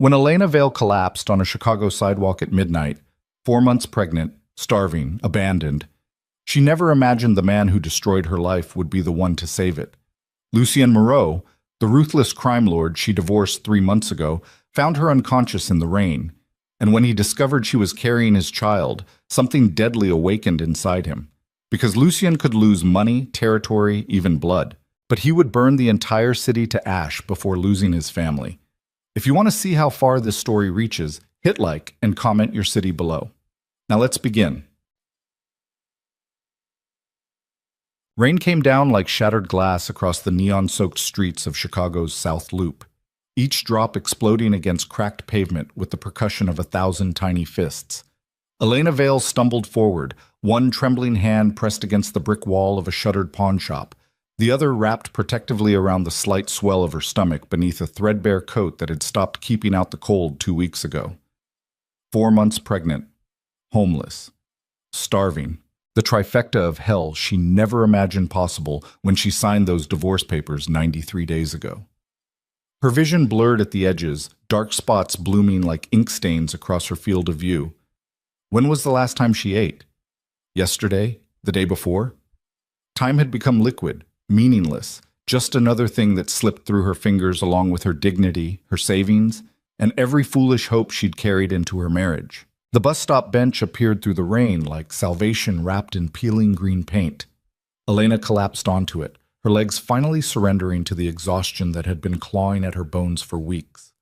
When Elena Vale collapsed on a Chicago sidewalk at midnight, 4 months pregnant, starving, abandoned, she never imagined the man who destroyed her life would be the one to save it. Lucien Moreau, the ruthless crime lord she divorced 3 months ago, found her unconscious in the rain, and when he discovered she was carrying his child, something deadly awakened inside him. Because Lucien could lose money, territory, even blood, but he would burn the entire city to ash before losing his family. If you want to see how far this story reaches, hit like and comment your city below. Now let's begin. Rain came down like shattered glass across the neon-soaked streets of Chicago's South Loop, each drop exploding against cracked pavement with the percussion of 1,000 tiny fists. Elena Vale stumbled forward, one trembling hand pressed against the brick wall of a shuttered pawn shop, the other wrapped protectively around the slight swell of her stomach beneath a threadbare coat that had stopped keeping out the cold 2 weeks ago. 4 months pregnant, homeless, starving, the trifecta of hell she never imagined possible when she signed those divorce papers 93 days ago. Her vision blurred at the edges, dark spots blooming like ink stains across her field of view. When was the last time she ate? Yesterday? The day before? Time had become liquid, meaningless, just another thing that slipped through her fingers along with her dignity, her savings, and every foolish hope she'd carried into her marriage. The bus stop bench appeared through the rain like salvation wrapped in peeling green paint. Elena collapsed onto it, her legs finally surrendering to the exhaustion that had been clawing at her bones for weeks.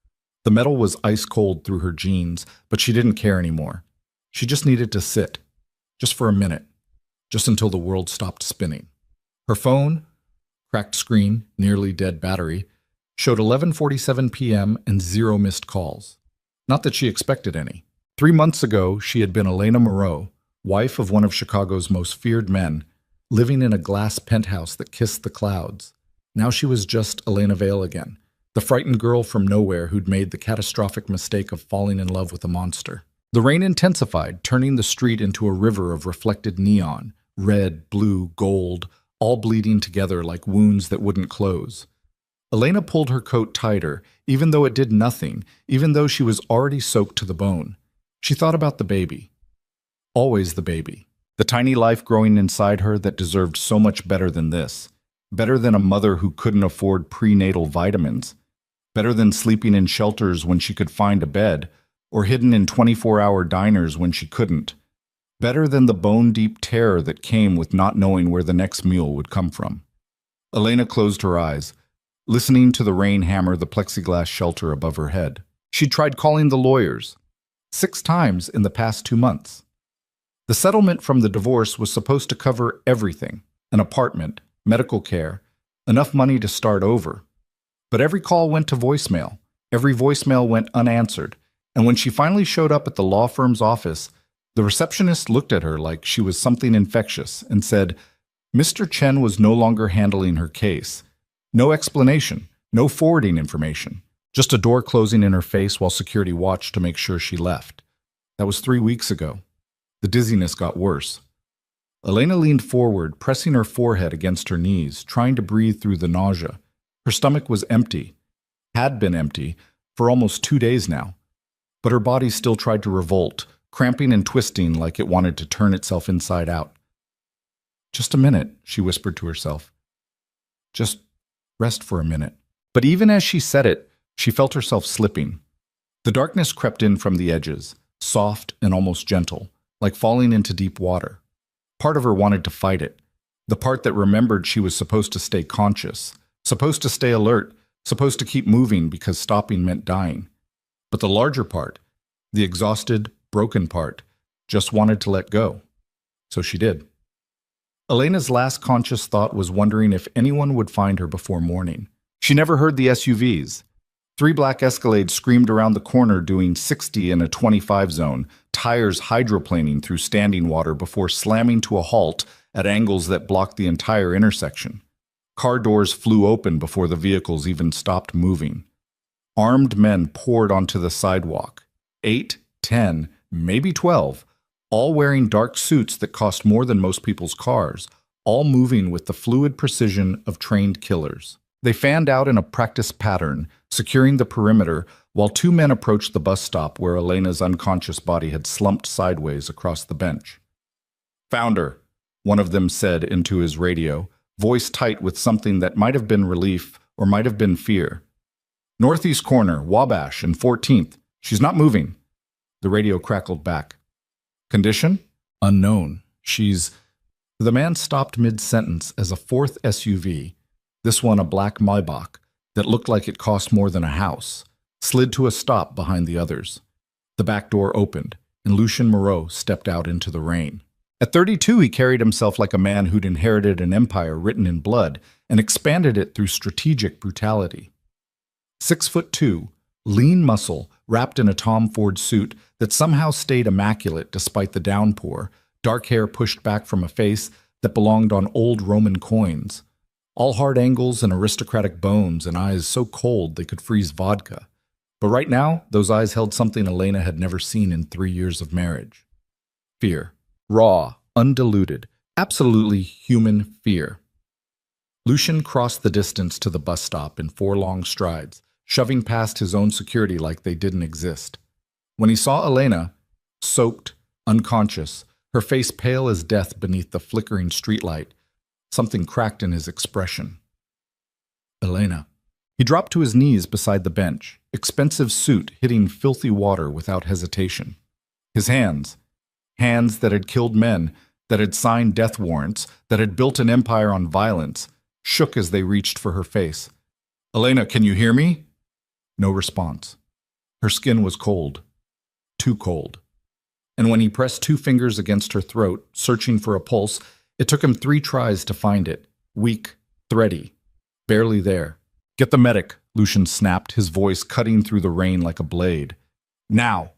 The metal was ice cold through her jeans, but she didn't care anymore. She just needed to sit, just for a minute, just until the world stopped spinning. Her phone, cracked screen, nearly dead battery, showed 11:47 p.m. and 0 missed calls. Not that she expected any. 3 months ago, she had been Elena Moreau, wife of one of Chicago's most feared men, living in a glass penthouse that kissed the clouds. Now she was just Elena Vale again, the frightened girl from nowhere who'd made the catastrophic mistake of falling in love with a monster. The rain intensified, turning the street into a river of reflected neon, red, blue, gold, all bleeding together like wounds that wouldn't close. Elena pulled her coat tighter, even though it did nothing, even though she was already soaked to the bone. She thought about the baby. Always the baby. The tiny life growing inside her that deserved so much better than this. Better than a mother who couldn't afford prenatal vitamins. Better than sleeping in shelters when she could find a bed, or hidden in 24-hour diners when she couldn't. Better than the bone-deep terror that came with not knowing where the next meal would come from. Elena closed her eyes, listening to the rain hammer the plexiglass shelter above her head. She'd tried calling the lawyers 6 times in the past 2 months. The settlement from the divorce was supposed to cover everything: an apartment, medical care, enough money to start over. But every call went to voicemail. Every voicemail went unanswered. And when she finally showed up at the law firm's office, the receptionist looked at her like she was something infectious and said, Mr. Chen was no longer handling her case. No explanation, no forwarding information. Just a door closing in her face while security watched to make sure she left. That was 3 weeks ago. The dizziness got worse. Elena leaned forward, pressing her forehead against her knees, trying to breathe through the nausea. Her stomach was empty, had been empty, for almost 2 days now. But her body still tried to revolt, cramping and twisting like it wanted to turn itself inside out. Just a minute, she whispered to herself. Just rest for a minute. But even as she said it, she felt herself slipping. The darkness crept in from the edges, soft and almost gentle, like falling into deep water. Part of her wanted to fight it, the part that remembered she was supposed to stay conscious, supposed to stay alert, supposed to keep moving because stopping meant dying. But the larger part, the exhausted, broken part, just wanted to let go. So she did. Elena's last conscious thought was wondering if anyone would find her before morning. She never heard the SUVs. 3 black Escalades screamed around the corner doing 60 in a 25 zone, tires hydroplaning through standing water before slamming to a halt at angles that blocked the entire intersection. Car doors flew open before the vehicles even stopped moving. Armed men poured onto the sidewalk. 8, 10, maybe 12, all wearing dark suits that cost more than most people's cars, all moving with the fluid precision of trained killers. They fanned out in a practiced pattern, securing the perimeter, while two men approached the bus stop where Elena's unconscious body had slumped sideways across the bench. "Found her," one of them said into his radio, voice tight with something that might have been relief or might have been fear. "Northeast corner, Wabash and 14th. She's not moving." The radio crackled back. "Condition?" "Unknown. She's—" The man stopped mid-sentence as a fourth SUV, this one a black Maybach, that looked like it cost more than a house, slid to a stop behind the others. The back door opened, and Lucien Moreau stepped out into the rain. At 32, he carried himself like a man who'd inherited an empire written in blood and expanded it through strategic brutality. 6'2", lean muscle, wrapped in a Tom Ford suit that somehow stayed immaculate despite the downpour, dark hair pushed back from a face that belonged on old Roman coins, all hard angles and aristocratic bones and eyes so cold they could freeze vodka. But right now, those eyes held something Elena had never seen in 3 years of marriage. Fear. Raw, undiluted, absolutely human fear. Lucien crossed the distance to the bus stop in 4 long strides, shoving past his own security like they didn't exist. When he saw Elena, soaked, unconscious, her face pale as death beneath the flickering streetlight, something cracked in his expression. "Elena." He dropped to his knees beside the bench, expensive suit hitting filthy water without hesitation. His hands that had killed men, that had signed death warrants, that had built an empire on violence, shook as they reached for her face. "Elena, can you hear me?" No response. Her skin was cold. Too cold. And when he pressed 2 fingers against her throat, searching for a pulse, it took him 3 tries to find it. Weak, thready, barely there. "Get the medic," Lucien snapped, his voice cutting through the rain like a blade. "Now!"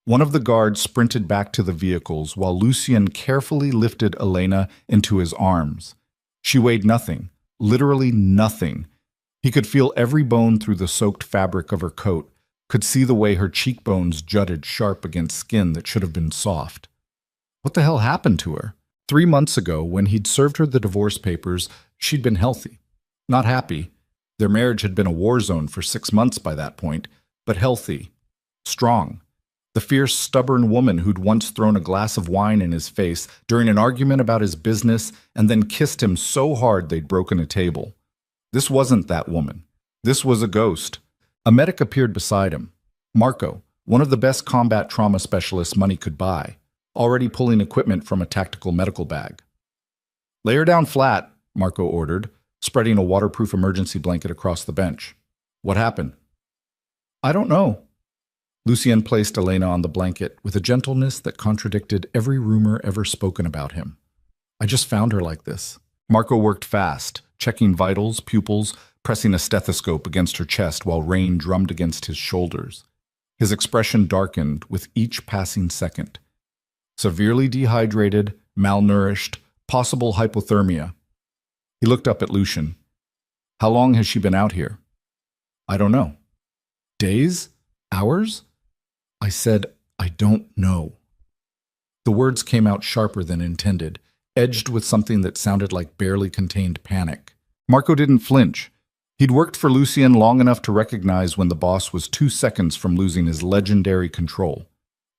One of the guards sprinted back to the vehicles while Lucien carefully lifted Elena into his arms. She weighed nothing, literally nothing. He could feel every bone through the soaked fabric of her coat, could see the way her cheekbones jutted sharp against skin that should have been soft. What the hell happened to her? 3 months ago, when he'd served her the divorce papers, she'd been healthy. Not happy. Their marriage had been a war zone for 6 months by that point, but healthy, strong. The fierce, stubborn woman who'd once thrown a glass of wine in his face during an argument about his business and then kissed him so hard they'd broken a table. This wasn't that woman. This was a ghost. A medic appeared beside him. Marco, one of the best combat trauma specialists money could buy, already pulling equipment from a tactical medical bag. "Lay her down flat," Marco ordered, spreading a waterproof emergency blanket across the bench. "What happened?" "I don't know." Lucien placed Elena on the blanket with a gentleness that contradicted every rumor ever spoken about him. "I just found her like this." Marco worked fast, checking vitals, pupils, pressing a stethoscope against her chest while rain drummed against his shoulders. His expression darkened with each passing second. Severely dehydrated, malnourished, possible hypothermia. He looked up at Lucien. "How long has she been out here?" "I don't know." "Days? Hours?" I said, "I don't know." The words came out sharper than intended, edged with something that sounded like barely contained panic. Marco didn't flinch. He'd worked for Lucien long enough to recognize when the boss was 2 seconds from losing his legendary control.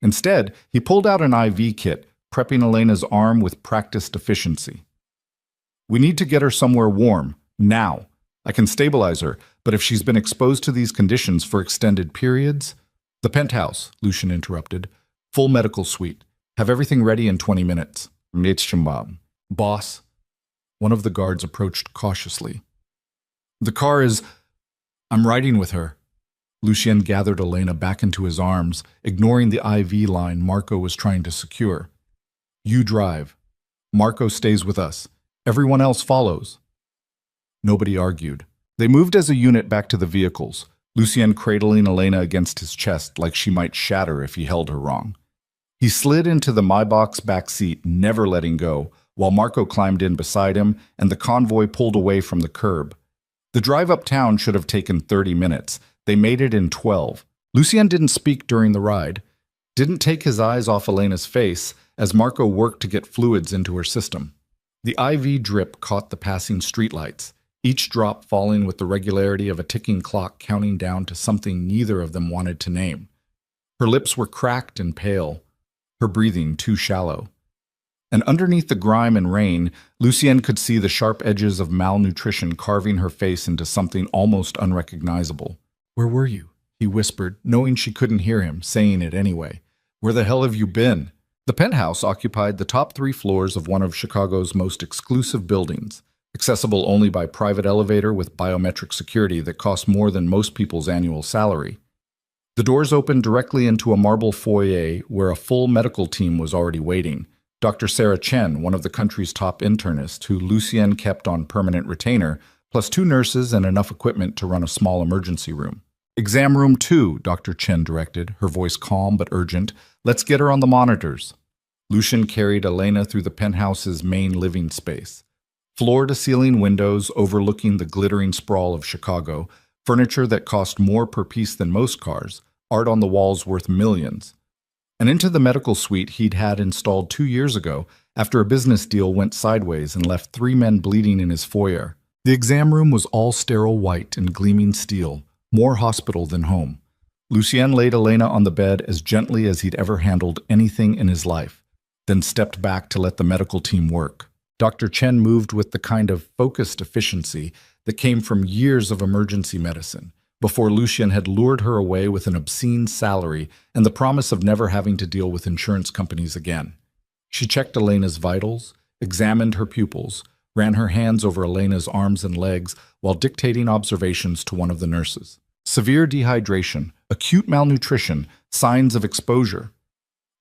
Instead, he pulled out an IV kit, prepping Elena's arm with practiced efficiency. "We need to get her somewhere warm, now. I can stabilize her, but if she's been exposed to these conditions for extended periods—" "The penthouse," Lucien interrupted. "Full medical suite. Have everything ready in 20 minutes. Boss." One of the guards approached cautiously. "The car is—" "I'm riding with her." Lucien gathered Elena back into his arms, ignoring the IV line Marco was trying to secure. "You drive. Marco stays with us. Everyone else follows." Nobody argued. They moved as a unit back to the vehicles, Lucien cradling Elena against his chest like she might shatter if he held her wrong. He slid into the Maybach's back seat, never letting go, while Marco climbed in beside him and the convoy pulled away from the curb. The drive uptown should have taken 30 minutes. They made it in 12. Lucien didn't speak during the ride, didn't take his eyes off Elena's face as Marco worked to get fluids into her system. The IV drip caught the passing streetlights. each drop falling with the regularity of a ticking clock counting down to something neither of them wanted to name. Her lips were cracked and pale, her breathing too shallow. And underneath the grime and rain, Lucien could see the sharp edges of malnutrition carving her face into something almost unrecognizable. "Where were you?" he whispered, knowing she couldn't hear him, saying it anyway. "Where the hell have you been?" The penthouse occupied the top 3 floors of one of Chicago's most exclusive buildings, accessible only by private elevator with biometric security that cost more than most people's annual salary. The doors opened directly into a marble foyer where a full medical team was already waiting. Dr. Sarah Chen, one of the country's top internists, who Lucien kept on permanent retainer, plus 2 nurses and enough equipment to run a small emergency room. "Exam room 2, Dr. Chen directed, her voice calm but urgent. "Let's get her on the monitors." Lucien carried Elena through the penthouse's main living space. Floor-to-ceiling windows overlooking the glittering sprawl of Chicago, furniture that cost more per piece than most cars, art on the walls worth millions. And into the medical suite he'd had installed 2 years ago after a business deal went sideways and left 3 men bleeding in his foyer. The exam room was all sterile white and gleaming steel, more hospital than home. Lucien laid Elena on the bed as gently as he'd ever handled anything in his life, then stepped back to let the medical team work. Dr. Chen moved with the kind of focused efficiency that came from years of emergency medicine, before Lucien had lured her away with an obscene salary and the promise of never having to deal with insurance companies again. She checked Elena's vitals, examined her pupils, ran her hands over Elena's arms and legs while dictating observations to one of the nurses. Severe dehydration, acute malnutrition, signs of exposure.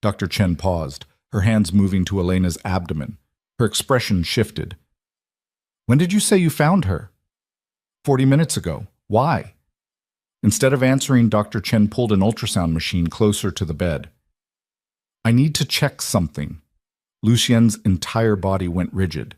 Dr. Chen paused, her hands moving to Elena's abdomen. Her expression shifted. "When did you say you found her?" 40 minutes ago. Why?" Instead of answering, Dr. Chen pulled an ultrasound machine closer to the bed. "I need to check something." Lucien's entire body went rigid.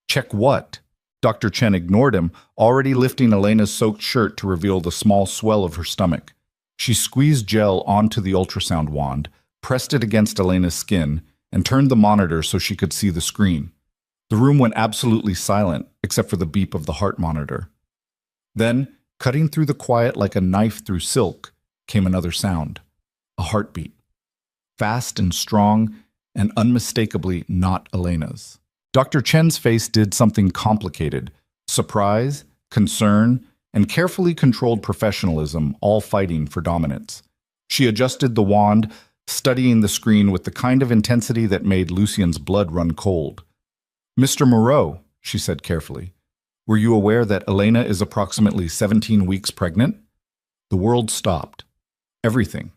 "Check what?" Dr. Chen ignored him, already lifting Elena's soaked shirt to reveal the small swell of her stomach. She squeezed gel onto the ultrasound wand, pressed it against Elena's skin, and turned the monitor so she could see the screen. The room went absolutely silent, except for the beep of the heart monitor. Then, cutting through the quiet like a knife through silk, came another sound. A heartbeat. Fast and strong, and unmistakably not Elena's. Dr. Chen's face did something complicated. Surprise, concern, and carefully controlled professionalism, all fighting for dominance. She adjusted the wand, studying the screen with the kind of intensity that made Lucien's blood run cold. "Mr. Moreau," she said carefully, "were you aware that Elena is approximately 17 weeks pregnant?" The world stopped. Everything.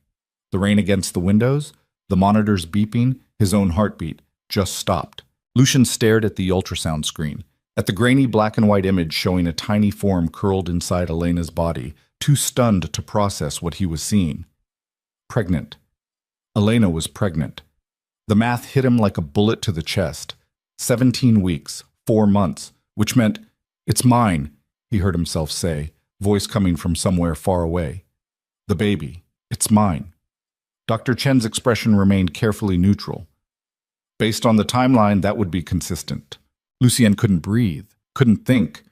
The rain against the windows, the monitors beeping, his own heartbeat, just stopped. Lucien stared at the ultrasound screen, at the grainy black and white image showing a tiny form curled inside Elena's body, too stunned to process what he was seeing. Pregnant. Elena was pregnant. The math hit him like a bullet to the chest. 17 weeks, 4 months, which meant, "It's mine," he heard himself say, voice coming from somewhere far away. "The baby. It's mine." Dr. Chen's expression remained carefully neutral. Based on the timeline, that would be consistent. Lucien couldn't breathe, couldn't think.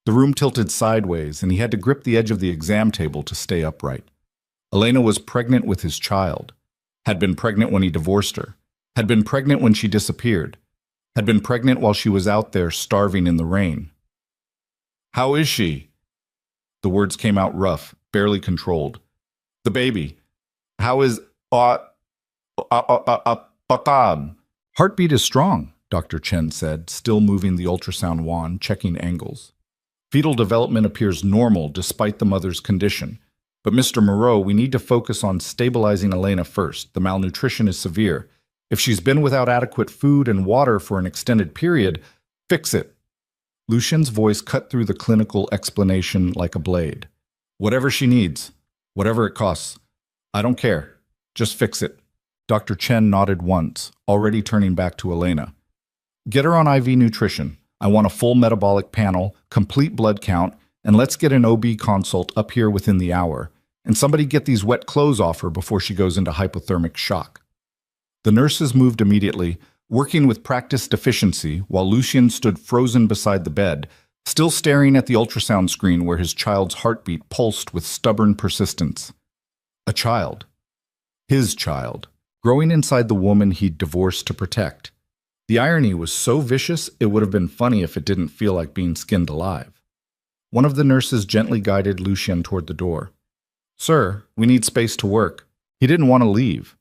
The room tilted sideways, and he had to grip the edge of the exam table to stay upright. Elena was pregnant with his child, had been pregnant when he divorced her, had been pregnant when she disappeared, had been pregnant while she was out there starving in the rain. "How is she?" The words came out rough, barely controlled. "The baby. How is... Heartbeat is strong," Dr. Chen said, still moving the ultrasound wand, checking angles. "Fetal development appears normal despite the mother's condition. But Mr. Moreau, we need to focus on stabilizing Elena first. The malnutrition is severe. If she's been without adequate food and water for an extended period, fix it." Lucien's voice cut through the clinical explanation like a blade. "Whatever she needs, whatever it costs. I don't care. Just fix it." Dr. Chen nodded once, already turning back to Elena. "Get her on IV nutrition. I want a full metabolic panel, complete blood count, and let's get an OB consult up here within the hour. And somebody get these wet clothes off her before she goes into hypothermic shock." The nurses moved immediately, working with practiced efficiency while Lucien stood frozen beside the bed, still staring at the ultrasound screen where his child's heartbeat pulsed with stubborn persistence. A child. His child. Growing inside the woman he'd divorced to protect. The irony was so vicious it would have been funny if it didn't feel like being skinned alive. One of the nurses gently guided Lucien toward the door. "Sir, we need space to work." He didn't want to leave.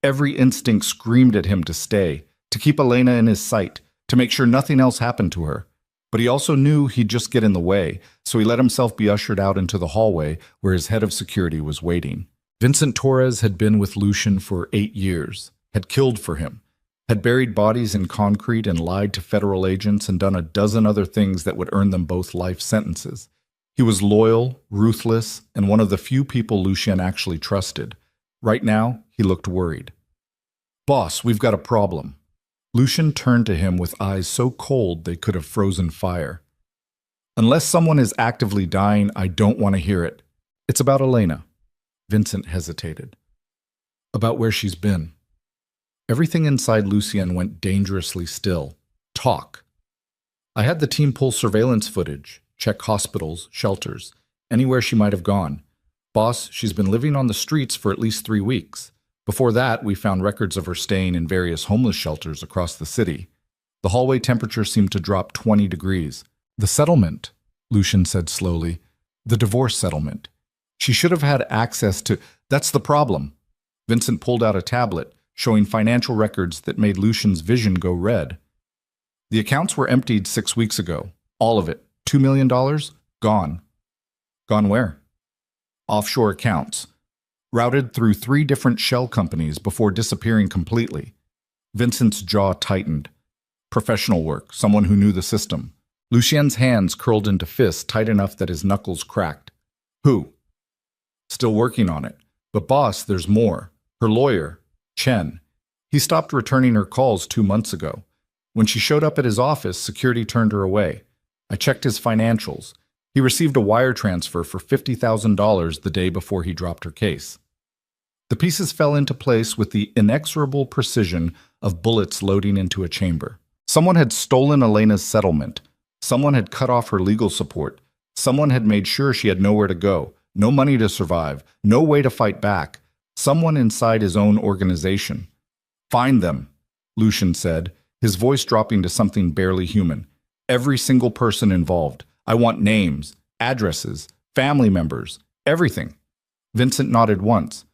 Every instinct screamed at him to stay, to keep Elena in his sight, to make sure nothing else happened to her. But he also knew he'd just get in the way, so he let himself be ushered out into the hallway where his head of security was waiting. Vincent Torres had been with Lucien for 8 years, had killed for him, had buried bodies in concrete and lied to federal agents and done a dozen other things that would earn them both life sentences. He was loyal, ruthless, and one of the few people Lucien actually trusted. Right now, he looked worried. "Boss, we've got a problem." Lucien turned to him with eyes so cold they could have frozen fire. "Unless someone is actively dying, I don't want to hear it. It's about Elena." Vincent hesitated. "About where she's been." Everything inside Lucien went dangerously still. "Talk." "I had the team pull surveillance footage, check hospitals, shelters, anywhere she might have gone. Boss, she's been living on the streets for at least 3 weeks. Before that, we found records of her staying in various homeless shelters across the city. The hallway temperature seemed to drop 20 degrees. The settlement," Lucien said slowly, "the divorce settlement. She should have had access to—" "That's the problem." Vincent pulled out a tablet, showing financial records that made Lucien's vision go red. "The accounts were emptied 6 weeks ago. All of it. $2 million? Gone." "Gone where?" "Offshore accounts. Routed through 3 different shell companies before disappearing completely." Vincent's jaw tightened. Professional work, someone who knew the system. Lucien's hands curled into fists tight enough that his knuckles cracked. "Who?" "Still working on it. But boss, there's more. Her lawyer, Chen. He stopped returning her calls 2 months ago. When she showed up at his office, security turned her away. I checked his financials. He received a wire transfer for $50,000 the day before he dropped her case." The pieces fell into place with the inexorable precision of bullets loading into a chamber. Someone had stolen Elena's settlement. Someone had cut off her legal support. Someone had made sure she had nowhere to go, no money to survive, no way to fight back. Someone inside his own organization. "Find them," Lucien said, his voice dropping to something barely human. "Every single person involved. I want names, addresses, family members, everything." Vincent nodded once.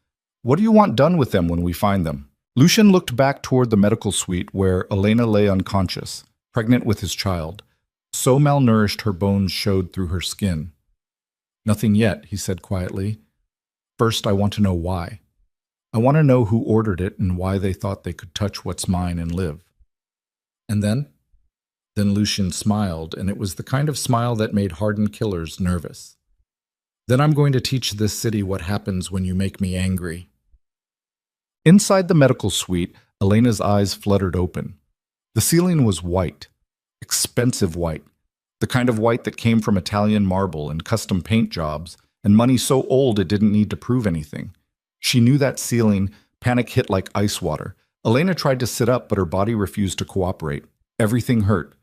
"What do you want done with them when we find them?" Lucien looked back toward the medical suite where Elena lay unconscious, pregnant with his child. So malnourished her bones showed through her skin. "Nothing yet," he said quietly. "First, I want to know why. I want to know who ordered it and why they thought they could touch what's mine and live." "And then?" Then Lucien smiled, and it was the kind of smile that made hardened killers nervous. "Then I'm going to teach this city what happens when you make me angry." Inside the medical suite, Elena's eyes fluttered open. The ceiling was white, expensive white, the kind of white that came from Italian marble and custom paint jobs, and money so old it didn't need to prove anything. She knew that ceiling. Panic hit like ice water. Elena tried to sit up, but her body refused to cooperate. Everything hurt.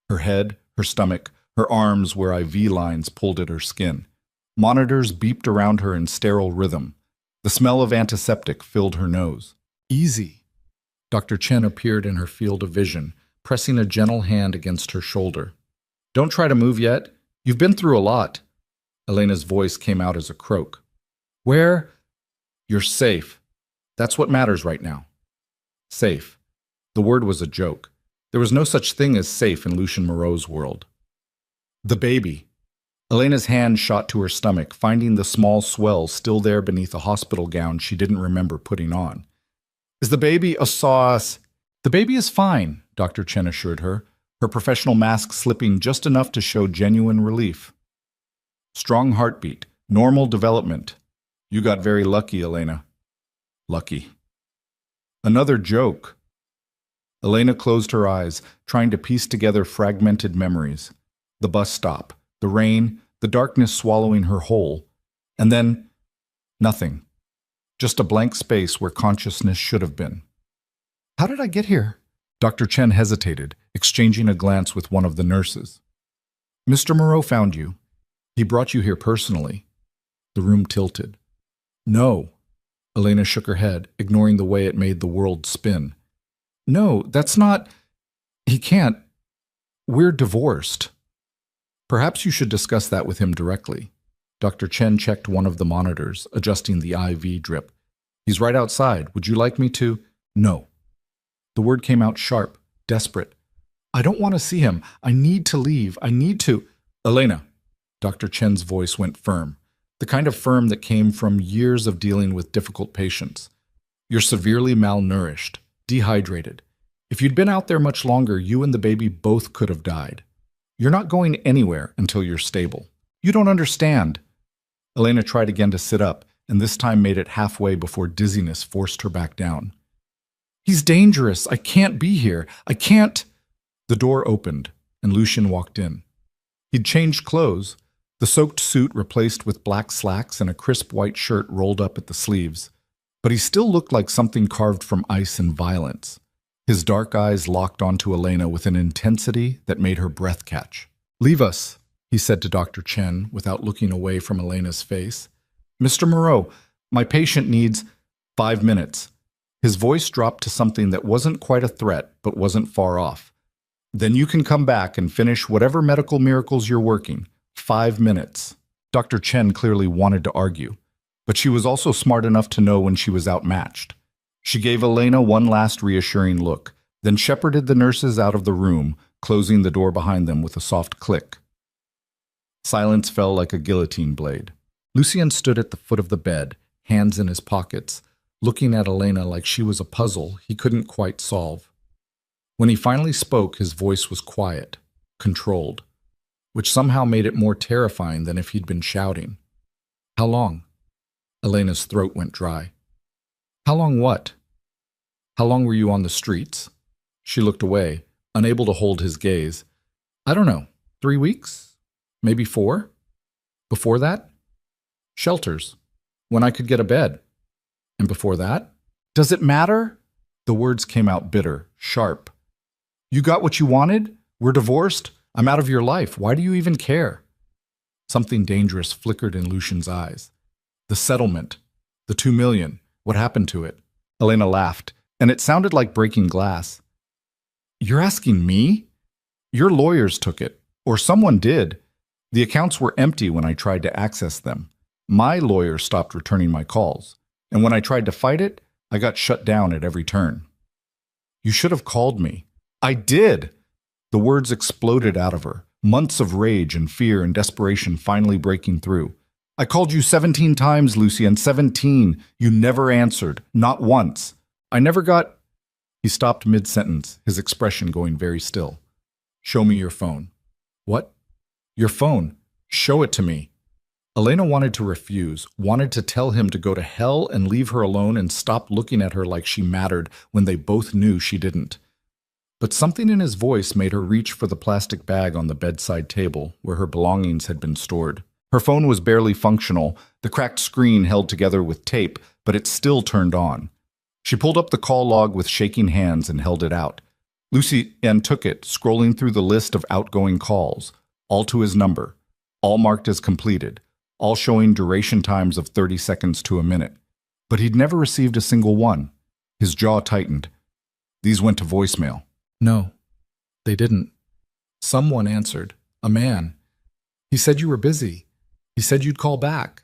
Her head, her stomach, her arms where IV lines pulled at her skin. Monitors beeped around her in sterile rhythm. The smell of antiseptic filled her nose. "Easy." Dr. Chen appeared in her field of vision, pressing a gentle hand against her shoulder. "Don't try to move yet. You've been through a lot." Elena's voice came out as a croak. "Where?" "You're safe. That's what matters right now." Safe. The word was a joke. There was no such thing as safe in Lucien Moreau's world. "The baby." Elena's hand shot to her stomach, finding the small swell still there beneath a hospital gown she didn't remember putting on. "Is the baby a sauce?" "The baby is fine," Dr. Chen assured her, her professional mask slipping just enough to show genuine relief. "Strong heartbeat, normal development. You got very lucky, Elena." "Lucky." "Another joke." Elena closed her eyes, trying to piece together fragmented memories. The bus stop, the rain, the darkness swallowing her whole. And then, nothing. Just a blank space where consciousness should have been. "How did I get here?" Dr. Chen hesitated, exchanging a glance with one of the nurses. Mr. Moreau found you. He brought you here personally. The room tilted. No. Elena shook her head, ignoring the way it made the world spin. No, that's not... He can't. We're divorced. Perhaps you should discuss that with him directly. Dr. Chen checked one of the monitors, adjusting the IV drip. He's right outside. Would you like me to? No. The word came out sharp, desperate. I don't want to see him. I need to leave. I need to... Elena. Dr. Chen's voice went firm. The kind of firm that came from years of dealing with difficult patients. You're severely malnourished, dehydrated. If you'd been out there much longer, you and the baby both could have died. You're not going anywhere until you're stable. You don't understand. Elena tried again to sit up, and this time made it halfway before dizziness forced her back down. He's dangerous. I can't be here. I can't... The door opened, and Lucien walked in. He'd changed clothes, the soaked suit replaced with black slacks and a crisp white shirt rolled up at the sleeves. But he still looked like something carved from ice and violence. His dark eyes locked onto Elena with an intensity that made her breath catch. Leave us, he said to Dr. Chen without looking away from Elena's face. Mr. Moreau, my patient needs 5 minutes. His voice dropped to something that wasn't quite a threat, but wasn't far off. Then you can come back and finish whatever medical miracles you're working. 5 minutes. Dr. Chen clearly wanted to argue, but she was also smart enough to know when she was outmatched. She gave Elena one last reassuring look, then shepherded the nurses out of the room, closing the door behind them with a soft click. Silence fell like a guillotine blade. Lucien stood at the foot of the bed, hands in his pockets, looking at Elena like she was a puzzle he couldn't quite solve. When he finally spoke, his voice was quiet, controlled, which somehow made it more terrifying than if he'd been shouting. How long? Elena's throat went dry. How long what? How long were you on the streets? She looked away, unable to hold his gaze. I don't know, 3 weeks? Maybe 4? Before that? Shelters, when I could get a bed. And before that? Does it matter? The words came out bitter, sharp. You got what you wanted? We're divorced? I'm out of your life. Why do you even care? Something dangerous flickered in Lucien's eyes. The settlement. The 2 million. What happened to it? Elena laughed, and it sounded like breaking glass. You're asking me? Your lawyers took it, or someone did. The accounts were empty when I tried to access them. My lawyer stopped returning my calls, and when I tried to fight it, I got shut down at every turn. You should have called me. I did! The words exploded out of her, months of rage and fear and desperation finally breaking through. I called you 17 times, Lucien, 17. You never answered, not once. I never got... He stopped mid-sentence, his expression going very still. Show me your phone. What? Your phone. Show it to me. Elena wanted to refuse, wanted to tell him to go to hell and leave her alone and stop looking at her like she mattered when they both knew she didn't. But something in his voice made her reach for the plastic bag on the bedside table where her belongings had been stored. Her phone was barely functional, the cracked screen held together with tape, but it still turned on. She pulled up the call log with shaking hands and held it out. Lucien took it, scrolling through the list of outgoing calls, all to his number, all marked as completed, all showing duration times of 30 seconds to a minute. But he'd never received a single one. His jaw tightened. These went to voicemail. No, they didn't. Someone answered. A man. He said you were busy. He said you'd call back.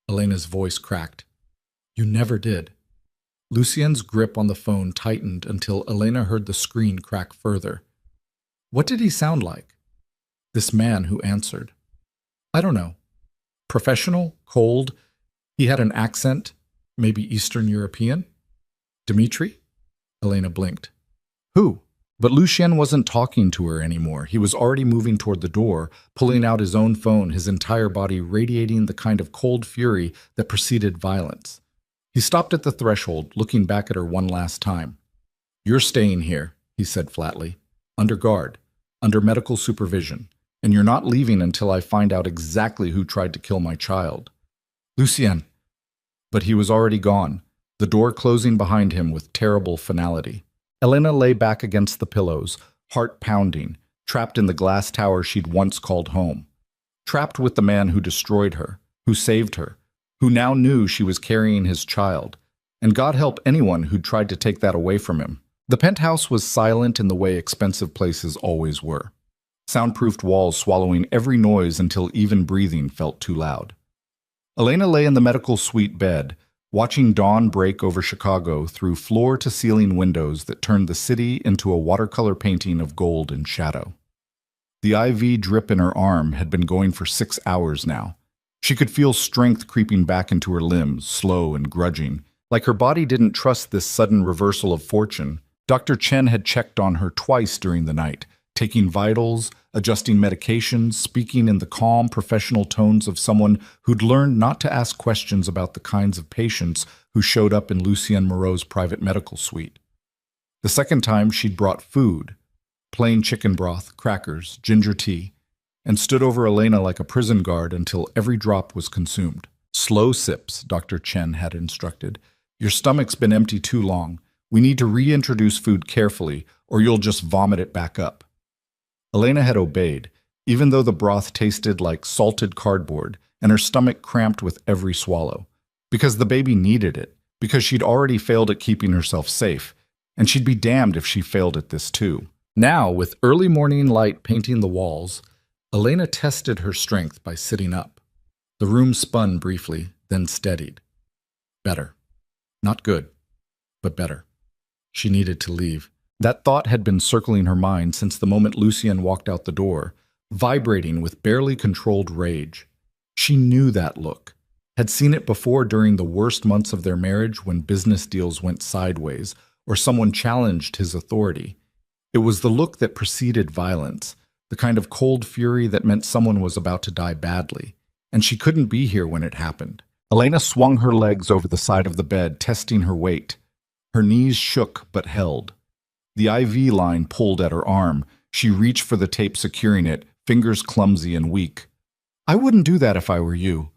Elena's voice cracked. You never did. Lucien's grip on the phone tightened until Elena heard the screen crack further. What did he sound like? This man who answered. I don't know. Professional? Cold? He had an accent? Maybe Eastern European? Dmitri? Elena blinked. Who? But Lucien wasn't talking to her anymore. He was already moving toward the door, pulling out his own phone, his entire body radiating the kind of cold fury that preceded violence. He stopped at the threshold, looking back at her one last time. You're staying here, he said flatly, under guard, under medical supervision, and you're not leaving until I find out exactly who tried to kill my child. Lucien. But he was already gone, the door closing behind him with terrible finality. Elena lay back against the pillows, heart pounding, trapped in the glass tower she'd once called home, trapped with the man who destroyed her, who saved her, who now knew she was carrying his child, and God help anyone who'd tried to take that away from him. The penthouse was silent in the way expensive places always were. Soundproofed walls swallowing every noise until even breathing felt too loud. Elena lay in the medical suite bed, watching dawn break over Chicago through floor-to-ceiling windows that turned the city into a watercolor painting of gold and shadow. The IV drip in her arm had been going for 6 hours now. She could feel strength creeping back into her limbs, slow and grudging, like her body didn't trust this sudden reversal of fortune. Dr. Chen had checked on her twice during the night, taking vitals, adjusting medications, speaking in the calm, professional tones of someone who'd learned not to ask questions about the kinds of patients who showed up in Lucien Moreau's private medical suite. The second time, she'd brought food, plain chicken broth, crackers, ginger tea, and stood over Elena like a prison guard until every drop was consumed. Slow sips, Dr. Chen had instructed. Your stomach's been empty too long. We need to reintroduce food carefully, or you'll just vomit it back up. Elena had obeyed, even though the broth tasted like salted cardboard and her stomach cramped with every swallow, because the baby needed it, because she'd already failed at keeping herself safe, and she'd be damned if she failed at this too. Now, with early morning light painting the walls, Elena tested her strength by sitting up. The room spun briefly, then steadied. Better. Not good, but better. She needed to leave. That thought had been circling her mind since the moment Lucien walked out the door, vibrating with barely controlled rage. She knew that look, had seen it before during the worst months of their marriage when business deals went sideways or someone challenged his authority. It was the look that preceded violence, the kind of cold fury that meant someone was about to die badly, and she couldn't be here when it happened. Elena swung her legs over the side of the bed, testing her weight. Her knees shook but held. The IV line pulled at her arm. She reached for the tape securing it, fingers clumsy and weak. I wouldn't do that if I were you.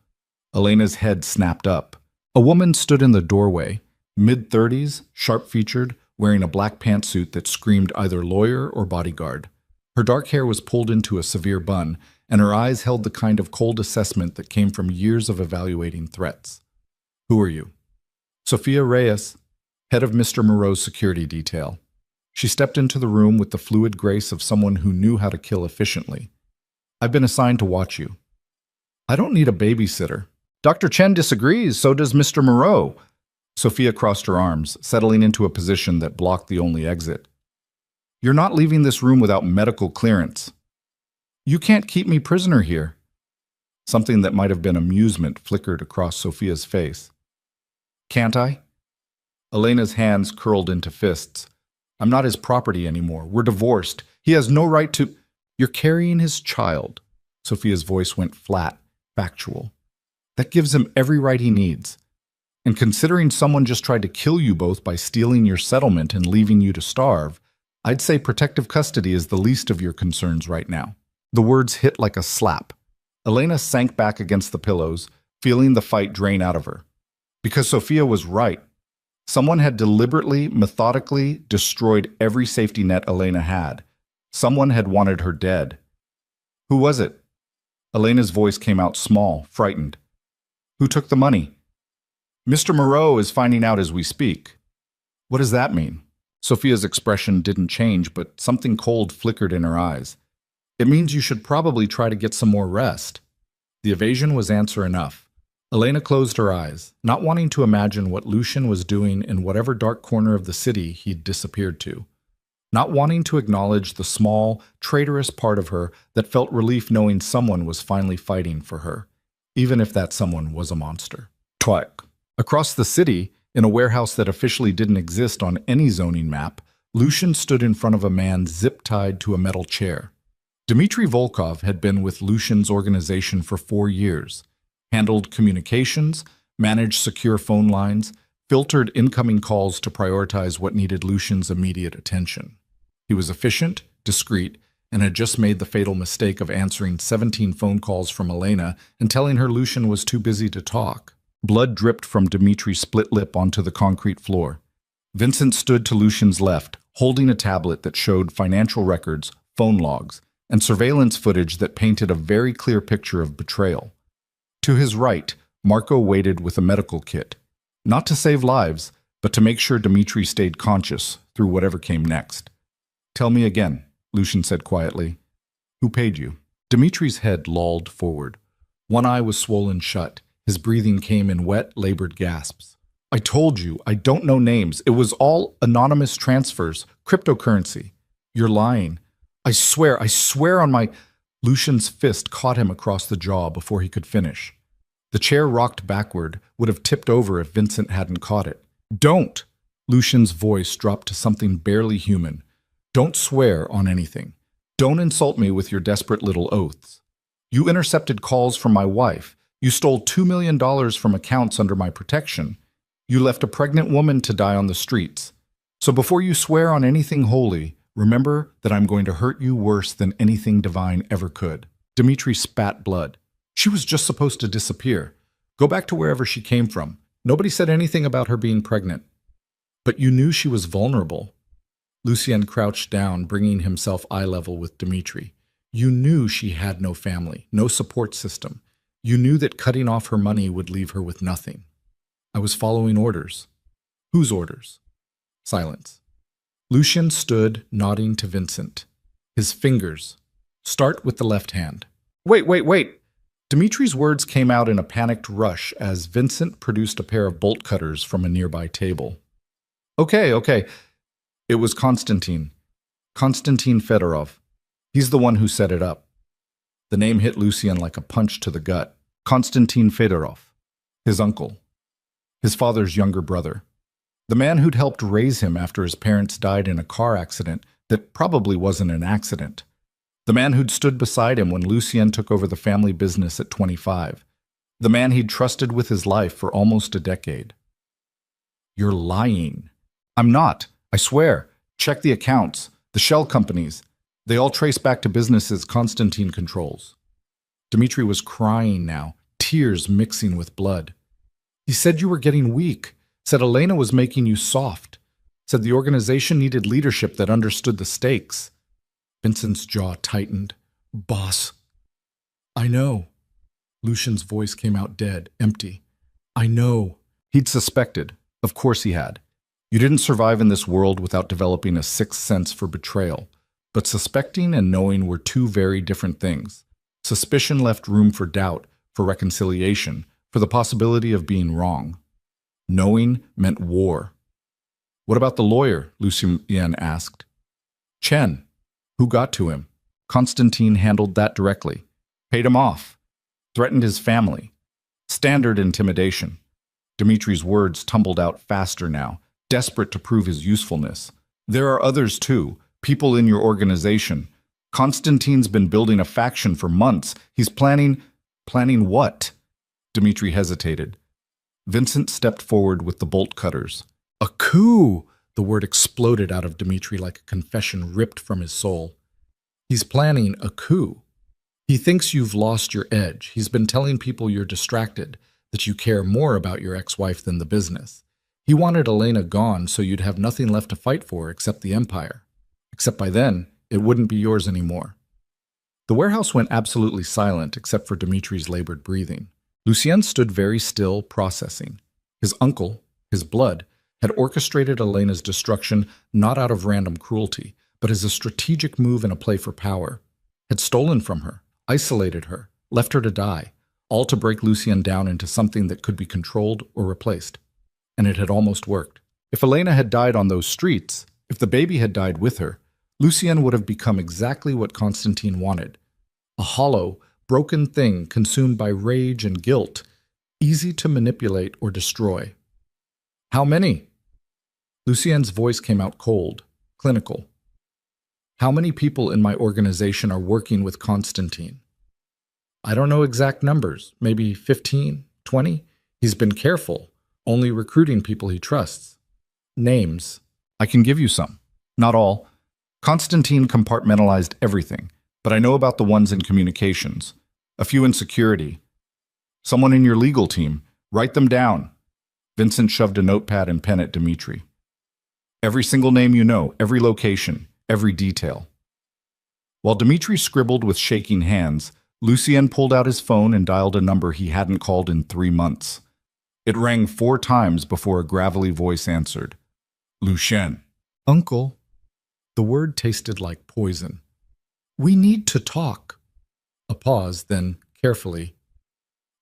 Elena's head snapped up. A woman stood in the doorway, mid-30s, sharp-featured, wearing a black pantsuit that screamed either lawyer or bodyguard. Her dark hair was pulled into a severe bun, and her eyes held the kind of cold assessment that came from years of evaluating threats. Who are you? Sophia Reyes, head of Mr. Moreau's security detail. She stepped into the room with the fluid grace of someone who knew how to kill efficiently. I've been assigned to watch you. I don't need a babysitter. Dr. Chen disagrees, so does Mr. Moreau. Sophia crossed her arms, settling into a position that blocked the only exit. You're not leaving this room without medical clearance. You can't keep me prisoner here. Something that might have been amusement flickered across Sophia's face. Can't I? Elena's hands curled into fists. I'm not his property anymore. We're divorced. He has no right to... You're carrying his child. Sophia's voice went flat, factual. That gives him every right he needs. And considering someone just tried to kill you both by stealing your settlement and leaving you to starve, I'd say protective custody is the least of your concerns right now. The words hit like a slap. Elena sank back against the pillows, feeling the fight drain out of her. Because Sophia was right. Someone had deliberately, methodically destroyed every safety net Elena had. Someone had wanted her dead. Who was it? Elena's voice came out small, frightened. Who took the money? Mr. Moreau is finding out as we speak. What does that mean? Sophia's expression didn't change, but something cold flickered in her eyes. It means you should probably try to get some more rest. The evasion was answer enough. Elena closed her eyes, not wanting to imagine what Lucien was doing in whatever dark corner of the city he'd disappeared to. Not wanting to acknowledge the small, traitorous part of her that felt relief knowing someone was finally fighting for her, even if that someone was a monster. Twike. Across the city, in a warehouse that officially didn't exist on any zoning map, Lucien stood in front of a man zip-tied to a metal chair. Dmitry Volkov had been with Lucien's organization for 4 years, handled communications, managed secure phone lines, filtered incoming calls to prioritize what needed Lucien's immediate attention. He was efficient, discreet, and had just made the fatal mistake of answering 17 phone calls from Elena and telling her Lucien was too busy to talk. Blood dripped from Dmitry's split lip onto the concrete floor. Vincent stood to Lucien's left, holding a tablet that showed financial records, phone logs, and surveillance footage that painted a very clear picture of betrayal. To his right, Marco waited with a medical kit, not to save lives, but to make sure Dmitri stayed conscious through whatever came next. "Tell me again," Lucian said quietly. "Who paid you?" Dmitri's head lolled forward. One eye was swollen shut. His breathing came in wet, labored gasps. "I told you, I don't know names. It was all anonymous transfers, cryptocurrency." "You're lying." I swear on my—" Lucian's fist caught him across the jaw before he could finish. The chair rocked backward, would have tipped over if Vincent hadn't caught it. "Don't!" Lucian's voice dropped to something barely human. "Don't swear on anything. Don't insult me with your desperate little oaths. You intercepted calls from my wife. You stole $2 million from accounts under my protection. You left a pregnant woman to die on the streets. So before you swear on anything holy, remember that I'm going to hurt you worse than anything divine ever could." Dmitri spat blood. "She was just supposed to disappear. Go back to wherever she came from. Nobody said anything about her being pregnant. But you knew she was vulnerable." Lucien crouched down, bringing himself eye level with Dmitri. "You knew she had no family, no support system. You knew that cutting off her money would leave her with nothing." "I was following orders." "Whose orders?" Silence. Lucien stood, nodding to Vincent. His fingers. "Start with the left hand." Wait. Dmitri's words came out in a panicked rush as Vincent produced a pair of bolt cutters from a nearby table. Okay. It was Konstantin Fedorov. He's the one who set it up." The name hit Lucien like a punch to the gut. Konstantin Fedorov. His uncle. His father's younger brother. The man who'd helped raise him after his parents died in a car accident that probably wasn't an accident. The man who'd stood beside him when Lucien took over the family business at 25. The man he'd trusted with his life for almost a decade. "You're lying." "I'm not. I swear. Check the accounts. The shell companies. They all trace back to businesses Konstantin controls." Dmitri was crying now, tears mixing with blood. "He said you were getting weak. Said Elena was making you soft. Said the organization needed leadership that understood the stakes." Vincent's jaw tightened. "Boss." "I know." Lucian's voice came out dead, empty. "I know." He'd suspected. Of course he had. You didn't survive in this world without developing a sixth sense for betrayal. But suspecting and knowing were two very different things. Suspicion left room for doubt, for reconciliation, for the possibility of being wrong. Knowing meant war. "What about the lawyer?" Lucien asked. "Chen." "Who got to him?" "Konstantin handled that directly. Paid him off. Threatened his family. Standard intimidation." Dmitri's words tumbled out faster now, desperate to prove his usefulness. "There are others too, people in your organization. Konstantin's been building a faction for months. He's planning what?" Dmitri hesitated. Vincent stepped forward with the bolt cutters. "A coup!" The word exploded out of Dmitri like a confession ripped from his soul. "He's planning a coup. He thinks you've lost your edge. He's been telling people you're distracted, that you care more about your ex-wife than the business. He wanted Elena gone so you'd have nothing left to fight for except the empire. Except by then, it wouldn't be yours anymore." The warehouse went absolutely silent except for Dmitri's labored breathing. Lucien stood very still, processing. His uncle, his blood, had orchestrated Elena's destruction not out of random cruelty, but as a strategic move in a play for power. Had stolen from her, isolated her, left her to die, all to break Lucien down into something that could be controlled or replaced. And it had almost worked. If Elena had died on those streets, if the baby had died with her, Lucien would have become exactly what Konstantin wanted. A hollow, broken thing consumed by rage and guilt, easy to manipulate or destroy. "How many?" Lucien's voice came out cold, clinical. "How many people in my organization are working with Konstantin?" "I don't know exact numbers, maybe 15, 20. He's been careful, only recruiting people he trusts." "Names." "I can give you some. Not all. Konstantin compartmentalized everything, but I know about the ones in communications. A few in security. Someone in your legal team. Write them down." Vincent shoved a notepad and pen at Dmitri. "Every single name you know, every location, every detail." While Dmitri scribbled with shaking hands, Lucien pulled out his phone and dialed a number he hadn't called in 3 months. It rang 4 times before a gravelly voice answered. Lucien. Uncle. The word tasted like poison. We need to talk. A pause, then, carefully.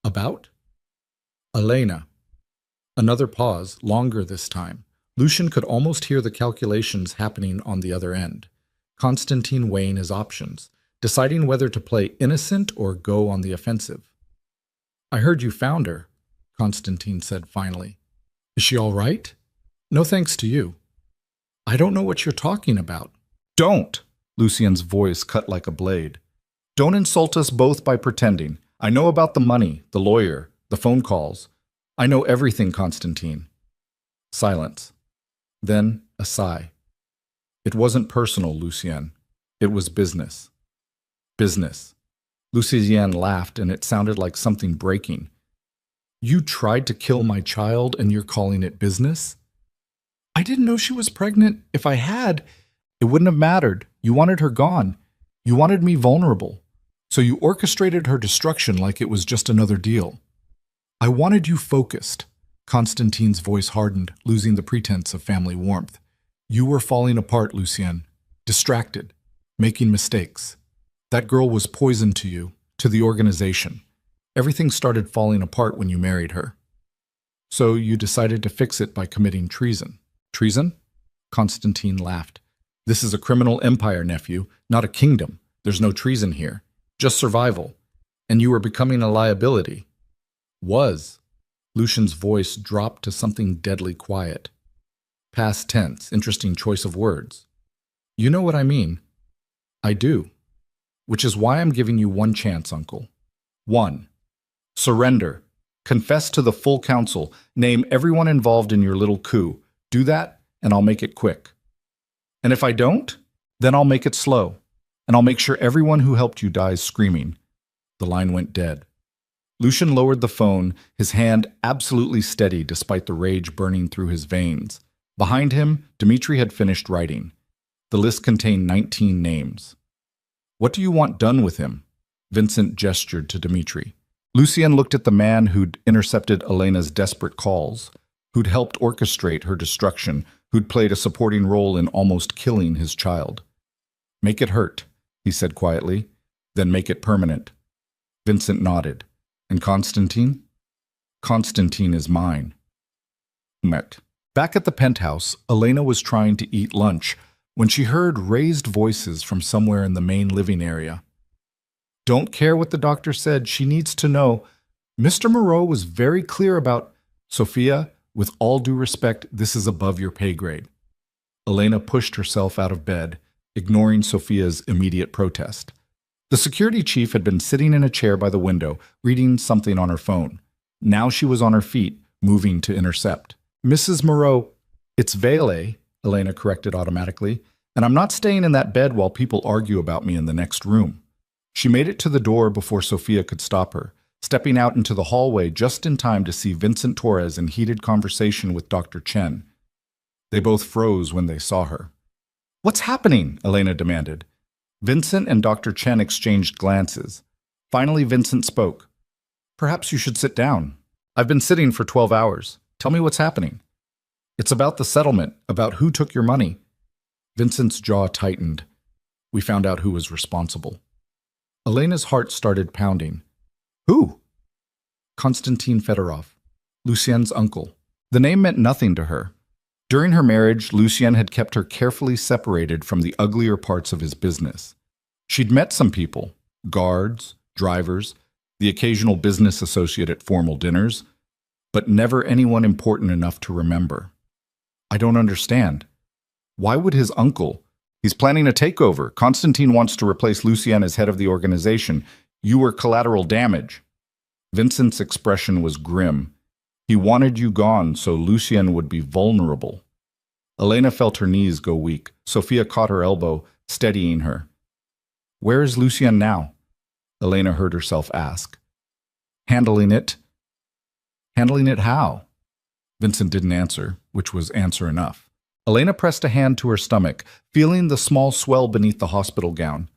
About? Elena. Another pause, longer this time. Lucien could almost hear the calculations happening on the other end. Constantine weighing his options, deciding whether to play innocent or go on the offensive. I heard you found her, Constantine said finally. Is she all right? No thanks to you. I don't know what you're talking about. Don't! Lucien's voice cut like a blade. Don't insult us both by pretending. I know about the money, the lawyer, the phone calls. I know everything, Constantine. Silence. Then a sigh. It wasn't personal, Lucien. It was business. Business. Lucien laughed, and it sounded like something breaking. You tried to kill my child, and you're calling it business? I didn't know she was pregnant. If I had, it wouldn't have mattered. You wanted her gone. You wanted me vulnerable. So you orchestrated her destruction like it was just another deal. I wanted you focused. Constantine's voice hardened, losing the pretense of family warmth. You were falling apart, Lucien. Distracted. Making mistakes. That girl was poison to you, to the organization. Everything started falling apart when you married her. So you decided to fix it by committing treason. Treason? Constantine laughed. This is a criminal empire, nephew, not a kingdom. There's no treason here. Just survival. And you were becoming a liability. Was. Lucien's voice dropped to something deadly quiet. Past tense, interesting choice of words. You know what I mean. I do. Which is why I'm giving you one chance, Uncle. 1. Surrender. Confess to the full council. Name everyone involved in your little coup. Do that, and I'll make it quick. And if I don't, then I'll make it slow. And I'll make sure everyone who helped you dies screaming. The line went dead. Lucien lowered the phone, his hand absolutely steady despite the rage burning through his veins. Behind him, Dmitri had finished writing. The list contained 19 names. What do you want done with him? Vincent gestured to Dmitri. Lucien looked at the man who'd intercepted Elena's desperate calls, who'd helped orchestrate her destruction, who'd played a supporting role in almost killing his child. Make it hurt, he said quietly, then make it permanent. Vincent nodded. And Constantine? Constantine is mine. Met. Back at the penthouse, Elena was trying to eat lunch when she heard raised voices from somewhere in the main living area. Don't care what the doctor said, she needs to know. Mr. Moreau was very clear about, Sophia, with all due respect, this is above your pay grade. Elena pushed herself out of bed, ignoring Sophia's immediate protest. The security chief had been sitting in a chair by the window, reading something on her phone. Now she was on her feet, moving to intercept. Mrs. Moreau, it's Vele, Elena corrected automatically, and I'm not staying in that bed while people argue about me in the next room. She made it to the door before Sophia could stop her, stepping out into the hallway just in time to see Vincent Torres in heated conversation with Dr. Chen. They both froze when they saw her. What's happening? Elena demanded. Vincent and Dr. Chen exchanged glances. Finally, Vincent spoke. Perhaps you should sit down. I've been sitting for 12 hours. Tell me what's happening. It's about the settlement, about who took your money. Vincent's jaw tightened. We found out who was responsible. Elena's heart started pounding. Who? Konstantin Fedorov, Lucien's uncle. The name meant nothing to her. During her marriage, Lucien had kept her carefully separated from the uglier parts of his business. She'd met some people, guards, drivers, the occasional business associate at formal dinners, but never anyone important enough to remember. I don't understand. Why would his uncle? He's planning a takeover. Constantine wants to replace Lucien as head of the organization. You were collateral damage. Vincent's expression was grim. He wanted you gone so Lucien would be vulnerable. Elena felt her knees go weak. Sophia caught her elbow, steadying her. Where is Lucien now? Elena heard herself ask. Handling it. Handling it how? Vincent didn't answer, which was answer enough. Elena pressed a hand to her stomach, feeling the small swell beneath the hospital gown.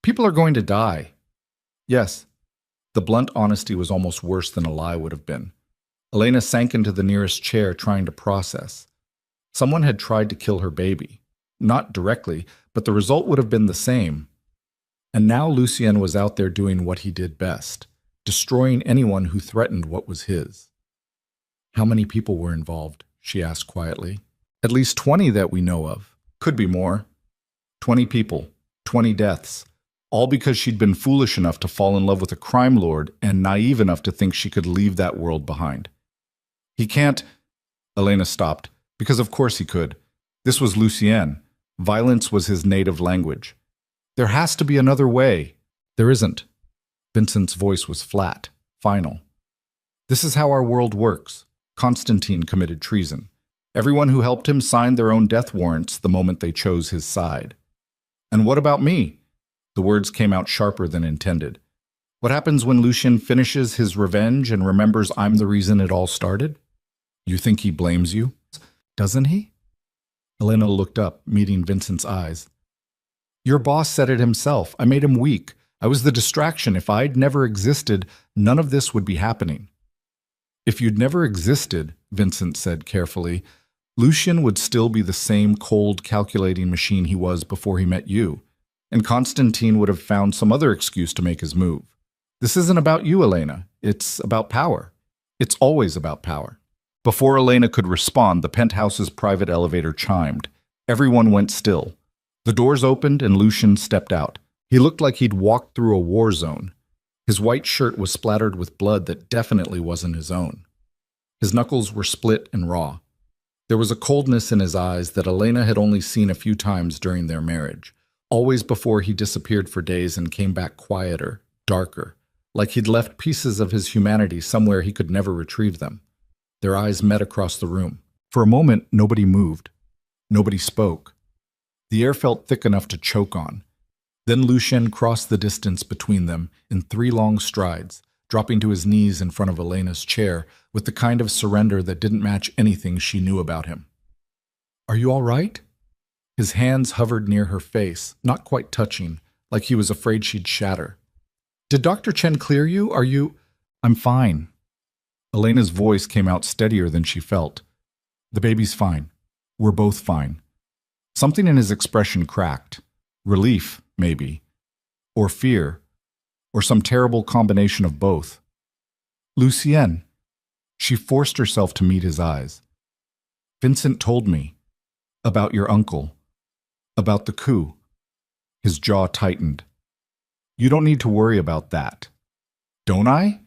People are going to die. Yes. The blunt honesty was almost worse than a lie would have been. Elena sank into the nearest chair, trying to process. Someone had tried to kill her baby. Not directly, but the result would have been the same. And now Lucien was out there doing what he did best, destroying anyone who threatened what was his. How many people were involved? She asked quietly. At least 20 that we know of. Could be more. 20 people, 20 deaths. All because she'd been foolish enough to fall in love with a crime lord and naive enough to think she could leave that world behind. He can't. Elena stopped, because of course he could. This was Lucien. Violence was his native language. There has to be another way. There isn't. Vincent's voice was flat, final. This is how our world works. Constantine committed treason. Everyone who helped him signed their own death warrants the moment they chose his side. And what about me? The words came out sharper than intended. What happens when Lucien finishes his revenge and remembers I'm the reason it all started? You think he blames you? Doesn't he? Elena looked up, meeting Vincent's eyes. Your boss said it himself. I made him weak. I was the distraction. If I'd never existed, none of this would be happening. If you'd never existed, Vincent said carefully, Lucien would still be the same cold, calculating machine he was before he met you, and Constantine would have found some other excuse to make his move. This isn't about you, Elena. It's about power. It's always about power. Before Elena could respond, the penthouse's private elevator chimed. Everyone went still. The doors opened and Lucien stepped out. He looked like he'd walked through a war zone. His white shirt was splattered with blood that definitely wasn't his own. His knuckles were split and raw. There was a coldness in his eyes that Elena had only seen a few times during their marriage, always before he disappeared for days and came back quieter, darker, like he'd left pieces of his humanity somewhere he could never retrieve them. Their eyes met across the room. For a moment, nobody moved. Nobody spoke. The air felt thick enough to choke on. Then Lucien crossed the distance between them in 3 long strides, dropping to his knees in front of Elena's chair with the kind of surrender that didn't match anything she knew about him. Are you all right? His hands hovered near her face, not quite touching, like he was afraid she'd shatter. Did Dr. Chen clear you? Are you... I'm fine. Elena's voice came out steadier than she felt. The baby's fine. We're both fine. Something in his expression cracked. Relief, maybe. Or fear. Or some terrible combination of both. Lucien. She forced herself to meet his eyes. Vincent told me. About your uncle. About the coup. His jaw tightened. You don't need to worry about that. Don't I?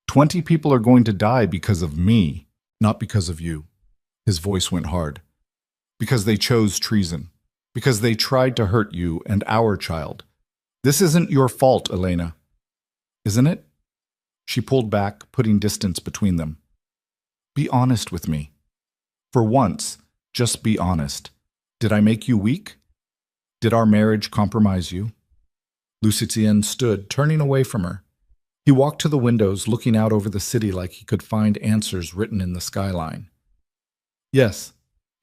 20 people are going to die because of me, not because of you. His voice went hard. Because they chose treason. Because they tried to hurt you and our child. This isn't your fault, Elena. Isn't it? She pulled back, putting distance between them. Be honest with me. For once, just be honest. Did I make you weak? Did our marriage compromise you? Lucien stood, turning away from her. He walked to the windows, looking out over the city like he could find answers written in the skyline. Yes,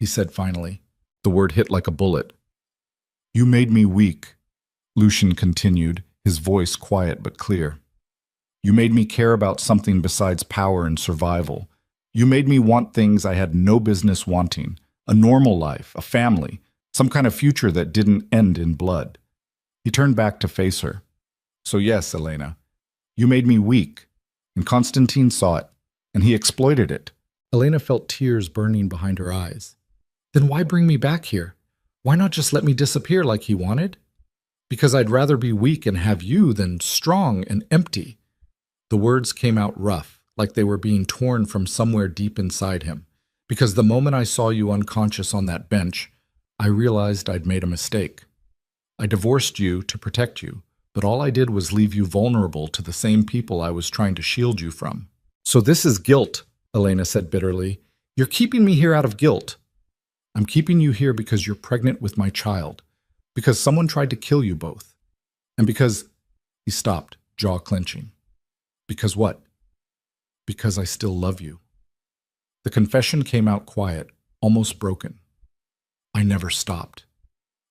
he said finally. The word hit like a bullet. You made me weak, Lucien continued, his voice quiet but clear. You made me care about something besides power and survival. You made me want things I had no business wanting, a normal life, a family, some kind of future that didn't end in blood. He turned back to face her. So yes, Elena, you made me weak, and Constantine saw it, and he exploited it. Elena felt tears burning behind her eyes. Then why bring me back here? Why not just let me disappear like he wanted? Because I'd rather be weak and have you than strong and empty. The words came out rough, like they were being torn from somewhere deep inside him. Because the moment I saw you unconscious on that bench, I realized I'd made a mistake. I divorced you to protect you, but all I did was leave you vulnerable to the same people I was trying to shield you from. So this is guilt, Elena said bitterly. You're keeping me here out of guilt. I'm keeping you here because you're pregnant with my child, because someone tried to kill you both, and because... He stopped, jaw clenching. Because what? Because I still love you. The confession came out quiet, almost broken. I never stopped.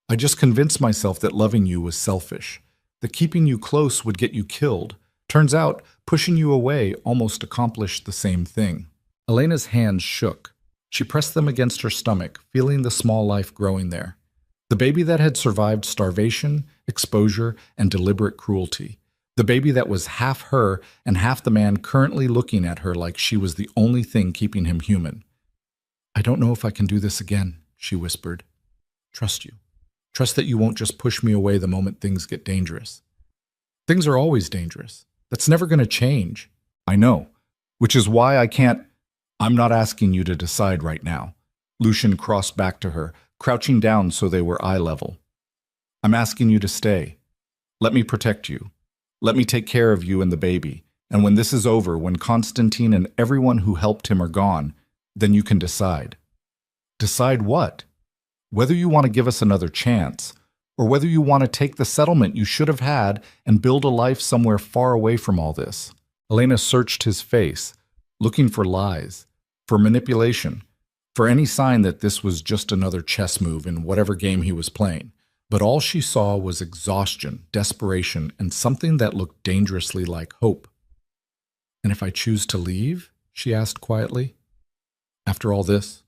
I just convinced myself that loving you was selfish, that keeping you close would get you killed. Turns out, pushing you away almost accomplished the same thing. Elena's hands shook. She pressed them against her stomach, feeling the small life growing there. The baby that had survived starvation, exposure, and deliberate cruelty. The baby that was half her and half the man currently looking at her like she was the only thing keeping him human. "I don't know if I can do this again," she whispered. "Trust you. Trust that you won't just push me away the moment things get dangerous." "Things are always dangerous. That's never going to change." "I know, which is why I can't—" "I'm not asking you to decide right now." Lucian crossed back to her, crouching down so they were eye level. "I'm asking you to stay. Let me protect you. Let me take care of you and the baby. And when this is over, when Constantine and everyone who helped him are gone, then you can decide." "Decide what?" "Whether you want to give us another chance, or whether you want to take the settlement you should have had and build a life somewhere far away from all this." Elena searched his face, looking for lies, for manipulation, for any sign that this was just another chess move in whatever game he was playing. But all she saw was exhaustion, desperation, and something that looked dangerously like hope. "And if I choose to leave?" she asked quietly. "After all this,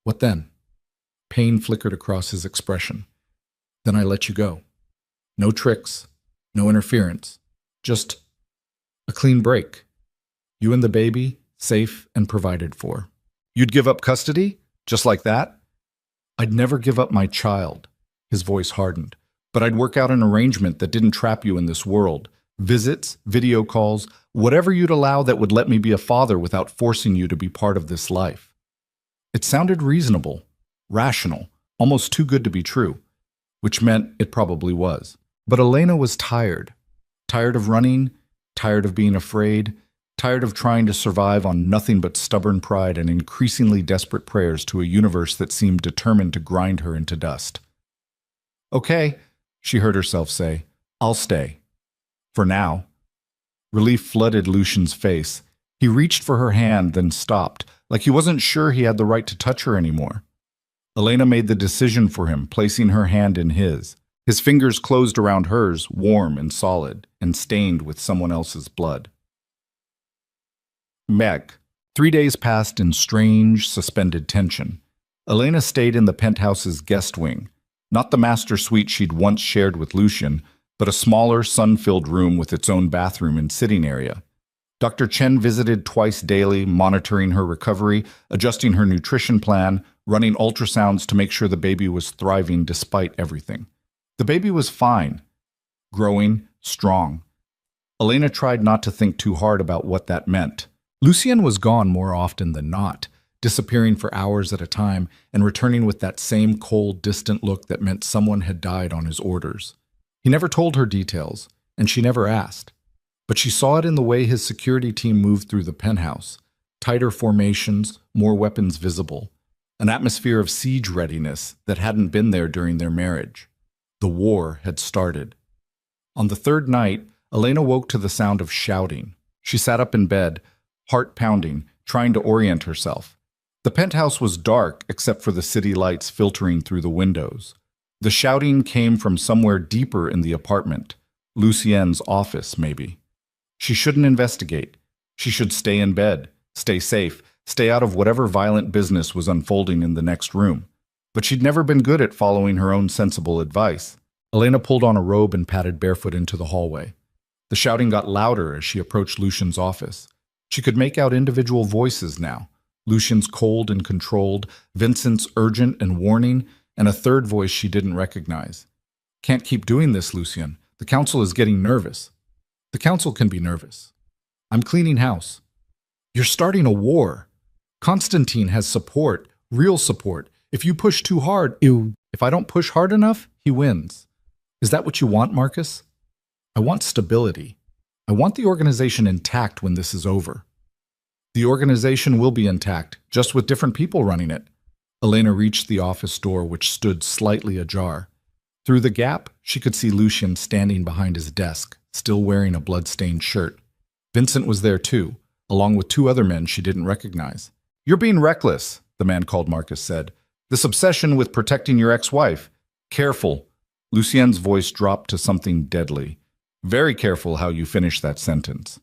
what then?" Pain flickered across his expression. "Then I let you go. No tricks, no interference, just a clean break. You and the baby, safe and provided for." "You'd give up custody? Just like that?" "I'd never give up my child." His voice hardened. "But I'd work out an arrangement that didn't trap you in this world. Visits, video calls, whatever you'd allow that would let me be a father without forcing you to be part of this life." It sounded reasonable, rational, almost too good to be true, which meant it probably was. But Elena was tired. Tired of running, tired of being afraid, tired of trying to survive on nothing but stubborn pride and increasingly desperate prayers to a universe that seemed determined to grind her into dust. "Okay," she heard herself say, "I'll stay. For now." Relief flooded Lucian's face. He reached for her hand, then stopped, like he wasn't sure he had the right to touch her anymore. Elena made the decision for him, placing her hand in his. His fingers closed around hers, warm and solid, and stained with someone else's blood. Meg. 3 days passed in strange, suspended tension. Elena stayed in the penthouse's guest wing, not the master suite she'd once shared with Lucian, but a smaller, sun-filled room with its own bathroom and sitting area. Dr. Chen visited twice daily, monitoring her recovery, adjusting her nutrition plan, running ultrasounds to make sure the baby was thriving despite everything. The baby was fine, growing, strong. Elena tried not to think too hard about what that meant. Lucien was gone more often than not, disappearing for hours at a time and returning with that same cold, distant look that meant someone had died on his orders. He never told her details, and she never asked. But she saw it in the way his security team moved through the penthouse. Tighter formations, more weapons visible. An atmosphere of siege readiness that hadn't been there during their marriage. The war had started. On the third night, Elena woke to the sound of shouting. She sat up in bed, heart pounding, trying to orient herself. The penthouse was dark except for the city lights filtering through the windows. The shouting came from somewhere deeper in the apartment. Lucien's office, maybe. She shouldn't investigate. She should stay in bed, stay safe, stay out of whatever violent business was unfolding in the next room. But she'd never been good at following her own sensible advice. Elena pulled on a robe and padded barefoot into the hallway. The shouting got louder as she approached Lucian's office. She could make out individual voices now. Lucian's cold and controlled, Vincent's urgent and warning, and a third voice she didn't recognize. "Can't keep doing this, Lucien. The council is getting nervous." "The council can be nervous. I'm cleaning house." "You're starting a war. Constantine has support, real support. If you push too hard, if I don't push hard enough, he wins. Is that what you want, Marcus?" "I want stability. I want the organization intact when this is over." "The organization will be intact, just with different people running it." Elena reached the office door, which stood slightly ajar. Through the gap, she could see Lucien standing behind his desk, still wearing a blood-stained shirt. Vincent was there too, along with 2 other men she didn't recognize. "You're being reckless," the man called Marcus said. "This obsession with protecting your ex-wife. Careful. Lucien's voice dropped to something deadly. Very careful how you finish that sentence.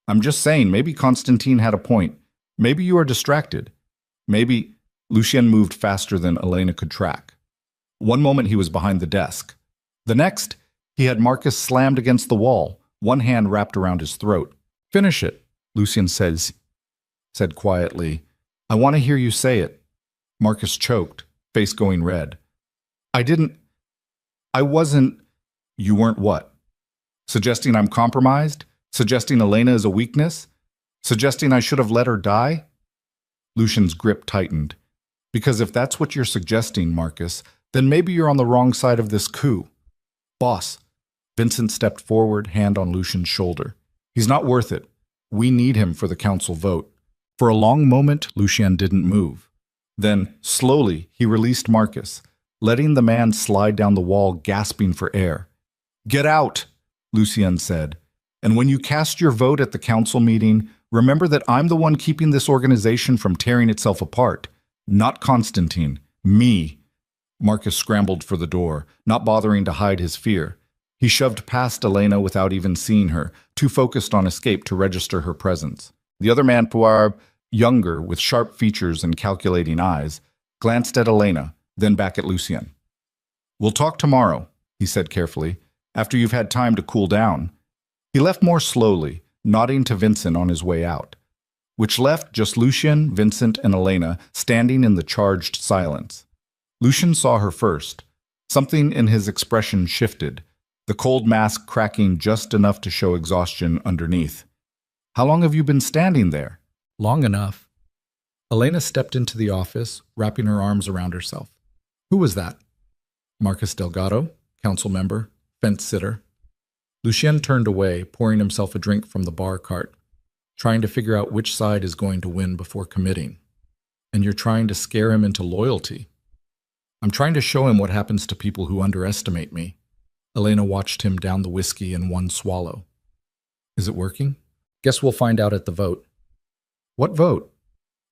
I'm just saying, maybe Constantine had a point. Maybe you are distracted. Maybe Lucien moved faster than Elena could track. One moment he was behind the desk. The next, he had Marcus slammed against the wall, one hand wrapped around his throat. Finish it, Lucien said quietly. I want to hear you say it. Marcus choked, face going red. I wasn't. You weren't what? Suggesting I'm compromised? Suggesting Elena is a weakness? Suggesting I should have let her die? Lucien's grip tightened. Because if that's what you're suggesting, Marcus, then maybe you're on the wrong side of this coup. Boss. Vincent stepped forward, hand on Lucien's shoulder. He's not worth it. We need him for the council vote. For a long moment, Lucien didn't move. Then, slowly, he released Marcus, letting the man slide down the wall, gasping for air. Get out, Lucien said. And when you cast your vote at the council meeting, remember that I'm the one keeping this organization from tearing itself apart. Not Constantine. Me. Marcus scrambled for the door, not bothering to hide his fear. He shoved past Elena without even seeing her, too focused on escape to register her presence. The other man, Poirot, younger, with sharp features and calculating eyes, glanced at Elena, then back at Lucien. We'll talk tomorrow, he said carefully, after you've had time to cool down. He left more slowly, nodding to Vincent on his way out, which left just Lucien, Vincent, and Elena standing in the charged silence. Lucien saw her first. Something in his expression shifted, the cold mask cracking just enough to show exhaustion underneath. How long have you been standing there? Long enough. Elena stepped into the office, wrapping her arms around herself. Who was that? Marcus Delgado, council member, fence sitter. Lucien turned away, pouring himself a drink from the bar cart, trying to figure out which side is going to win before committing. And you're trying to scare him into loyalty. I'm trying to show him what happens to people who underestimate me. Elena watched him down the whiskey in one swallow. Is it working? Guess we'll find out at the vote. What vote?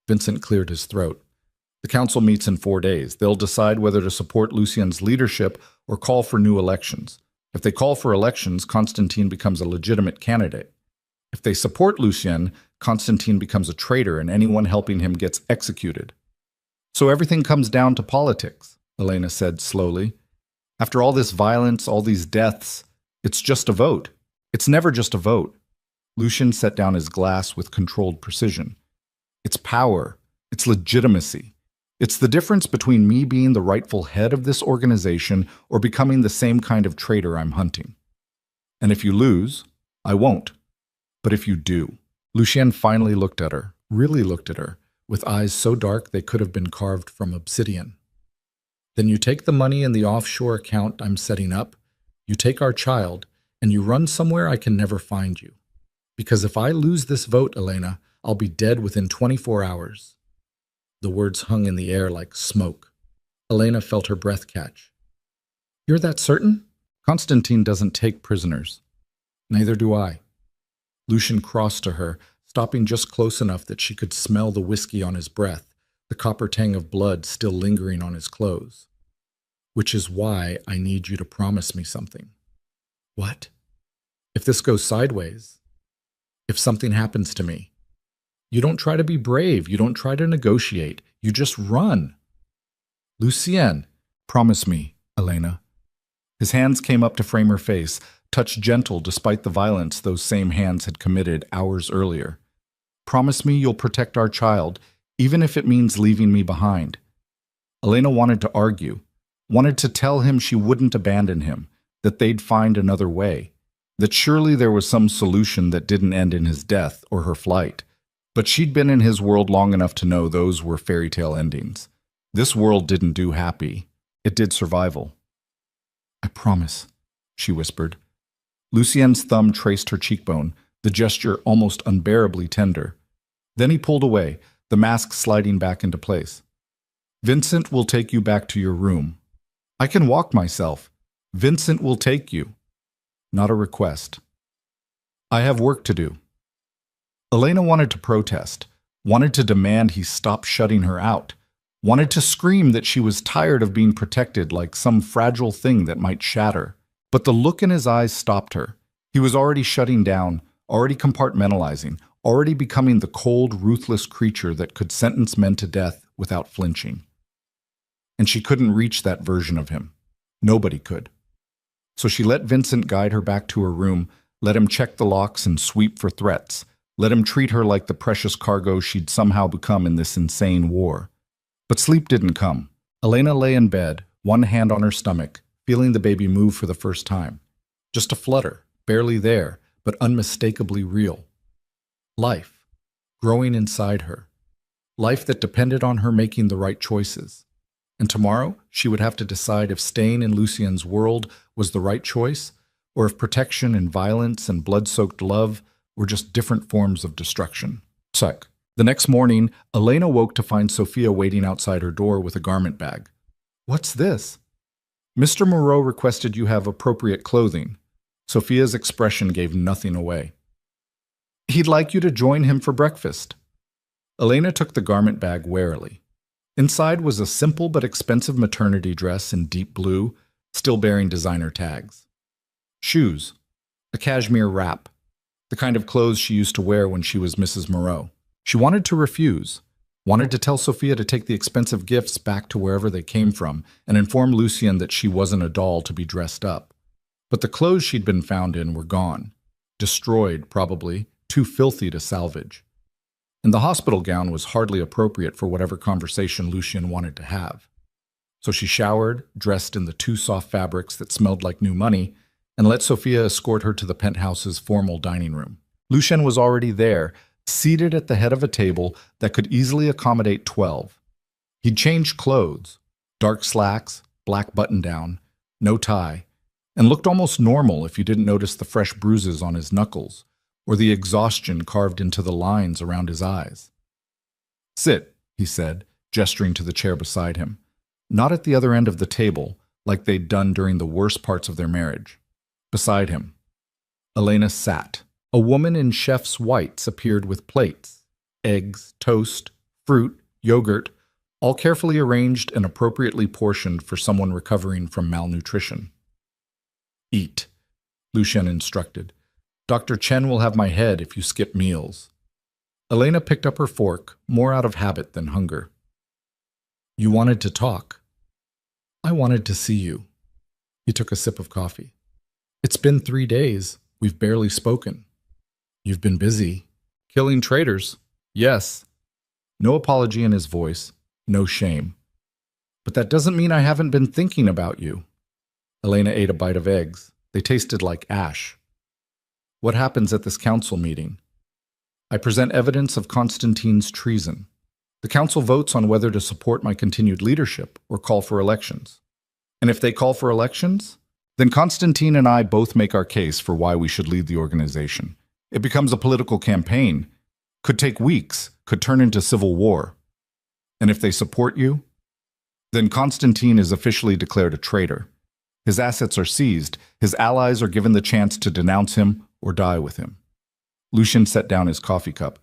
Vincent cleared his throat. The council meets in 4 days. They'll decide whether to support Lucien's leadership or call for new elections. If they call for elections, Constantine becomes a legitimate candidate. If they support Lucien, Constantine becomes a traitor and anyone helping him gets executed. So everything comes down to politics, Elena said slowly. After all this violence, all these deaths, it's just a vote. It's never just a vote. Lucien set down his glass with controlled precision. It's power. It's legitimacy. It's the difference between me being the rightful head of this organization or becoming the same kind of traitor I'm hunting. And if you lose, I won't. But if you do. Lucien finally looked at her, really looked at her, with eyes so dark they could have been carved from obsidian. Then you take the money in the offshore account I'm setting up, you take our child, and you run somewhere I can never find you. Because if I lose this vote, Elena, I'll be dead within 24 hours. The words hung in the air like smoke. Elena felt her breath catch. You're that certain? Constantine doesn't take prisoners. Neither do I. Lucien crossed to her, stopping just close enough that she could smell the whiskey on his breath, the copper tang of blood still lingering on his clothes. Which is why I need you to promise me something. What? If this goes sideways, if something happens to me, you don't try to be brave, you don't try to negotiate, you just run. Lucien, promise me, Elena. His hands came up to frame her face, touched gentle despite the violence those same hands had committed hours earlier. Promise me you'll protect our child, even if it means leaving me behind. Elena wanted to argue, wanted to tell him she wouldn't abandon him, that they'd find another way, that surely there was some solution that didn't end in his death or her flight. But she'd been in his world long enough to know those were fairy tale endings. This world didn't do happy. It did survival. I promise, she whispered. Lucien's thumb traced her cheekbone, the gesture almost unbearably tender. Then he pulled away, the mask sliding back into place. Vincent will take you back to your room. I can walk myself. Vincent will take you. Not a request. I have work to do. Elena wanted to protest, wanted to demand he stop shutting her out, wanted to scream that she was tired of being protected like some fragile thing that might shatter. But the look in his eyes stopped her. He was already shutting down, already compartmentalizing, already becoming the cold, ruthless creature that could sentence men to death without flinching. And she couldn't reach that version of him. Nobody could. So she let Vincent guide her back to her room, let him check the locks and sweep for threats, let him treat her like the precious cargo she'd somehow become in this insane war. But sleep didn't come. Elena lay in bed, one hand on her stomach, feeling the baby move for the first time. Just a flutter, barely there, but unmistakably real. Life, growing inside her. Life that depended on her making the right choices. And tomorrow, she would have to decide if staying in Lucien's world was the right choice, or if protection and violence and blood-soaked love were just different forms of destruction. Psych. The next morning, Elena woke to find Sophia waiting outside her door with a garment bag. "What's this?" "Mr. Moreau requested you have appropriate clothing." Sophia's expression gave nothing away. "He'd like you to join him for breakfast." Elena took the garment bag warily. Inside was a simple but expensive maternity dress in deep blue, still bearing designer tags. Shoes, a cashmere wrap, the kind of clothes she used to wear when she was Mrs. Moreau. She wanted to refuse, wanted to tell Sophia to take the expensive gifts back to wherever they came from and inform Lucien that she wasn't a doll to be dressed up. But the clothes she'd been found in were gone, destroyed probably, too filthy to salvage. And the hospital gown was hardly appropriate for whatever conversation Lucien wanted to have. So she showered, dressed in the two soft fabrics that smelled like new money, and let Sophia escort her to the penthouse's formal dining room. Lucien was already there, seated at the head of a table that could easily accommodate 12. He'd changed clothes, dark slacks, black button-down, no tie, and looked almost normal if you didn't notice the fresh bruises on his knuckles or the exhaustion carved into the lines around his eyes. "Sit," he said, gesturing to the chair beside him, not at the other end of the table, like they'd done during the worst parts of their marriage. Beside him. Elena sat. A woman in chef's whites appeared with plates, eggs, toast, fruit, yogurt, all carefully arranged and appropriately portioned for someone recovering from malnutrition. "Eat," Lucien instructed. "Dr. Chen will have my head if you skip meals." Elena picked up her fork, more out of habit than hunger. "You wanted to talk." "I wanted to see you." He took a sip of coffee. "It's been 3 days. We've barely spoken." "You've been busy." "Killing traitors." "Yes." No apology in his voice, no shame. "But that doesn't mean I haven't been thinking about you." Elena ate a bite of eggs. They tasted like ash. "What happens at this council meeting?" "I present evidence of Constantine's treason. The council votes on whether to support my continued leadership or call for elections. And if they call for elections, then Constantine and I both make our case for why we should lead the organization. It becomes a political campaign. Could take weeks, could turn into civil war. And if they support you, then Constantine is officially declared a traitor. His assets are seized, his allies are given the chance to denounce him or die with him." Lucien set down his coffee cup.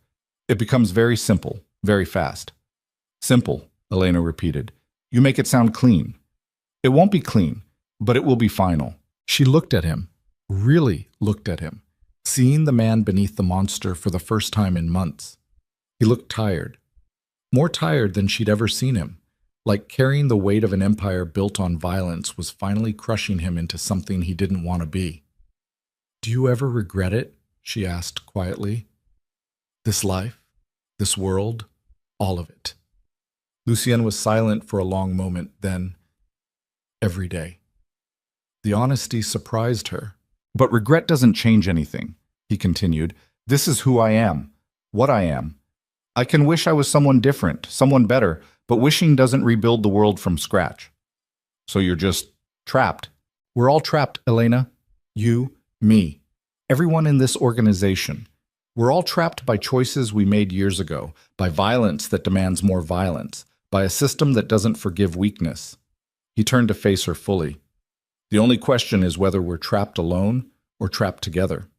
"It becomes very simple, very fast." "Simple," Elena repeated. "You make it sound clean." "It won't be clean, but it will be final." She looked at him, really looked at him, seeing the man beneath the monster for the first time in months. He looked tired, more tired than she'd ever seen him, like carrying the weight of an empire built on violence was finally crushing him into something he didn't want to be. "Do you ever regret it?" she asked quietly. "This life, this world, all of it." Lucien was silent for a long moment, then, "Every day." The honesty surprised her. "But regret doesn't change anything," he continued. "This is who I am, what I am. I can wish I was someone different, someone better, but wishing doesn't rebuild the world from scratch." "So you're just trapped." "We're all trapped, Elena. You, me, everyone in this organization. We're all trapped by choices we made years ago, by violence that demands more violence, by a system that doesn't forgive weakness." He turned to face her fully. "The only question is whether we're trapped alone or trapped together."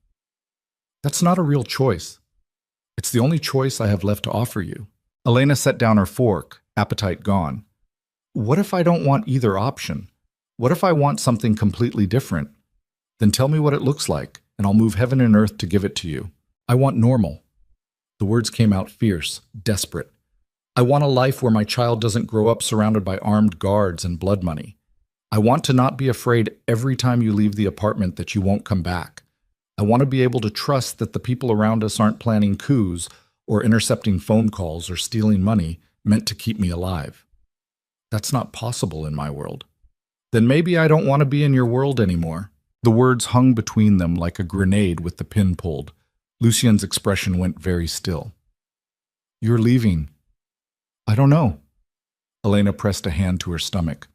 "That's not a real choice. It's the only choice I have left to offer you." Elena set down her fork, appetite gone. What if I don't want either option? What if I want something completely different? Then tell me what it looks like, and I'll move heaven and earth to give it to you. I want normal. The words came out fierce, desperate. I want a life where my child doesn't grow up surrounded by armed guards and blood money. I want to not be afraid every time you leave the apartment that you won't come back. I want to be able to trust that the people around us aren't planning coups or intercepting phone calls or stealing money meant to keep me alive. That's not possible in my world. Then maybe I don't want to be in your world anymore. The words hung between them like a grenade with the pin pulled. Lucien's expression went very still. You're leaving. I don't know. Elena pressed a hand to her stomach.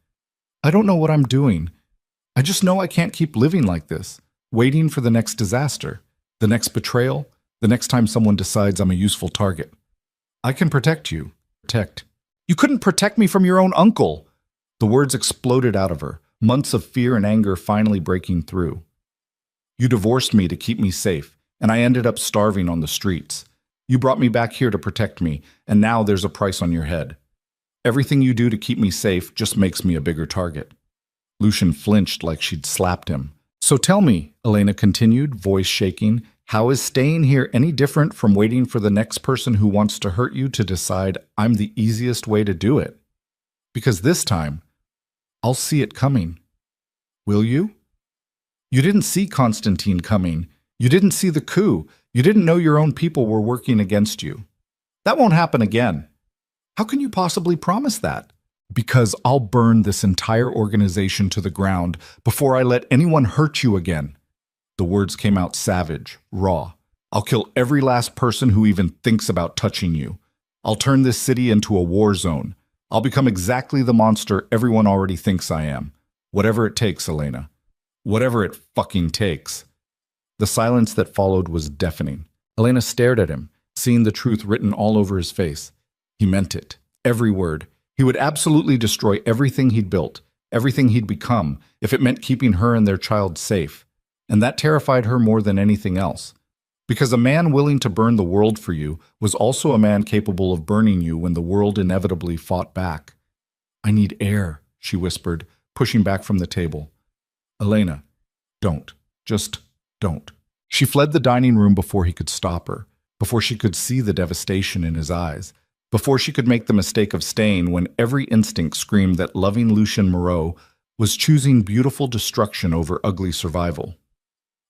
I don't know what I'm doing. I just know I can't keep living like this, waiting for the next disaster, the next betrayal, the next time someone decides I'm a useful target. I can protect you. Protect. You couldn't protect me from your own uncle. The words exploded out of her, months of fear and anger finally breaking through. You divorced me to keep me safe, and I ended up starving on the streets. You brought me back here to protect me, and now there's a price on your head. Everything you do to keep me safe just makes me a bigger target. Lucien flinched like she'd slapped him. So tell me, Elena continued, voice shaking, how is staying here any different from waiting for the next person who wants to hurt you to decide I'm the easiest way to do it? Because this time, I'll see it coming. Will you? You didn't see Constantine coming. You didn't see the coup. You didn't know your own people were working against you. That won't happen again. How can you possibly promise that? Because I'll burn this entire organization to the ground before I let anyone hurt you again. The words came out savage, raw. I'll kill every last person who even thinks about touching you. I'll turn this city into a war zone. I'll become exactly the monster everyone already thinks I am. Whatever it takes, Elena. Whatever it fucking takes. The silence that followed was deafening. Elena stared at him, seeing the truth written all over his face. He meant it. Every word. He would absolutely destroy everything he'd built, everything he'd become, if it meant keeping her and their child safe. And that terrified her more than anything else. Because a man willing to burn the world for you was also a man capable of burning you when the world inevitably fought back. I need air, she whispered, pushing back from the table. Elena, don't. Just don't. She fled the dining room before he could stop her, before she could see the devastation in his eyes, before she could make the mistake of staying when every instinct screamed that loving Lucien Moreau was choosing beautiful destruction over ugly survival.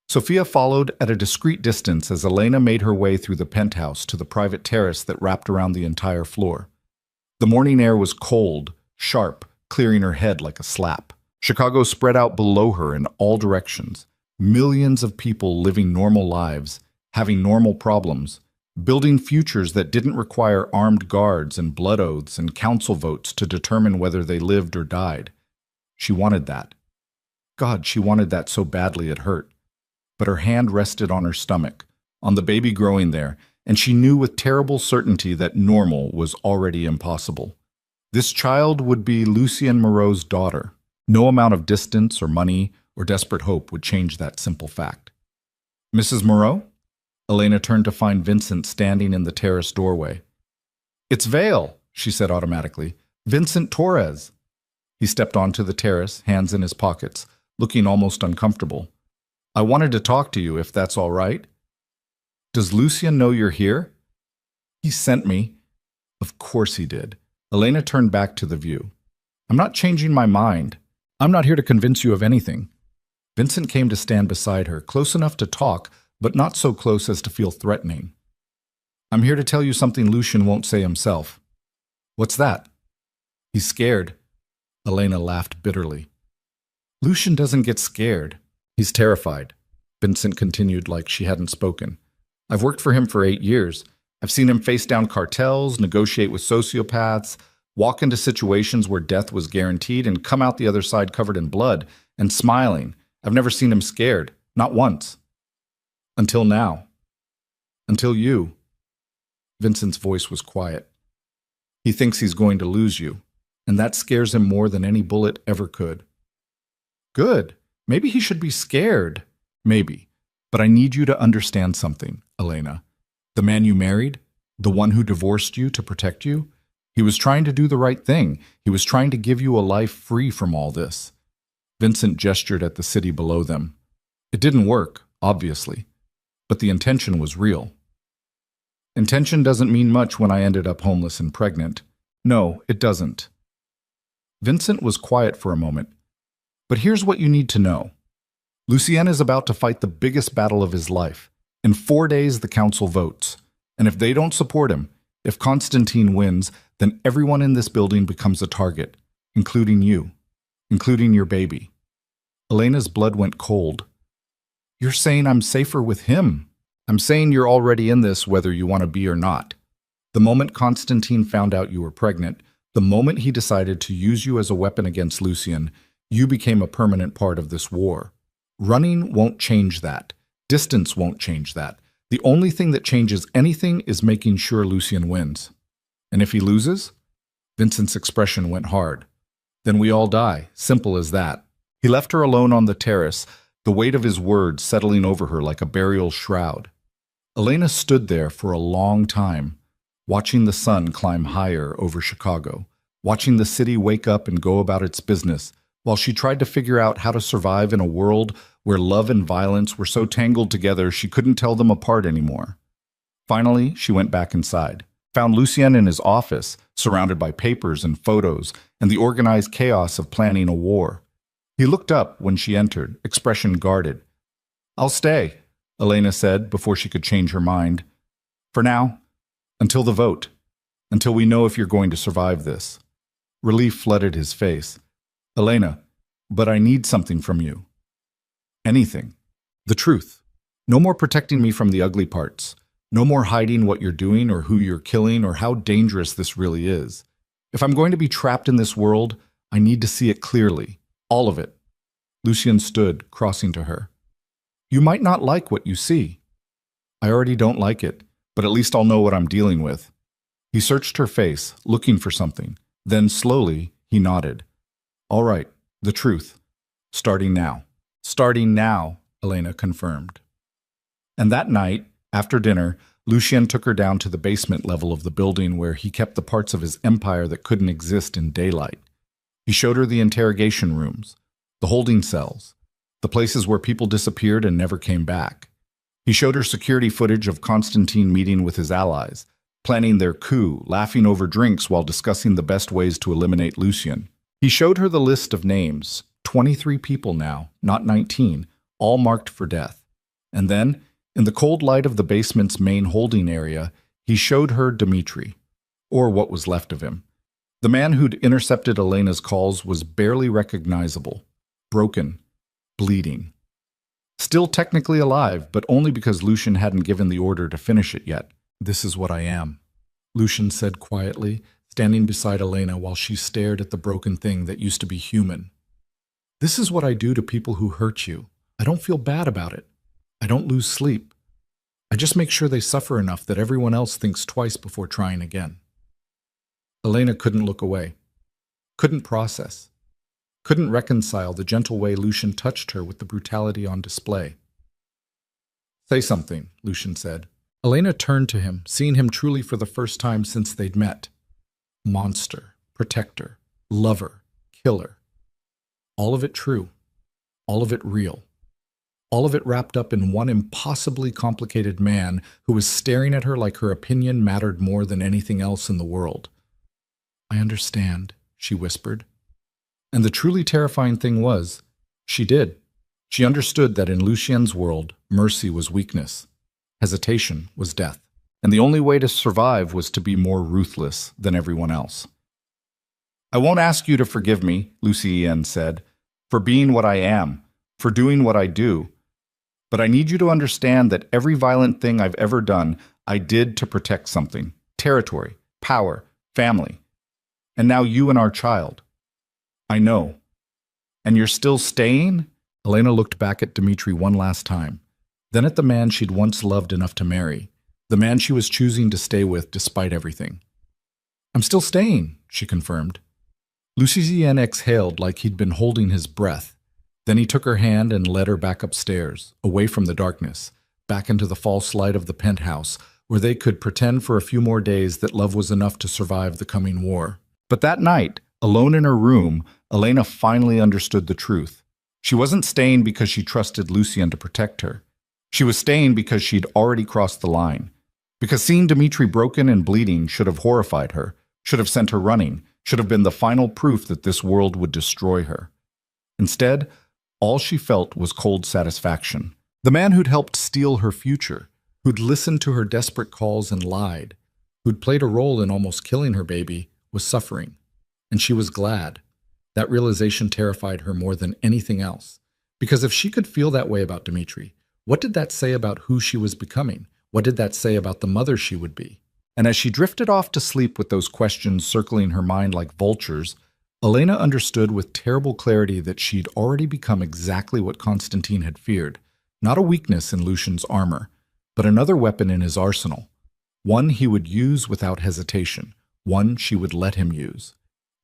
Sophia followed at a discreet distance as Elena made her way through the penthouse to the private terrace that wrapped around the entire floor. The morning air was cold, sharp, clearing her head like a slap. Chicago spread out below her in all directions. Millions of people living normal lives, having normal problems, building futures that didn't require armed guards and blood oaths and council votes to determine whether they lived or died. She wanted that. God, she wanted that so badly it hurt. But her hand rested on her stomach, on the baby growing there, and she knew with terrible certainty that normal was already impossible. This child would be Lucien Moreau's daughter. No amount of distance or money or desperate hope would change that simple fact. Mrs. Moreau? Elena turned to find Vincent standing in the terrace doorway. It's Vale, she said automatically. Vincent Torres. He stepped onto the terrace, hands in his pockets, looking almost uncomfortable. I wanted to talk to you, if that's all right. Does Lucien know you're here? He sent me. Of course he did. Elena turned back to the view. I'm not changing my mind. I'm not here to convince you of anything. Vincent came to stand beside her, close enough to talk, but not so close as to feel threatening. I'm here to tell you something Lucien won't say himself. What's that? He's scared. Elena laughed bitterly. Lucien doesn't get scared. He's terrified. Vincent continued like she hadn't spoken. I've worked for him for 8 years. I've seen him face down cartels, negotiate with sociopaths, walk into situations where death was guaranteed, and come out the other side covered in blood and smiling. I've never seen him scared. Not once. Until now. Until you. Vincent's voice was quiet. He thinks he's going to lose you, and that scares him more than any bullet ever could. Good. Maybe he should be scared. Maybe. But I need you to understand something, Elena. The man you married, the one who divorced you to protect you, He was trying to do the right thing. He was trying to give you a life free from all this. Vincent gestured at the city below them. It didn't work, obviously, but the intention was real. Intention doesn't mean much when I ended up homeless and pregnant. No, it doesn't. Vincent was quiet for a moment. But here's what you need to know. Lucien is about to fight the biggest battle of his life. In 4 days, the council votes. And if they don't support him, if Constantine wins, then everyone in this building becomes a target, including you, including your baby. Elena's blood went cold. You're saying I'm safer with him. I'm saying you're already in this whether you want to be or not. The moment Constantine found out you were pregnant, the moment he decided to use you as a weapon against Lucien, you became a permanent part of this war. Running won't change that. Distance won't change that. The only thing that changes anything is making sure Lucien wins. And if he loses? Vincent's expression went hard. Then we all die. Simple as that. He left her alone on the terrace, the weight of his words settling over her like a burial shroud. Elena stood there for a long time, watching the sun climb higher over Chicago, watching the city wake up and go about its business, while she tried to figure out how to survive in a world where love and violence were so tangled together she couldn't tell them apart anymore. Finally, she went back inside, found Lucien in his office, surrounded by papers and photos and the organized chaos of planning a war. He looked up when she entered, expression guarded. "I'll stay," Elena said before she could change her mind. "For now, until the vote, until we know if you're going to survive this." Relief flooded his face. "Elena, but I need something from you." "Anything. The truth. No more protecting me from the ugly parts. No more hiding what you're doing or who you're killing or how dangerous this really is. If I'm going to be trapped in this world, I need to see it clearly. All of it." Lucien stood, crossing to her. "You might not like what you see." "I already don't like it, but at least I'll know what I'm dealing with." He searched her face, looking for something. Then, slowly, he nodded. "All right, the truth. Starting now." "Starting now," Elena confirmed. And that night, after dinner, Lucien took her down to the basement level of the building where he kept the parts of his empire that couldn't exist in daylight. He showed her the interrogation rooms, the holding cells, the places where people disappeared and never came back. He showed her security footage of Constantine meeting with his allies, planning their coup, laughing over drinks while discussing the best ways to eliminate Lucien. He showed her the list of names, 23 people now, not 19, all marked for death. And then, in the cold light of the basement's main holding area, he showed her Dmitri, or what was left of him. The man who'd intercepted Elena's calls was barely recognizable, broken, bleeding. Still technically alive, but only because Lucien hadn't given the order to finish it yet. "This is what I am," Lucien said quietly, standing beside Elena while she stared at the broken thing that used to be human. "This is what I do to people who hurt you. I don't feel bad about it. I don't lose sleep. I just make sure they suffer enough that everyone else thinks twice before trying again." Elena couldn't look away, couldn't process, couldn't reconcile the gentle way Lucien touched her with the brutality on display. "Say something," Lucien said. Elena turned to him, seeing him truly for the first time since they'd met. Monster, protector, lover, killer. All of it true. All of it real. All of it wrapped up in one impossibly complicated man who was staring at her like her opinion mattered more than anything else in the world. "I understand," she whispered. And the truly terrifying thing was, she did. She understood that in Lucien's world, mercy was weakness. Hesitation was death. And the only way to survive was to be more ruthless than everyone else. "I won't ask you to forgive me," Lucien said, "for being what I am, for doing what I do. But I need you to understand that every violent thing I've ever done, I did to protect something. Territory, power, family. And now you and our child. I know. And you're still staying?" Elena looked back at Dmitri one last time, then at the man she'd once loved enough to marry, the man she was choosing to stay with despite everything. "I'm still staying," she confirmed. Lucien exhaled like he'd been holding his breath. Then he took her hand and led her back upstairs, away from the darkness, back into the false light of the penthouse, where they could pretend for a few more days that love was enough to survive the coming war. But that night, alone in her room, Elena finally understood the truth. She wasn't staying because she trusted Lucien to protect her. She was staying because she'd already crossed the line. Because seeing Dmitri broken and bleeding should have horrified her, should have sent her running, should have been the final proof that this world would destroy her. Instead, all she felt was cold satisfaction. The man who'd helped steal her future, who'd listened to her desperate calls and lied, who'd played a role in almost killing her baby, was suffering. And she was glad. That realization terrified her more than anything else. Because if she could feel that way about Dmitri, what did that say about who she was becoming? What did that say about the mother she would be? And as she drifted off to sleep with those questions circling her mind like vultures, Elena understood with terrible clarity that she'd already become exactly what Constantine had feared. Not a weakness in Lucian's armor, but another weapon in his arsenal. One he would use without hesitation. One she would let him use.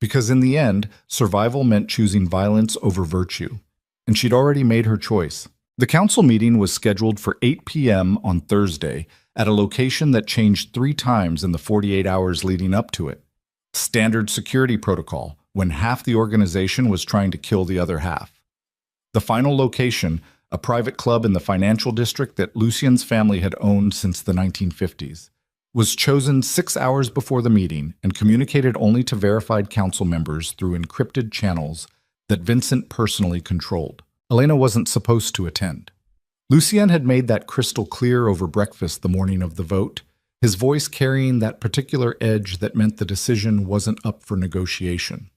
Because in the end, survival meant choosing violence over virtue. And she'd already made her choice. The council meeting was scheduled for 8 p.m. on Thursday at a location that changed 3 times in the 48 hours leading up to it. Standard security protocol, when half the organization was trying to kill the other half. The final location, a private club in the financial district that Lucien's family had owned since the 1950s, was chosen 6 hours before the meeting and communicated only to verified council members through encrypted channels that Vincent personally controlled. Elena wasn't supposed to attend. Lucien had made that crystal clear over breakfast the morning of the vote, his voice carrying that particular edge that meant the decision wasn't up for negotiation.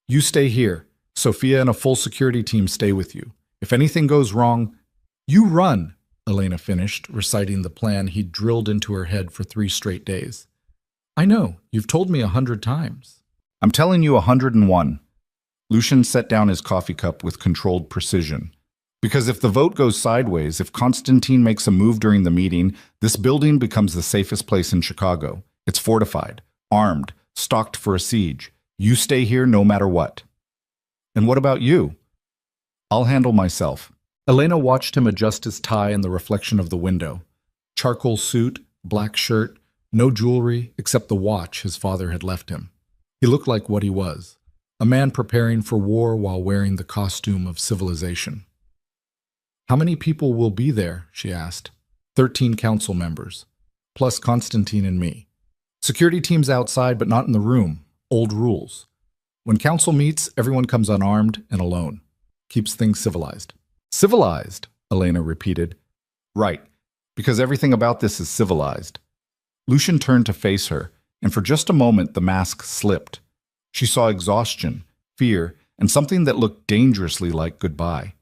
You stay here. Sophia and a full security team stay with you. If anything goes wrong, you run, Elena finished, reciting the plan he'd drilled into her head for 3 straight days. I know, you've told me 100 times. I'm telling you 101. Lucien set down his coffee cup with controlled precision. Because if the vote goes sideways, if Constantine makes a move during the meeting, this building becomes the safest place in Chicago. It's fortified, armed, stocked for a siege. You stay here no matter what. And what about you? I'll handle myself. Elena watched him adjust his tie in the reflection of the window. Charcoal suit, black shirt, no jewelry except the watch his father had left him. He looked like what he was. A man preparing for war while wearing the costume of civilization. How many people will be there? She asked. 13 council members, plus Constantine and me. Security teams outside, but not in the room. Old rules. When council meets, everyone comes unarmed and alone. Keeps things civilized. Civilized, Elena repeated. Right, because everything about this is civilized. Lucien turned to face her, and for just a moment the mask slipped. She saw exhaustion, fear, and something that looked dangerously like goodbye.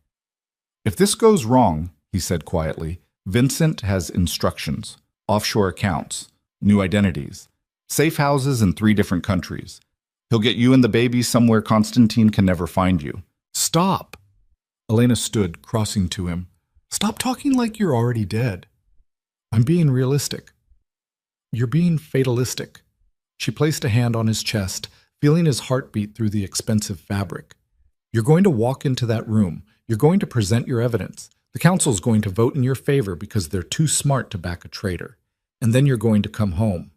If this goes wrong, he said quietly, Vincent has instructions, offshore accounts, new identities, safe houses in 3 different countries. He'll get you and the baby somewhere Constantine can never find you. Stop! Elena stood, crossing to him. Stop talking like you're already dead. I'm being realistic. You're being fatalistic. She placed a hand on his chest, feeling his heartbeat through the expensive fabric. You're going to walk into that room. You're going to present your evidence. The council's going to vote in your favor because they're too smart to back a traitor. And then you're going to come home.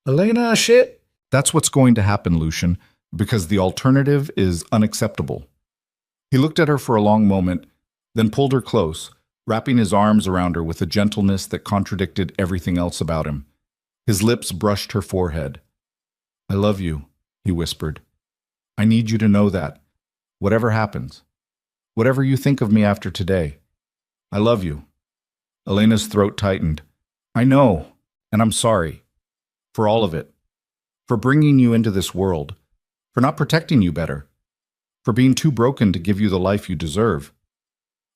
Elena, shit! That's what's going to happen, Lucien, because the alternative is unacceptable. He looked at her for a long moment, then pulled her close, wrapping his arms around her with a gentleness that contradicted everything else about him. His lips brushed her forehead. I love you, he whispered. I need you to know that, whatever happens, whatever you think of me after today, I love you. Elena's throat tightened. I know, and I'm sorry. For all of it. For bringing you into this world. For not protecting you better. For being too broken to give you the life you deserve.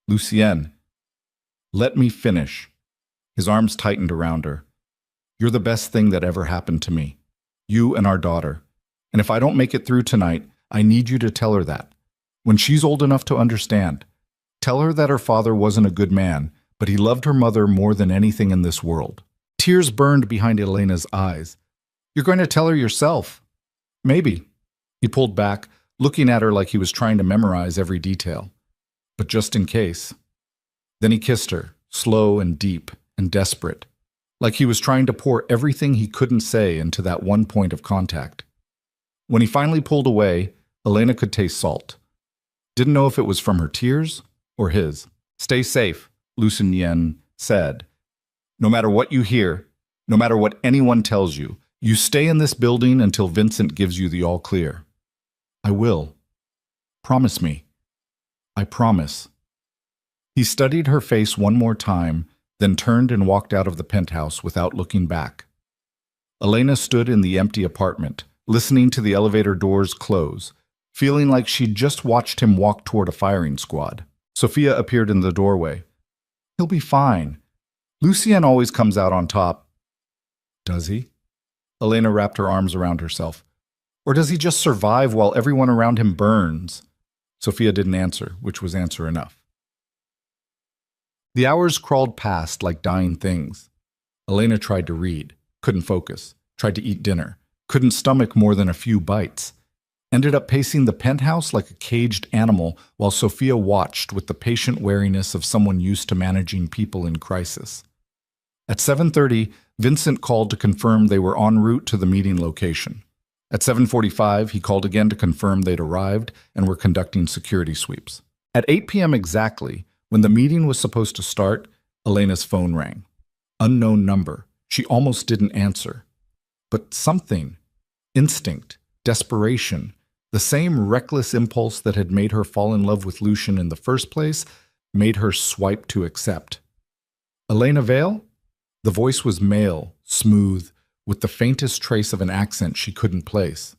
Lucien, let me finish. His arms tightened around her. You're the best thing that ever happened to me. You and our daughter. And if I don't make it through tonight, I need you to tell her that. When she's old enough to understand, tell her that her father wasn't a good man, but he loved her mother more than anything in this world. Tears burned behind Elena's eyes. You're going to tell her yourself. Maybe. He pulled back, looking at her like he was trying to memorize every detail. But just in case. Then he kissed her, slow and deep and desperate. like he was trying to pour everything he couldn't say into that one point of contact. When he finally pulled away, Elena could taste salt. Didn't know if it was from her tears or his. "Stay safe," Lucien Yen said. "No matter what you hear, no matter what anyone tells you, you stay in this building until Vincent gives you the all clear." "I will. Promise me." "I promise." He studied her face one more time, then turned and walked out of the penthouse without looking back. Elena stood in the empty apartment, listening to the elevator doors close, feeling like she'd just watched him walk toward a firing squad. Sophia appeared in the doorway. "He'll be fine. Lucien always comes out on top." "Does he?" Elena wrapped her arms around herself. "Or does he just survive while everyone around him burns?" Sophia didn't answer, which was answer enough. The hours crawled past like dying things. Elena tried to read, couldn't focus, tried to eat dinner, couldn't stomach more than a few bites. Ended up pacing the penthouse like a caged animal while Sophia watched with the patient wariness of someone used to managing people in crisis. At 7:30, Vincent called to confirm they were en route to the meeting location. At 7:45, he called again to confirm they'd arrived and were conducting security sweeps. At 8 p.m. exactly, when the meeting was supposed to start, Elena's phone rang. Unknown number. She almost didn't answer. But something, instinct, desperation, the same reckless impulse that had made her fall in love with Lucien in the first place, made her swipe to accept. "Elena Vale?" The voice was male, smooth, with the faintest trace of an accent she couldn't place.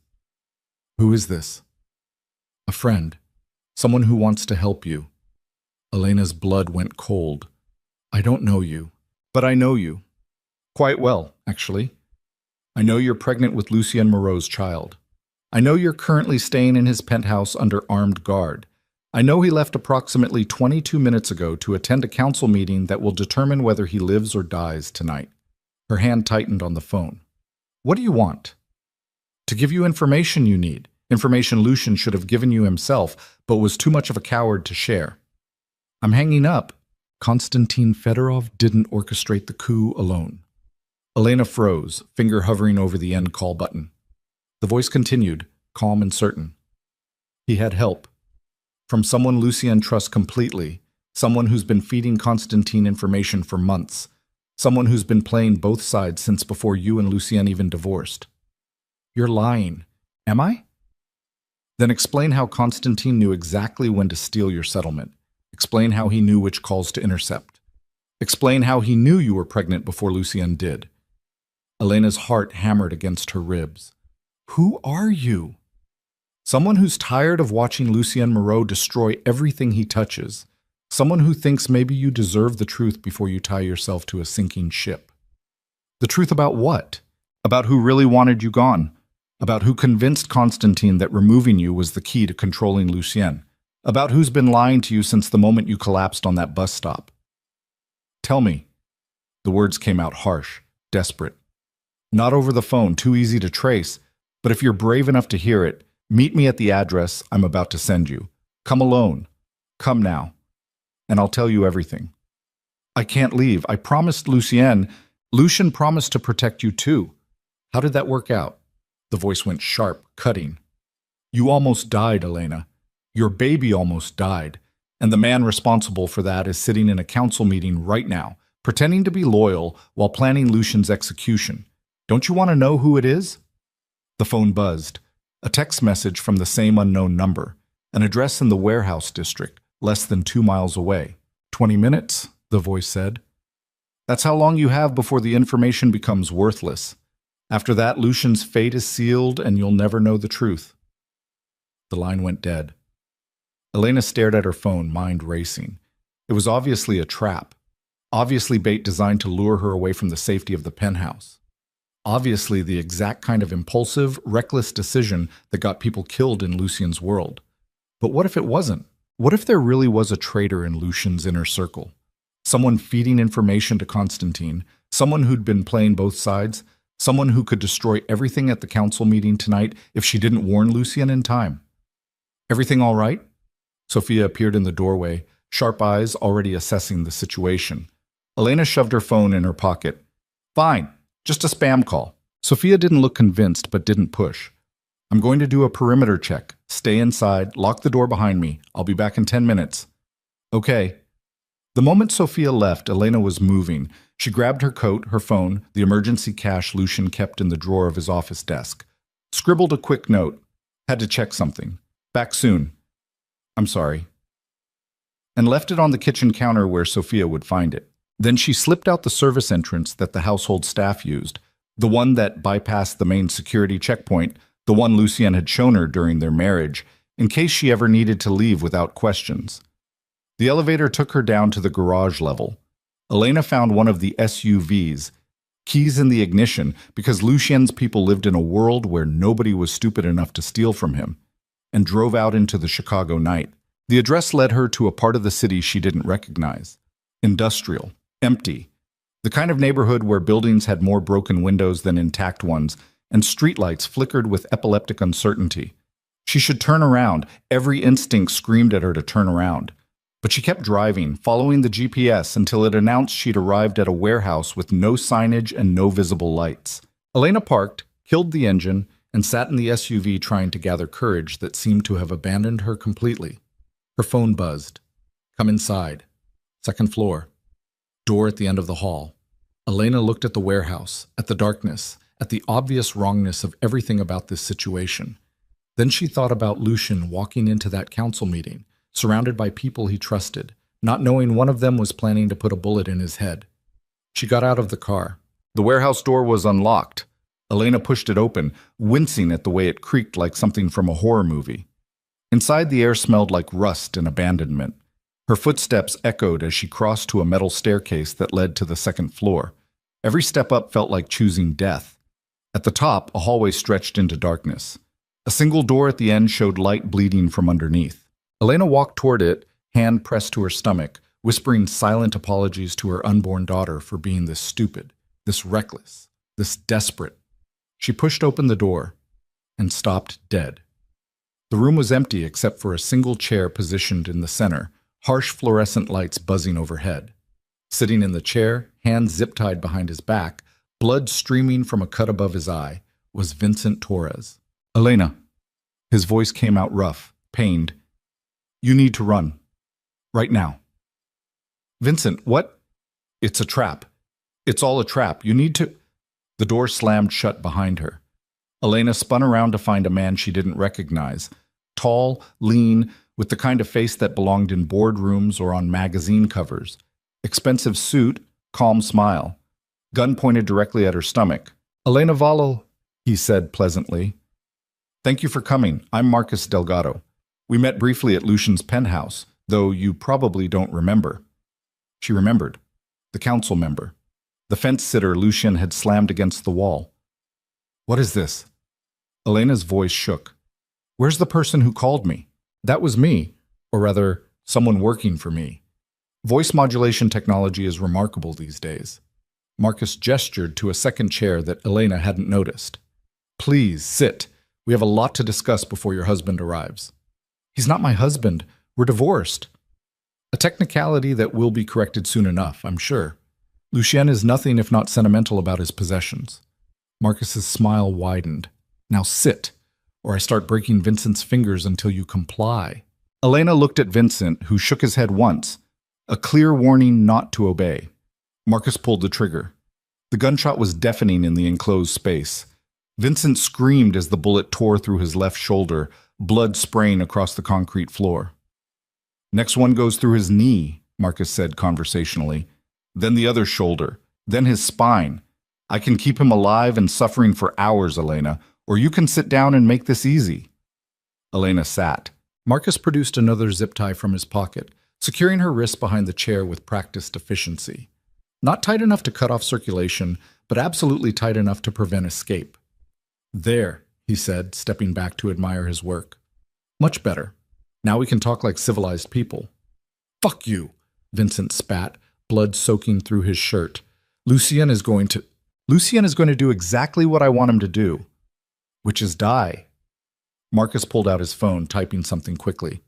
"Who is this?" "A friend. Someone who wants to help you." Elena's blood went cold. "I don't know you, but I know you. Quite well, actually. I know you're pregnant with Lucien Moreau's child. I know you're currently staying in his penthouse under armed guard. I know he left approximately 22 minutes ago to attend a council meeting that will determine whether he lives or dies tonight." Her hand tightened on the phone. "What do you want?" "To give you information you need. Information Lucien should have given you himself, but was too much of a coward to share." "I'm hanging up." Konstantin Fedorov didn't orchestrate the coup alone. Elena froze, finger hovering over the end call button. The voice continued, calm and certain. "He had help. From someone Lucien trusts completely, someone who's been feeding Konstantin information for months, someone who's been playing both sides since before you and Lucien even divorced." "You're lying." "Am I?" "Then explain how Konstantin knew exactly when to steal your settlement. Explain how he knew which calls to intercept. Explain how he knew you were pregnant before Lucien did." Elena's heart hammered against her ribs. "Who are you?" "Someone who's tired of watching Lucien Moreau destroy everything he touches. Someone who thinks maybe you deserve the truth before you tie yourself to a sinking ship." "The truth about what? About who really wanted you gone? About who convinced Konstantin that removing you was the key to controlling Lucien? About who's been lying to you since the moment you collapsed on that bus stop? Tell me." The words came out harsh, desperate. "Not over the phone, too easy to trace, but if you're brave enough to hear it, meet me at the address I'm about to send you. Come alone. Come now. And I'll tell you everything." "I can't leave. I promised Lucien. Lucien promised to protect you too." "How did that work out?" The voice went sharp, cutting. "You almost died, Elena. Your baby almost died. And the man responsible for that is sitting in a council meeting right now, pretending to be loyal while planning Lucien's execution. Don't you want to know who it is?" The phone buzzed. A text message from the same unknown number. An address in the warehouse district, less than 2 miles away. 20 minutes, the voice said. "That's how long you have before the information becomes worthless. After that, Lucien's fate is sealed and you'll never know the truth." The line went dead. Elena stared at her phone, mind racing. It was obviously a trap. Obviously bait designed to lure her away from the safety of the penthouse. Obviously the exact kind of impulsive, reckless decision that got people killed in Lucien's world. But what if it wasn't? What if there really was a traitor in Lucien's inner circle? Someone feeding information to Konstantin, someone who'd been playing both sides, someone who could destroy everything at the council meeting tonight if she didn't warn Lucien in time. "Everything all right?" Sophia appeared in the doorway, sharp eyes already assessing the situation. Elena shoved her phone in her pocket. Fine, just a spam call. Sophia didn't look convinced but didn't push. I'm going to do a perimeter check. Stay inside, lock the door behind me. I'll be back in 10 minutes. Okay. The moment Sophia left, Elena was moving. She grabbed her coat, her phone, the emergency cash Lucian kept in the drawer of his office desk. Scribbled a quick note. Had to check something. Back soon. I'm sorry. And left it on the kitchen counter where Sophia would find it. Then she slipped out the service entrance that the household staff used, the one that bypassed the main security checkpoint, the one Lucien had shown her during their marriage, in case she ever needed to leave without questions. The elevator took her down to the garage level. Elena found one of the SUVs, keys in the ignition, because Lucien's people lived in a world where nobody was stupid enough to steal from him, and drove out into the Chicago night. The address led her to a part of the city she didn't recognize. Industrial. Empty. The kind of neighborhood where buildings had more broken windows than intact ones, and streetlights flickered with epileptic uncertainty. She should turn around. Every instinct screamed at her to turn around. But she kept driving, following the GPS until it announced she'd arrived at a warehouse with no signage and no visible lights. Elena parked, killed the engine, and sat in the SUV trying to gather courage that seemed to have abandoned her completely. Her phone buzzed. Come inside. Second floor. Door at the end of the hall. Elena looked at the warehouse, at the darkness, at the obvious wrongness of everything about this situation. Then she thought about Lucian walking into that council meeting, surrounded by people he trusted, not knowing one of them was planning to put a bullet in his head. She got out of the car. The warehouse door was unlocked. Elena pushed it open, wincing at the way it creaked like something from a horror movie. Inside, the air smelled like rust and abandonment. Her footsteps echoed as she crossed to a metal staircase that led to the second floor. Every step up felt like choosing death. At the top, a hallway stretched into darkness. A single door at the end showed light bleeding from underneath. Elena walked toward it, hand pressed to her stomach, whispering silent apologies to her unborn daughter for being this stupid, this reckless, this desperate. She pushed open the door and stopped dead. The room was empty except for a single chair positioned in the center, harsh fluorescent lights buzzing overhead. Sitting in the chair, hands zip-tied behind his back, blood streaming from a cut above his eye, was Vincent Torres. Elena. His voice came out rough, pained. You need to run. Right now. Vincent, what? It's a trap. It's all a trap. You need to... The door slammed shut behind her. Elena spun around to find a man she didn't recognize. Tall, lean, with the kind of face that belonged in boardrooms or on magazine covers. Expensive suit, calm smile. Gun pointed directly at her stomach. Elena Vallo, he said pleasantly. Thank you for coming. I'm Marcus Delgado. We met briefly at Lucian's penthouse, though you probably don't remember. She remembered. The council member. The fence-sitter Lucian had slammed against the wall. What is this? Elena's voice shook. Where's the person who called me? That was me, or rather, someone working for me. Voice modulation technology is remarkable these days. Marcus gestured to a second chair that Elena hadn't noticed. Please, sit. We have a lot to discuss before your husband arrives. He's not my husband. We're divorced. A technicality that will be corrected soon enough, I'm sure. Lucien is nothing if not sentimental about his possessions. Marcus's smile widened. Now sit, or I start breaking Vincent's fingers until you comply. Elena looked at Vincent, who shook his head once, a clear warning not to obey. Marcus pulled the trigger. The gunshot was deafening in the enclosed space. Vincent screamed as the bullet tore through his left shoulder, blood spraying across the concrete floor. Next one goes through his knee, Marcus said conversationally. Then the other shoulder, then his spine. I can keep him alive and suffering for hours, Elena, or you can sit down and make this easy. Elena sat. Marcus produced another zip tie from his pocket, securing her wrists behind the chair with practiced efficiency. Not tight enough to cut off circulation, but absolutely tight enough to prevent escape. There, he said, stepping back to admire his work. Much better. Now we can talk like civilized people. Fuck you, Vincent spat, blood soaking through his shirt. Lucien is going to do exactly what I want him to do, which is die. Marcus pulled out his phone, typing something quickly.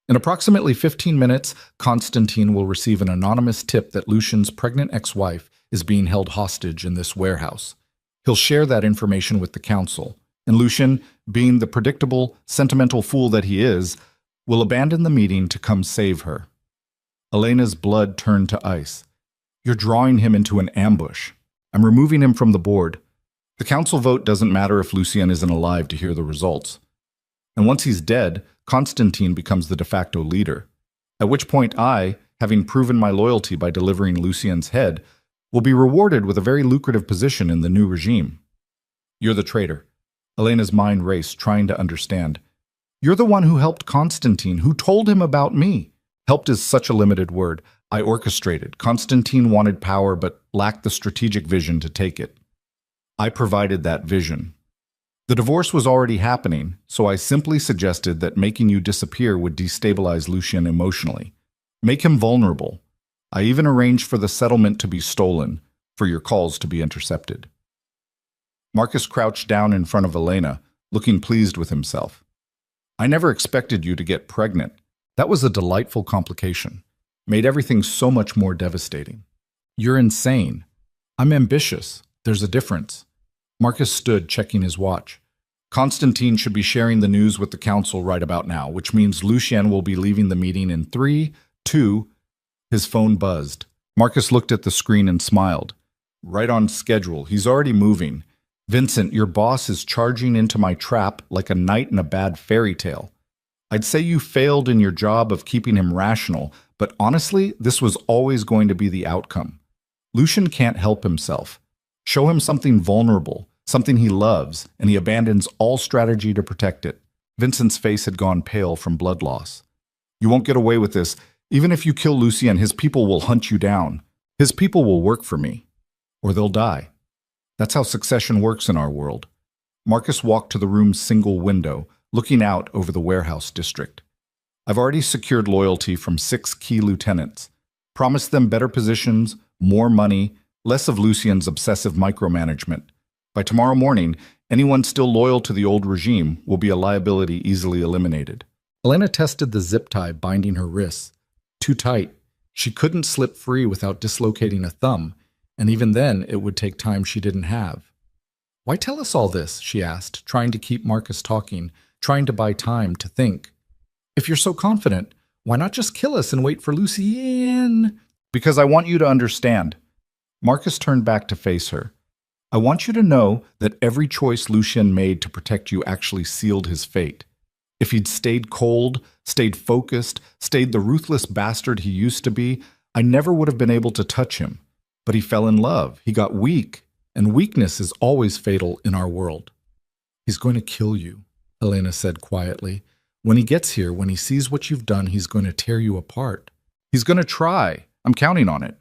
In approximately 15 minutes, Constantine will receive an anonymous tip that Lucian's pregnant ex-wife is being held hostage in this warehouse. He'll share that information with the council, and Lucien, being the predictable, sentimental fool that he is, will abandon the meeting to come save her. Elena's blood turned to ice. You're drawing him into an ambush. I'm removing him from the board. The council vote doesn't matter if Lucien isn't alive to hear the results. And once he's dead, Constantine becomes the de facto leader. At which point I, having proven my loyalty by delivering Lucien's head, will be rewarded with a very lucrative position in the new regime. You're the traitor. Elena's mind raced, trying to understand. You're the one who helped Constantine, who told him about me. Helped is such a limited word. I orchestrated. Constantine wanted power but lacked the strategic vision to take it. I provided that vision. The divorce was already happening, so I simply suggested that making you disappear would destabilize Lucien emotionally. Make him vulnerable. I even arranged for the settlement to be stolen, for your calls to be intercepted. Marcus crouched down in front of Elena, looking pleased with himself. I never expected you to get pregnant. That was a delightful complication. Made everything so much more devastating. You're insane. I'm ambitious. There's a difference. Marcus stood, checking his watch. Constantine should be sharing the news with the council right about now, which means Lucien will be leaving the meeting in 3, 2... His phone buzzed. Marcus looked at the screen and smiled. Right on schedule. He's already moving. Vincent, your boss is charging into my trap like a knight in a bad fairy tale. I'd say you failed in your job of keeping him rational, but honestly, this was always going to be the outcome. Lucien can't help himself. Show him something vulnerable, something he loves, and he abandons all strategy to protect it. Vincent's face had gone pale from blood loss. You won't get away with this. Even if you kill Lucien, his people will hunt you down. His people will work for me. Or they'll die. That's how succession works in our world. Marcus walked to the room's single window, looking out over the warehouse district. I've already secured loyalty from 6 key lieutenants. Promised them better positions, more money, less of Lucien's obsessive micromanagement. By tomorrow morning, anyone still loyal to the old regime will be a liability easily eliminated. Elena tested the zip tie binding her wrists. Too tight. She couldn't slip free without dislocating a thumb, and even then it would take time she didn't have. Why tell us all this? She asked, trying to keep Marcus talking, trying to buy time to think. If you're so confident, why not just kill us and wait for Lucien? Because I want you to understand. Marcus turned back to face her. I want you to know that every choice Lucien made to protect you actually sealed his fate. If he'd stayed cold, stayed focused, stayed the ruthless bastard he used to be, I never would have been able to touch him. But he fell in love. He got weak, and weakness is always fatal in our world. He's going to kill you, Elena said quietly. When he gets here, when he sees what you've done, he's going to tear you apart. He's going to try. I'm counting on it.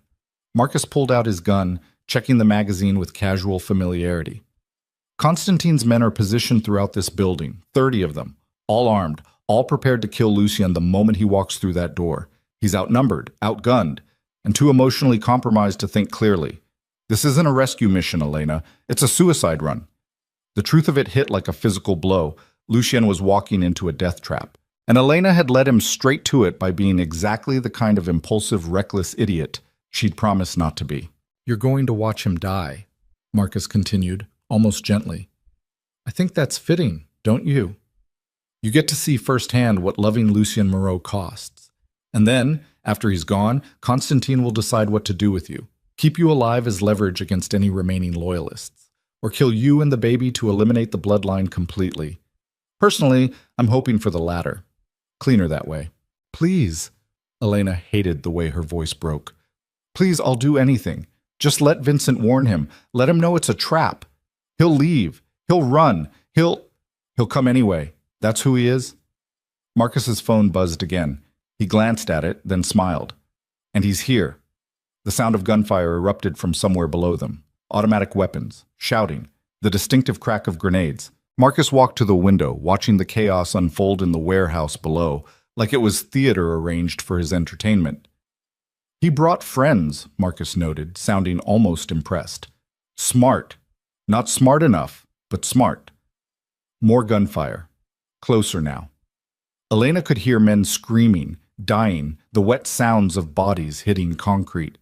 Marcus pulled out his gun, checking the magazine with casual familiarity. Constantine's men are positioned throughout this building, 30 of them. All armed, all prepared to kill Lucien the moment he walks through that door. He's outnumbered, outgunned, and too emotionally compromised to think clearly. This isn't a rescue mission, Elena. It's a suicide run. The truth of it hit like a physical blow. Lucien was walking into a death trap. And Elena had led him straight to it by being exactly the kind of impulsive, reckless idiot she'd promised not to be. You're going to watch him die, Marcus continued, almost gently. I think that's fitting, don't you? You get to see firsthand what loving Lucien Moreau costs. And then, after he's gone, Constantine will decide what to do with you. Keep you alive as leverage against any remaining loyalists. Or kill you and the baby to eliminate the bloodline completely. Personally, I'm hoping for the latter. Cleaner that way. Please. Elena hated the way her voice broke. Please, I'll do anything. Just let Vincent warn him. Let him know it's a trap. He'll leave. He'll run. He'll come anyway. That's who he is? Marcus's phone buzzed again. He glanced at it, then smiled. And he's here. The sound of gunfire erupted from somewhere below them. Automatic weapons, shouting, the distinctive crack of grenades. Marcus walked to the window, watching the chaos unfold in the warehouse below, like it was theater arranged for his entertainment. He brought friends, Marcus noted, sounding almost impressed. Smart. Not smart enough, but smart. More gunfire. Closer now. Elena could hear men screaming, dying, the wet sounds of bodies hitting concrete.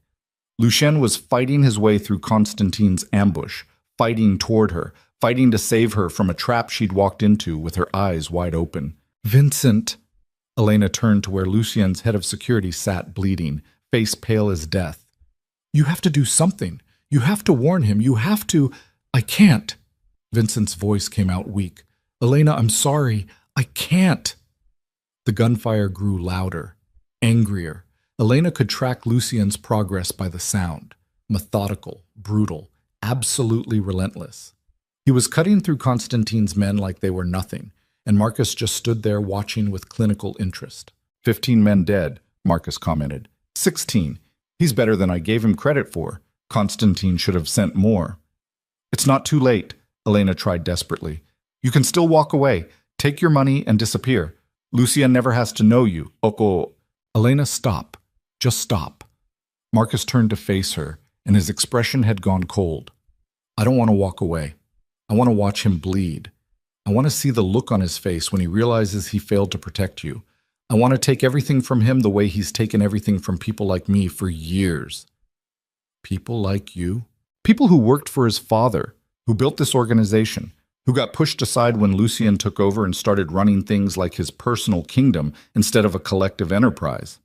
Lucien was fighting his way through Constantine's ambush, fighting toward her, fighting to save her from a trap she'd walked into with her eyes wide open. Vincent! Elena turned to where Lucien's head of security sat bleeding, face pale as death. You have to do something. You have to warn him. You have to... I can't. Vincent's voice came out weak. Elena, I'm sorry. I can't. The gunfire grew louder, angrier. Elena could track Lucien's progress by the sound. Methodical, brutal, absolutely relentless. He was cutting through Constantine's men like they were nothing, and Marcus just stood there watching with clinical interest. 15 men dead, Marcus commented. 16. He's better than I gave him credit for. Constantine should have sent more. It's not too late, Elena tried desperately. You can still walk away, take your money, and disappear. Lucien never has to know you. Oko. Elena, stop. Just stop. Marcus turned to face her, and his expression had gone cold. I don't want to walk away. I want to watch him bleed. I want to see the look on his face when he realizes he failed to protect you. I want to take everything from him the way he's taken everything from people like me for years. People like you? People who worked for his father, who built this organization, who got pushed aside when Lucien took over and started running things like his personal kingdom instead of a collective enterprise.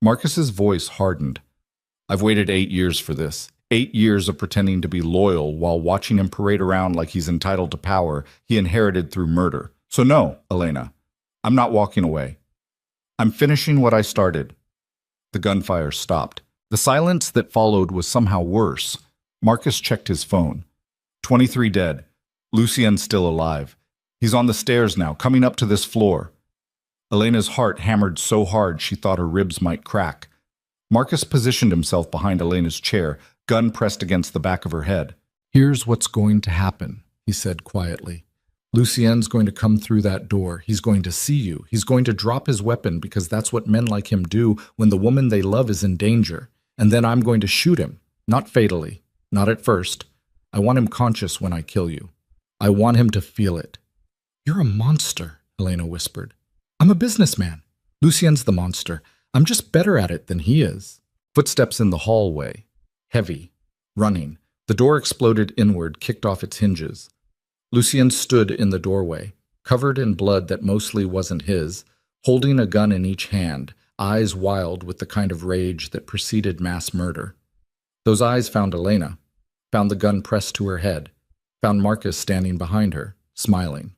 Marcus's voice hardened. I've waited 8 years for this. 8 years of pretending to be loyal while watching him parade around like he's entitled to power he inherited through murder. So no, Elena, I'm not walking away. I'm finishing what I started. The gunfire stopped. The silence that followed was somehow worse. Marcus checked his phone. 23 dead. Lucien's still alive. He's on the stairs now, coming up to this floor. Elena's heart hammered so hard she thought her ribs might crack. Marcus positioned himself behind Elena's chair, gun pressed against the back of her head. Here's what's going to happen, he said quietly. Lucien's going to come through that door. He's going to see you. He's going to drop his weapon because that's what men like him do when the woman they love is in danger. And then I'm going to shoot him. Not fatally. Not at first. I want him conscious when I kill you. I want him to feel it. You're a monster, Elena whispered. I'm a businessman. Lucien's the monster. I'm just better at it than he is. Footsteps in the hallway. Heavy. Running. The door exploded inward, kicked off its hinges. Lucien stood in the doorway, covered in blood that mostly wasn't his, holding a gun in each hand, eyes wild with the kind of rage that preceded mass murder. Those eyes found Elena, found the gun pressed to her head, found Marcus standing behind her, smiling.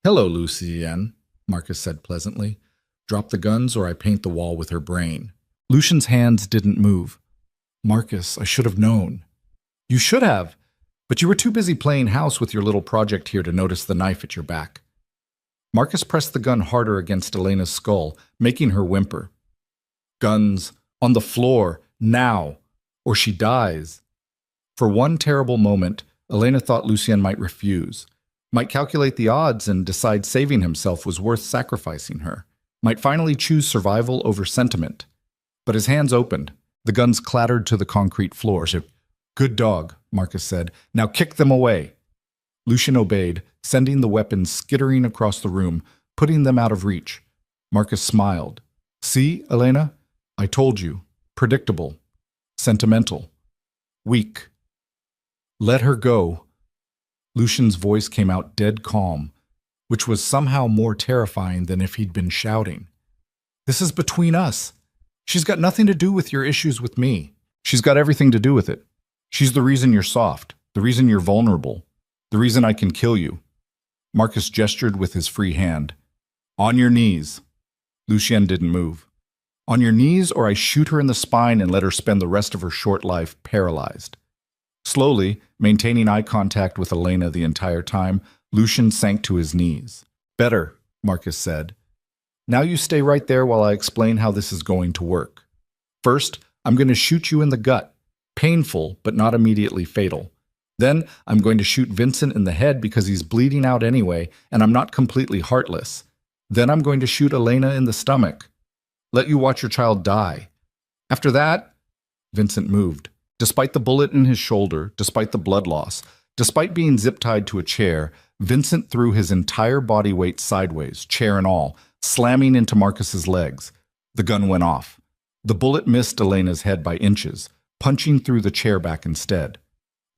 Hello, Lucien, Marcus said pleasantly. Drop the guns or I paint the wall with her brain. Lucien's hands didn't move. Marcus, I should have known. You should have, but you were too busy playing house with your little project here to notice the knife at your back. Marcus pressed the gun harder against Elena's skull, making her whimper. Guns, on the floor, now, or she dies. For one terrible moment, Elena thought Lucien might refuse, might calculate the odds and decide saving himself was worth sacrificing her, might finally choose survival over sentiment. But his hands opened. The guns clattered to the concrete floor. Good dog, Marcus said. Now kick them away. Lucien obeyed, sending the weapons skittering across the room, putting them out of reach. Marcus smiled. See, Elena? I told you. Predictable. Sentimental. Weak. Let her go. Lucien's voice came out dead calm, which was somehow more terrifying than if he'd been shouting. This is between us. She's got nothing to do with your issues with me. She's got everything to do with it. She's the reason you're soft, the reason you're vulnerable, the reason I can kill you. Marcus gestured with his free hand. On your knees. Lucien didn't move. On your knees or I shoot her in the spine and let her spend the rest of her short life paralyzed. Slowly, maintaining eye contact with Elena the entire time, Lucien sank to his knees. Better, Marcus said. Now you stay right there while I explain how this is going to work. First, I'm going to shoot you in the gut. Painful, but not immediately fatal. Then, I'm going to shoot Vincent in the head because he's bleeding out anyway, and I'm not completely heartless. Then I'm going to shoot Elena in the stomach. Let you watch your child die. After that, Vincent moved. Despite the bullet in his shoulder, despite the blood loss, despite being zip-tied to a chair, Vincent threw his entire body weight sideways, chair and all, slamming into Marcus's legs. The gun went off. The bullet missed Elena's head by inches, punching through the chair back instead.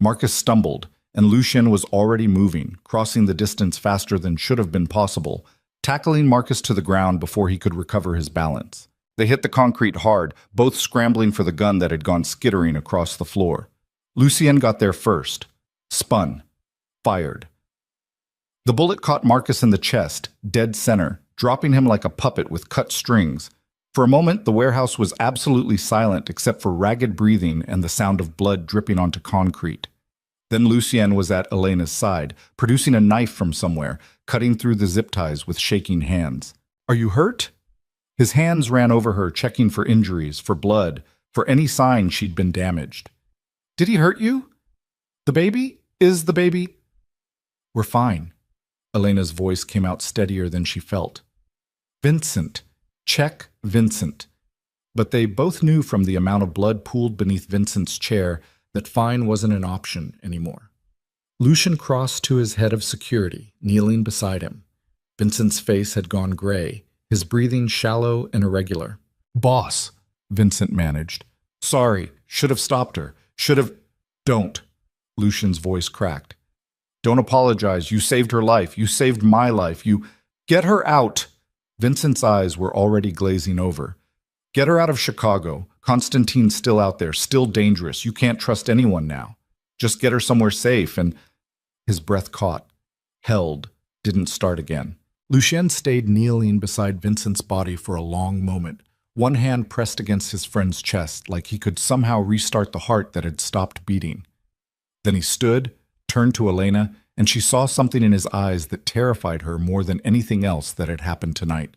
Marcus stumbled, and Lucien was already moving, crossing the distance faster than should have been possible, tackling Marcus to the ground before he could recover his balance. They hit the concrete hard, both scrambling for the gun that had gone skittering across the floor. Lucien got there first, spun, fired. The bullet caught Marcus in the chest, dead center, dropping him like a puppet with cut strings. For a moment, the warehouse was absolutely silent except for ragged breathing and the sound of blood dripping onto concrete. Then Lucien was at Elena's side, producing a knife from somewhere, cutting through the zip ties with shaking hands. "Are you hurt?" His hands ran over her, checking for injuries, for blood, for any sign she'd been damaged. "Did he hurt you? The baby? Is the baby?" "We're fine." Elena's voice came out steadier than she felt. "Vincent. Check Vincent." But they both knew from the amount of blood pooled beneath Vincent's chair that fine wasn't an option anymore. Lucien crossed to his head of security, kneeling beside him. Vincent's face had gone gray, his breathing shallow and irregular. "Boss," Vincent managed. "Sorry, should have stopped her. Should have—" "Don't." Lucien's voice cracked. "Don't apologize. You saved her life. You saved my life. You— Get her out!" Vincent's eyes were already glazing over. "Get her out of Chicago. Constantine's still out there, still dangerous. You can't trust anyone now. Just get her somewhere safe." And his breath caught, held, didn't start again. Lucien stayed kneeling beside Vincent's body for a long moment, one hand pressed against his friend's chest like he could somehow restart the heart that had stopped beating. Then he stood, turned to Elena, and she saw something in his eyes that terrified her more than anything else that had happened tonight.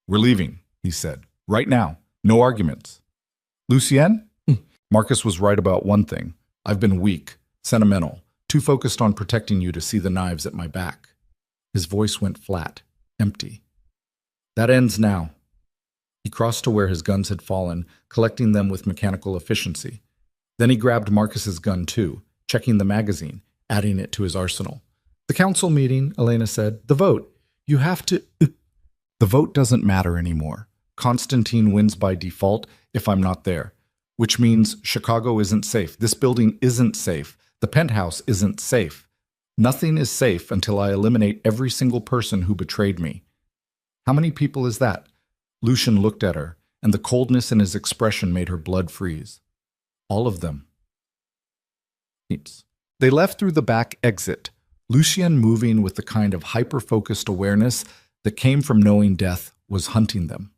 "We're leaving," he said. "Right now. No arguments." "Lucien?" Marcus was right about one thing. I've been weak, sentimental, too focused on protecting you to see the knives at my back. His voice went flat, empty. "That ends now." He crossed to where his guns had fallen, collecting them with mechanical efficiency. Then he grabbed Marcus's gun too, checking the magazine, adding it to his arsenal. "The council meeting," Elena said. "The vote. You have to—" "The vote doesn't matter anymore. Constantine wins by default if I'm not there. Which means Chicago isn't safe. This building isn't safe. The penthouse isn't safe. Nothing is safe until I eliminate every single person who betrayed me." "How many people is that?" Lucien looked at her, and the coldness in his expression made her blood freeze. "All of them." They left through the back exit, Lucien moving with the kind of hyper-focused awareness that came from knowing death was hunting them.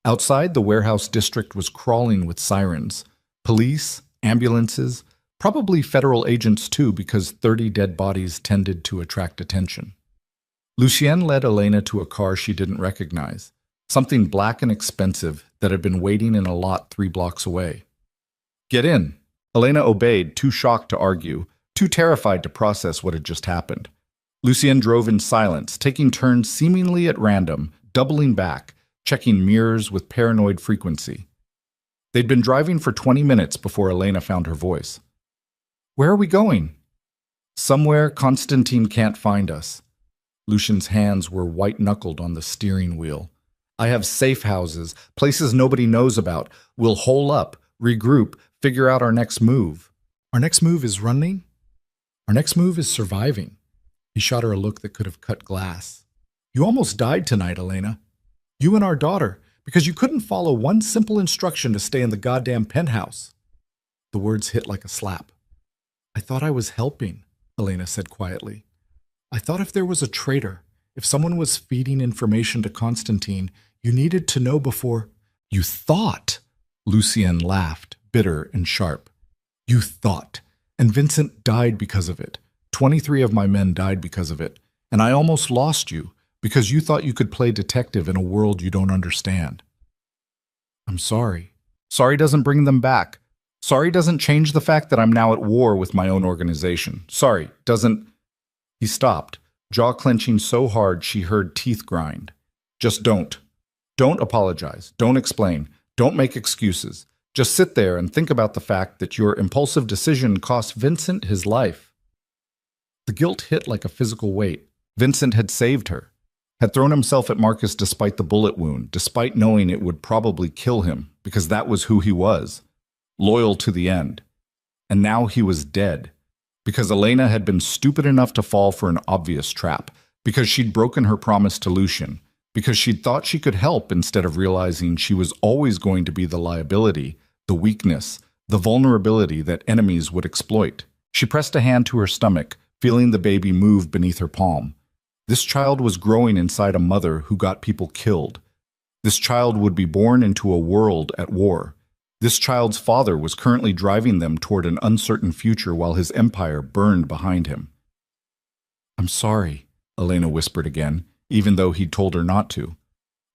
Outside, the warehouse district was crawling with sirens. Police, ambulances, probably federal agents too, because 30 dead bodies tended to attract attention. Lucien led Elena to a car she didn't recognize, something black and expensive that had been waiting in a lot 3 blocks away. "Get in." Elena obeyed, too shocked to argue, too terrified to process what had just happened. Lucien drove in silence, taking turns seemingly at random, doubling back, checking mirrors with paranoid frequency. They'd been driving for 20 minutes before Elena found her voice. "Where are we going?" "Somewhere Constantine can't find us." Lucien's hands were white-knuckled on the steering wheel. "I have safe houses, places nobody knows about. We'll hole up, regroup, figure out our next move." "Our next move is running?" "Our next move is surviving." He shot her a look that could have cut glass. "You almost died tonight, Elena. You and our daughter, because you couldn't follow one simple instruction to stay in the goddamn penthouse." The words hit like a slap. "I thought I was helping," Elena said quietly. "I thought if there was a traitor, if someone was feeding information to Constantine, you needed to know before—" "You thought?" Lucien laughed, bitter and sharp. "You thought. And Vincent died because of it. 23 of my men died because of it. And I almost lost you, because you thought you could play detective in a world you don't understand." "I'm sorry." "Sorry doesn't bring them back. Sorry doesn't change the fact that I'm now at war with my own organization. Sorry doesn't—" He stopped, jaw clenching so hard she heard teeth grind. "Just don't. Don't apologize. Don't explain. Don't make excuses. Just sit there and think about the fact that your impulsive decision cost Vincent his life." The guilt hit like a physical weight. Vincent had saved her. had thrown himself at Marcus despite the bullet wound, despite knowing it would probably kill him, because that was who he was, loyal to the end. And now he was dead, because Elena had been stupid enough to fall for an obvious trap, because she'd broken her promise to Lucian, because she'd thought she could help instead of realizing she was always going to be the liability, the weakness, the vulnerability that enemies would exploit. She pressed a hand to her stomach, feeling the baby move beneath her palm. This child was growing inside a mother who got people killed. This child would be born into a world at war. This child's father was currently driving them toward an uncertain future while his empire burned behind him. "I'm sorry," Elena whispered again, even though he'd told her not to.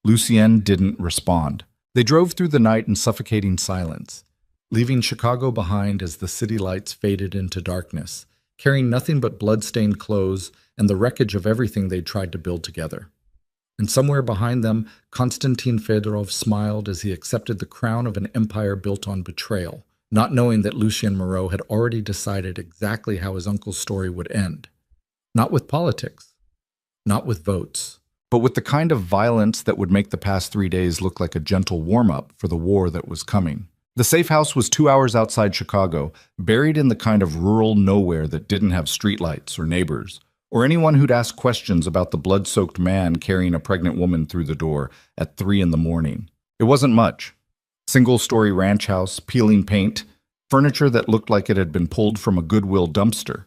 Lucien didn't respond. They drove through the night in suffocating silence, leaving Chicago behind as the city lights faded into darkness, carrying nothing but blood-stained clothes and the wreckage of everything they'd tried to build together. And somewhere behind them, Konstantin Fedorov smiled as he accepted the crown of an empire built on betrayal, not knowing that Lucien Moreau had already decided exactly how his uncle's story would end. Not with politics, not with votes, but with the kind of violence that would make the past 3 days look like a gentle warm-up for the war that was coming. The safe house was 2 hours outside Chicago, buried in the kind of rural nowhere that didn't have streetlights or neighbors, or anyone who'd ask questions about the blood-soaked man carrying a pregnant woman through the door at 3 a.m. It wasn't much. Single-story ranch house, peeling paint, furniture that looked like it had been pulled from a Goodwill dumpster.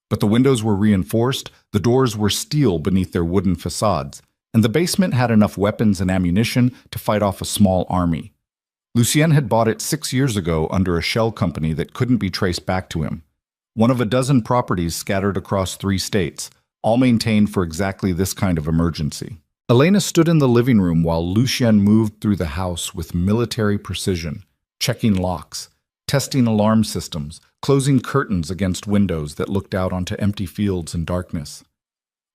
But the windows were reinforced, the doors were steel beneath their wooden facades, and the basement had enough weapons and ammunition to fight off a small army. Lucien had bought it 6 years ago under a shell company that couldn't be traced back to him. One of a dozen properties scattered across 3 states, all maintained for exactly this kind of emergency. Elena stood in the living room while Lucien moved through the house with military precision, checking locks, testing alarm systems, closing curtains against windows that looked out onto empty fields and darkness.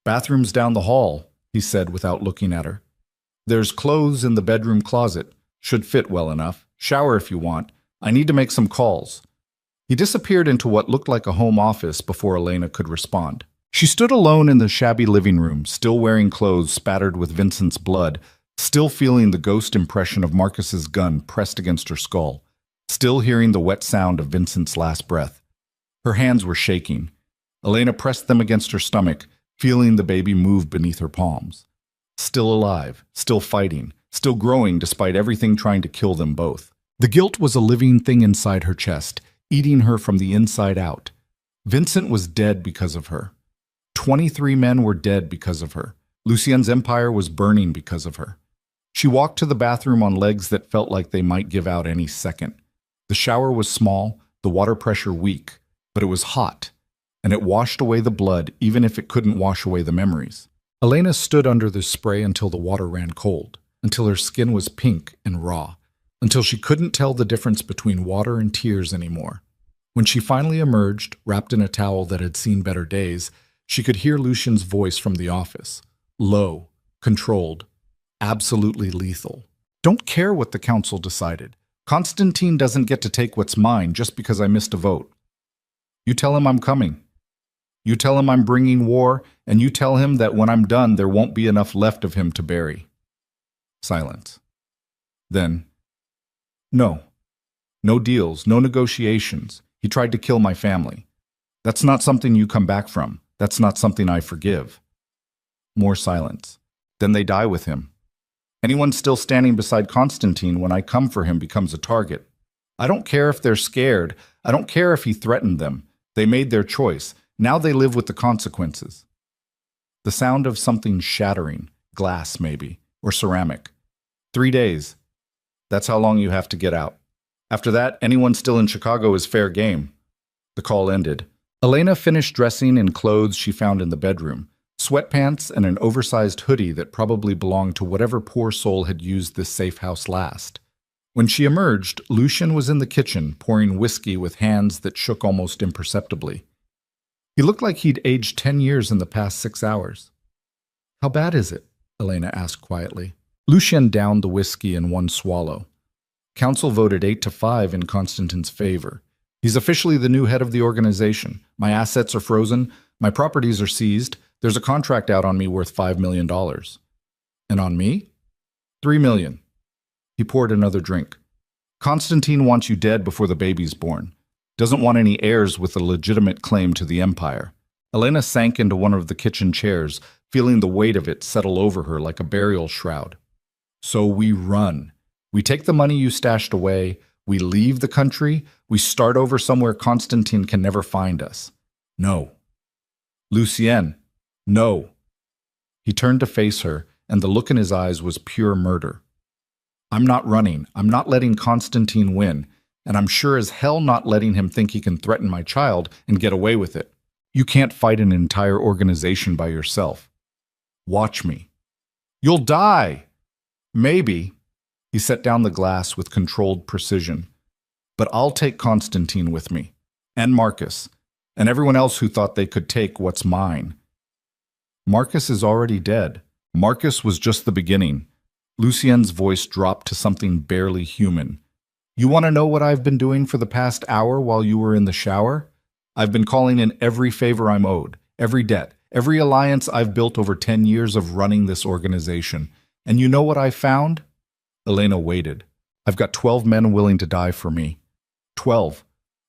"Bathroom's down the hall," he said without looking at her. "There's clothes in the bedroom closet. Should fit well enough. Shower if you want. I need to make some calls." He disappeared into what looked like a home office before Elena could respond. She stood alone in the shabby living room, still wearing clothes spattered with Vincent's blood, still feeling the ghost impression of Marcus's gun pressed against her skull, still hearing the wet sound of Vincent's last breath. Her hands were shaking. Elena pressed them against her stomach, feeling the baby move beneath her palms. Still alive, still fighting, still growing despite everything trying to kill them both. The guilt was a living thing inside her chest, eating her from the inside out. Vincent was dead because of her. 23 men were dead because of her. Lucien's empire was burning because of her. She walked to the bathroom on legs that felt like they might give out any second. The shower was small, the water pressure weak, but it was hot, and it washed away the blood even if it couldn't wash away the memories. Elena stood under the spray until the water ran cold, until her skin was pink and raw, until she couldn't tell the difference between water and tears anymore. When she finally emerged, wrapped in a towel that had seen better days, she could hear Lucian's voice from the office. Low, controlled, absolutely lethal. "Don't care what the council decided. Konstantin doesn't get to take what's mine just because I missed a vote. You tell him I'm coming. You tell him I'm bringing war, and you tell him that when I'm done there won't be enough left of him to bury." Silence. Then, "No. No deals, no negotiations. He tried to kill my family. That's not something you come back from. That's not something I forgive." More silence. "Then they die with him. Anyone still standing beside Konstantin when I come for him becomes a target. I don't care if they're scared. I don't care if he threatened them. They made their choice. Now they live with the consequences." The sound of something shattering, glass maybe, or ceramic. 3 days. That's how long you have to get out. After that, anyone still in Chicago is fair game. The call ended. Elena finished dressing in clothes she found in the bedroom, sweatpants and an oversized hoodie that probably belonged to whatever poor soul had used this safe house last. When she emerged, Lucien was in the kitchen, pouring whiskey with hands that shook almost imperceptibly. He looked like he'd aged 10 years in the past 6 hours. "How bad is it?" Elena asked quietly. Lucien downed the whiskey in one swallow. Council voted 8-5 in Konstantin's favor. He's officially the new head of the organization. My assets are frozen. My properties are seized. There's a contract out on me worth $5 million. And on me? 3 million. He poured another drink. Constantine wants you dead before the baby's born. Doesn't want any heirs with a legitimate claim to the empire. Elena sank into one of the kitchen chairs, feeling the weight of it settle over her like a burial shroud. So we run. We take the money you stashed away, we leave the country, we start over somewhere Constantine can never find us. No. Lucien, no. He turned to face her, and the look in his eyes was pure murder. I'm not running. I'm not letting Constantine win, and I'm sure as hell not letting him think he can threaten my child and get away with it. You can't fight an entire organization by yourself. Watch me. You'll die. Maybe. He set down the glass with controlled precision. But I'll take Constantine with me, and Marcus, and everyone else who thought they could take what's mine. Marcus is already dead. Marcus was just the beginning. Lucien's voice dropped to something barely human. You want to know what I've been doing for the past hour while you were in the shower? I've been calling in every favor I'm owed, every debt, every alliance I've built over 10 years of running this organization. And you know what I found? Elena waited. I've got 12 men willing to die for me. 12.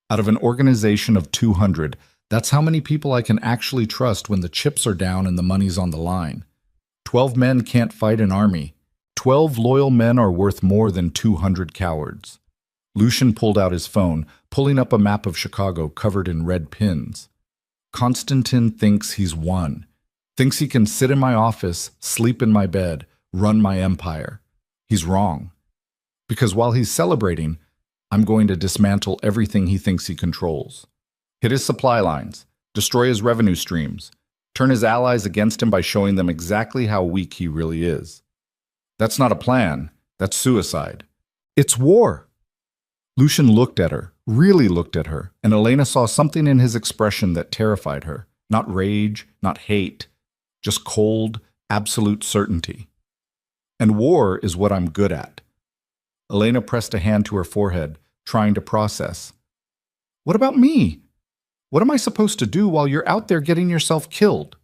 Out of an organization of 200. That's how many people I can actually trust when the chips are down and the money's on the line. 12 men can't fight an army. 12 loyal men are worth more than 200 cowards. Lucien pulled out his phone, pulling up a map of Chicago covered in red pins. Constantine thinks he's won. Thinks he can sit in my office, sleep in my bed, run my empire. He's wrong. Because while he's celebrating, I'm going to dismantle everything he thinks he controls. Hit his supply lines, destroy his revenue streams, turn his allies against him by showing them exactly how weak he really is. That's not a plan, that's suicide. It's war. Lucien looked at her, really looked at her, and Elena saw something in his expression that terrified her. Not rage, not hate, just cold, absolute certainty. And war is what I'm good at. Elena pressed a hand to her forehead, trying to process. What about me? What am I supposed to do while you're out there getting yourself killed?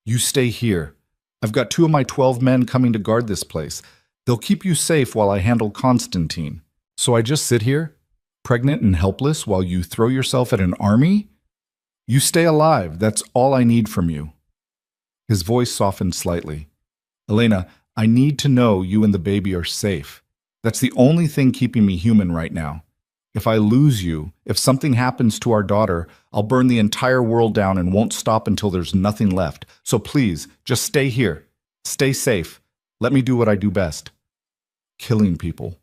You stay here. I've got 2 of my 12 men coming to guard this place. They'll keep you safe while I handle Constantine. So I just sit here, pregnant and helpless, while you throw yourself at an army? You stay alive. That's all I need from you. His voice softened slightly. Elena, I need to know you and the baby are safe. That's the only thing keeping me human right now. If I lose you, if something happens to our daughter, I'll burn the entire world down and won't stop until there's nothing left. So please, just stay here. Stay safe. Let me do what I do best. Killing people.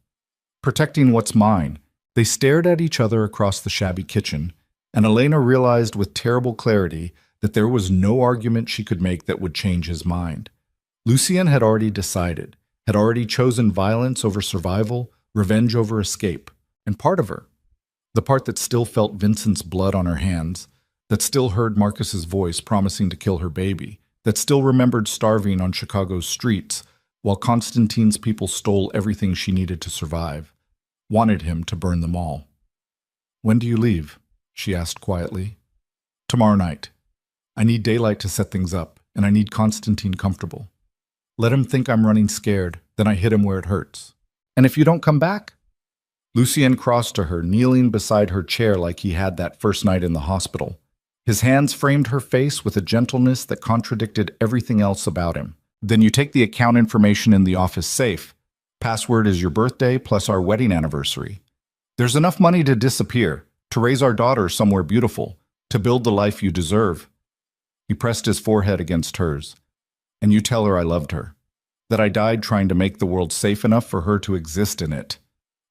Protecting what's mine. They stared at each other across the shabby kitchen, and Elena realized with terrible clarity that there was no argument she could make that would change his mind. Lucien had already decided, had already chosen violence over survival, revenge over escape. And part of her, the part that still felt Vincent's blood on her hands, that still heard Marcus's voice promising to kill her baby, that still remembered starving on Chicago's streets while Constantine's people stole everything she needed to survive, wanted him to burn them all. When do you leave? She asked quietly. Tomorrow night. I need daylight to set things up, and I need Constantine comfortable. Let him think I'm running scared, then I hit him where it hurts. And if you don't come back? Lucien crossed to her, kneeling beside her chair like he had that first night in the hospital. His hands framed her face with a gentleness that contradicted everything else about him. Then you take the account information in the office safe. Password is your birthday plus our wedding anniversary. There's enough money to disappear, to raise our daughter somewhere beautiful, to build the life you deserve. He pressed his forehead against hers. And you tell her I loved her, that I died trying to make the world safe enough for her to exist in it.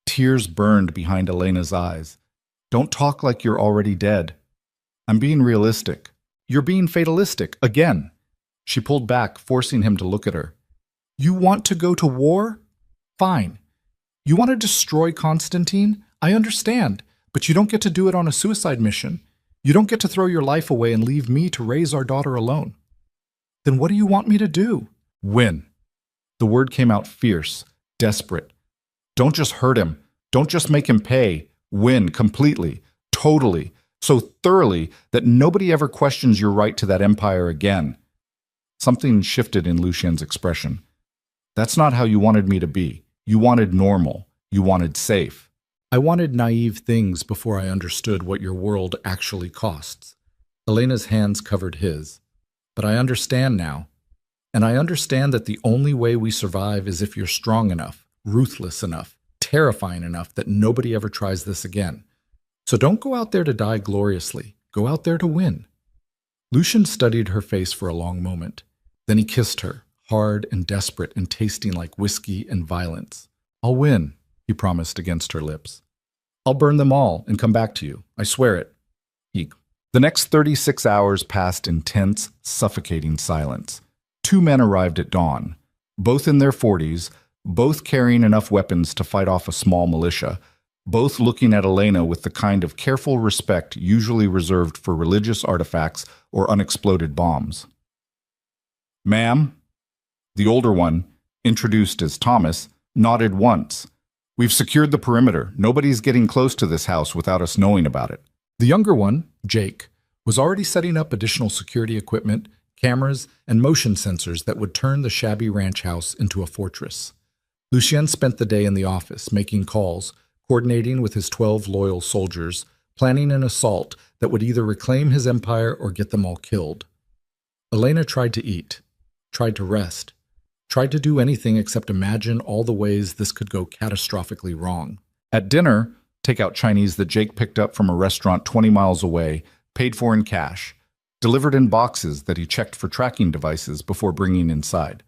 Tears burned behind Elena's eyes. Don't talk like you're already dead. I'm being realistic. You're being fatalistic, again. She pulled back, forcing him to look at her. You want to go to war? Fine. You want to destroy Constantine? I understand, but you don't get to do it on a suicide mission. You don't get to throw your life away and leave me to raise our daughter alone. Then what do you want me to do? Win. The word came out fierce, desperate. Don't just hurt him. Don't just make him pay. Win completely, totally, so thoroughly that nobody ever questions your right to that empire again. Something shifted in Lucien's expression. That's not how you wanted me to be. You wanted normal. You wanted safe. I wanted naive things before I understood what your world actually costs. Elena's hands covered his. But I understand now. And I understand that the only way we survive is if you're strong enough, ruthless enough, terrifying enough that nobody ever tries this again. So don't go out there to die gloriously. Go out there to win. Lucian studied her face for a long moment. Then he kissed her, hard and desperate and tasting like whiskey and violence. I'll win, he promised against her lips. I'll burn them all and come back to you. I swear it. The next 36 hours passed in tense, suffocating silence. 2 men arrived at dawn, both in their 40s, both carrying enough weapons to fight off a small militia, both looking at Elena with the kind of careful respect usually reserved for religious artifacts or unexploded bombs. Ma'am, the older one, introduced as Thomas, nodded once. We've secured the perimeter. Nobody's getting close to this house without us knowing about it. The younger one, Jake, was already setting up additional security equipment, cameras, and motion sensors that would turn the shabby ranch house into a fortress. Lucien spent the day in the office, making calls, coordinating with his 12 loyal soldiers, planning an assault that would either reclaim his empire or get them all killed. Elena tried to eat, tried to rest, tried to do anything except imagine all the ways this could go catastrophically wrong. At dinner, takeout Chinese that Jake picked up from a restaurant 20 miles away, paid for in cash, delivered in boxes that he checked for tracking devices before bringing inside.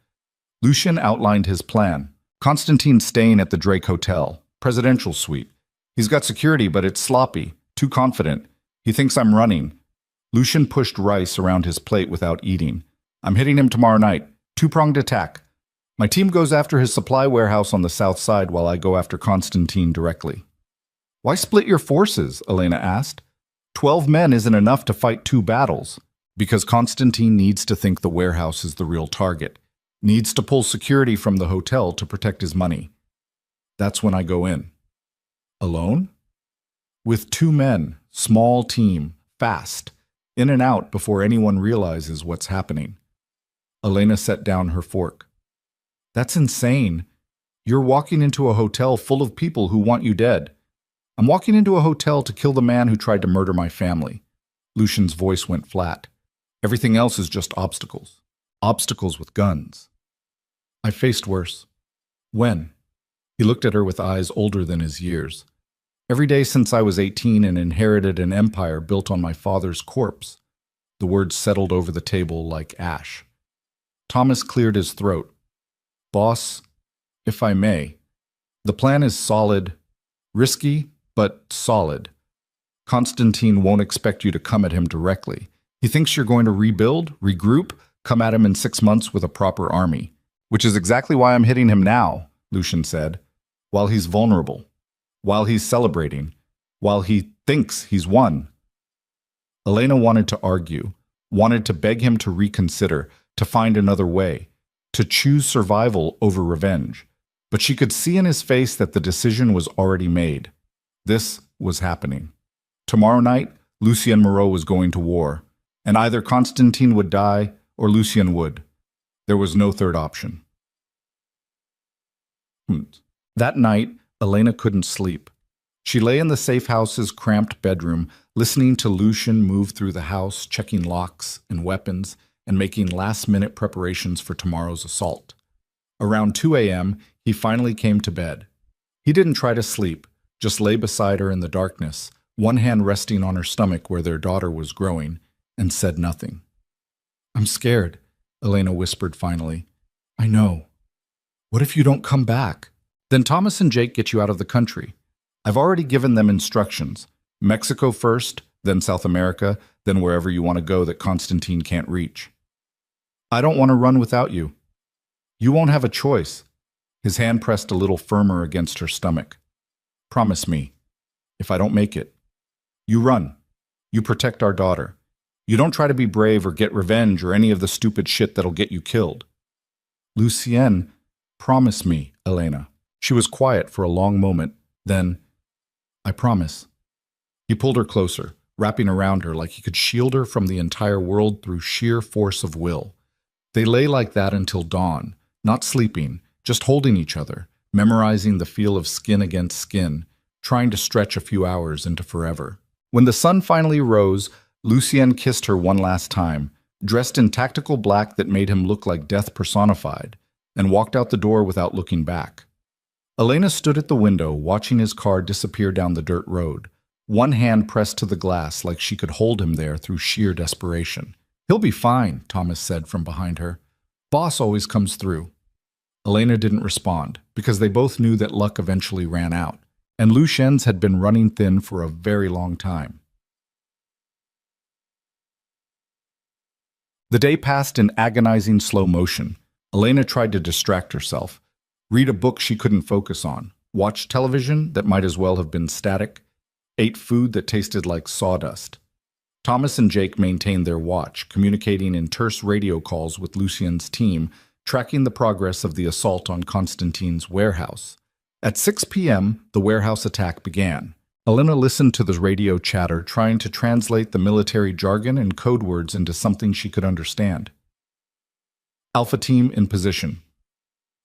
Lucien outlined his plan. Constantine's staying at the Drake Hotel, presidential suite. He's got security, but it's sloppy, too confident. He thinks I'm running. Lucien pushed rice around his plate without eating. I'm hitting him tomorrow night. Two-pronged attack. My team goes after his supply warehouse on the south side while I go after Constantine directly. Why split your forces? Elena asked. 12 men isn't enough to fight 2 battles. Because Constantine needs to think the warehouse is the real target. Needs to pull security from the hotel to protect his money. That's when I go in. Alone? With 2 men, small team, fast, in and out before anyone realizes what's happening. Elena set down her fork. That's insane. You're walking into a hotel full of people who want you dead. I'm walking into a hotel to kill the man who tried to murder my family. Lucien's voice went flat. Everything else is just obstacles. Obstacles with guns. I faced worse. When? He looked at her with eyes older than his years. Every day since I was 18 and inherited an empire built on my father's corpse. The words settled over the table like ash. Thomas cleared his throat. Boss, if I may, the plan is solid, risky, but solid. Constantine won't expect you to come at him directly. He thinks you're going to rebuild, regroup, come at him in 6 months with a proper army. Which is exactly why I'm hitting him now, Lucien said. While he's vulnerable. While he's celebrating. While he thinks he's won. Elena wanted to argue, wanted to beg him to reconsider, to find another way, to choose survival over revenge. But she could see in his face that the decision was already made. This was happening. Tomorrow night, Lucien Moreau was going to war, and either Constantine would die or Lucien would. There was no third option. That night, Elena couldn't sleep. She lay in the safe house's cramped bedroom, listening to Lucien move through the house, checking locks and weapons, and making last-minute preparations for tomorrow's assault. Around 2 a.m., he finally came to bed. He didn't try to sleep, just lay beside her in the darkness, one hand resting on her stomach where their daughter was growing, and said nothing. I'm scared, Elena whispered finally. I know. What if you don't come back? Then Thomas and Jake get you out of the country. I've already given them instructions. Mexico first, then South America, then wherever you want to go that Constantine can't reach. I don't want to run without you. You won't have a choice. His hand pressed a little firmer against her stomach. Promise me, if I don't make it. You run. You protect our daughter. You don't try to be brave or get revenge or any of the stupid shit that'll get you killed. Lucien, promise me, Elena. She was quiet for a long moment. Then, I promise. He pulled her closer, wrapping around her like he could shield her from the entire world through sheer force of will. They lay like that until dawn, not sleeping, just holding each other, memorizing the feel of skin against skin, trying to stretch a few hours into forever. When the sun finally rose, Lucien kissed her one last time, dressed in tactical black that made him look like death personified, and walked out the door without looking back. Elena stood at the window, watching his car disappear down the dirt road, one hand pressed to the glass like she could hold him there through sheer desperation. "He'll be fine," Thomas said from behind her. "Boss always comes through." Elena didn't respond, because they both knew that luck eventually ran out, and Lucien's had been running thin for a very long time. The day passed in agonizing slow motion. Elena tried to distract herself, read a book she couldn't focus on, watch television that might as well have been static, ate food that tasted like sawdust. Thomas and Jake maintained their watch, communicating in terse radio calls with Lucien's team, tracking the progress of the assault on Constantine's warehouse. At 6 p.m., the warehouse attack began. Elena listened to the radio chatter, trying to translate the military jargon and code words into something she could understand. Alpha Team in position.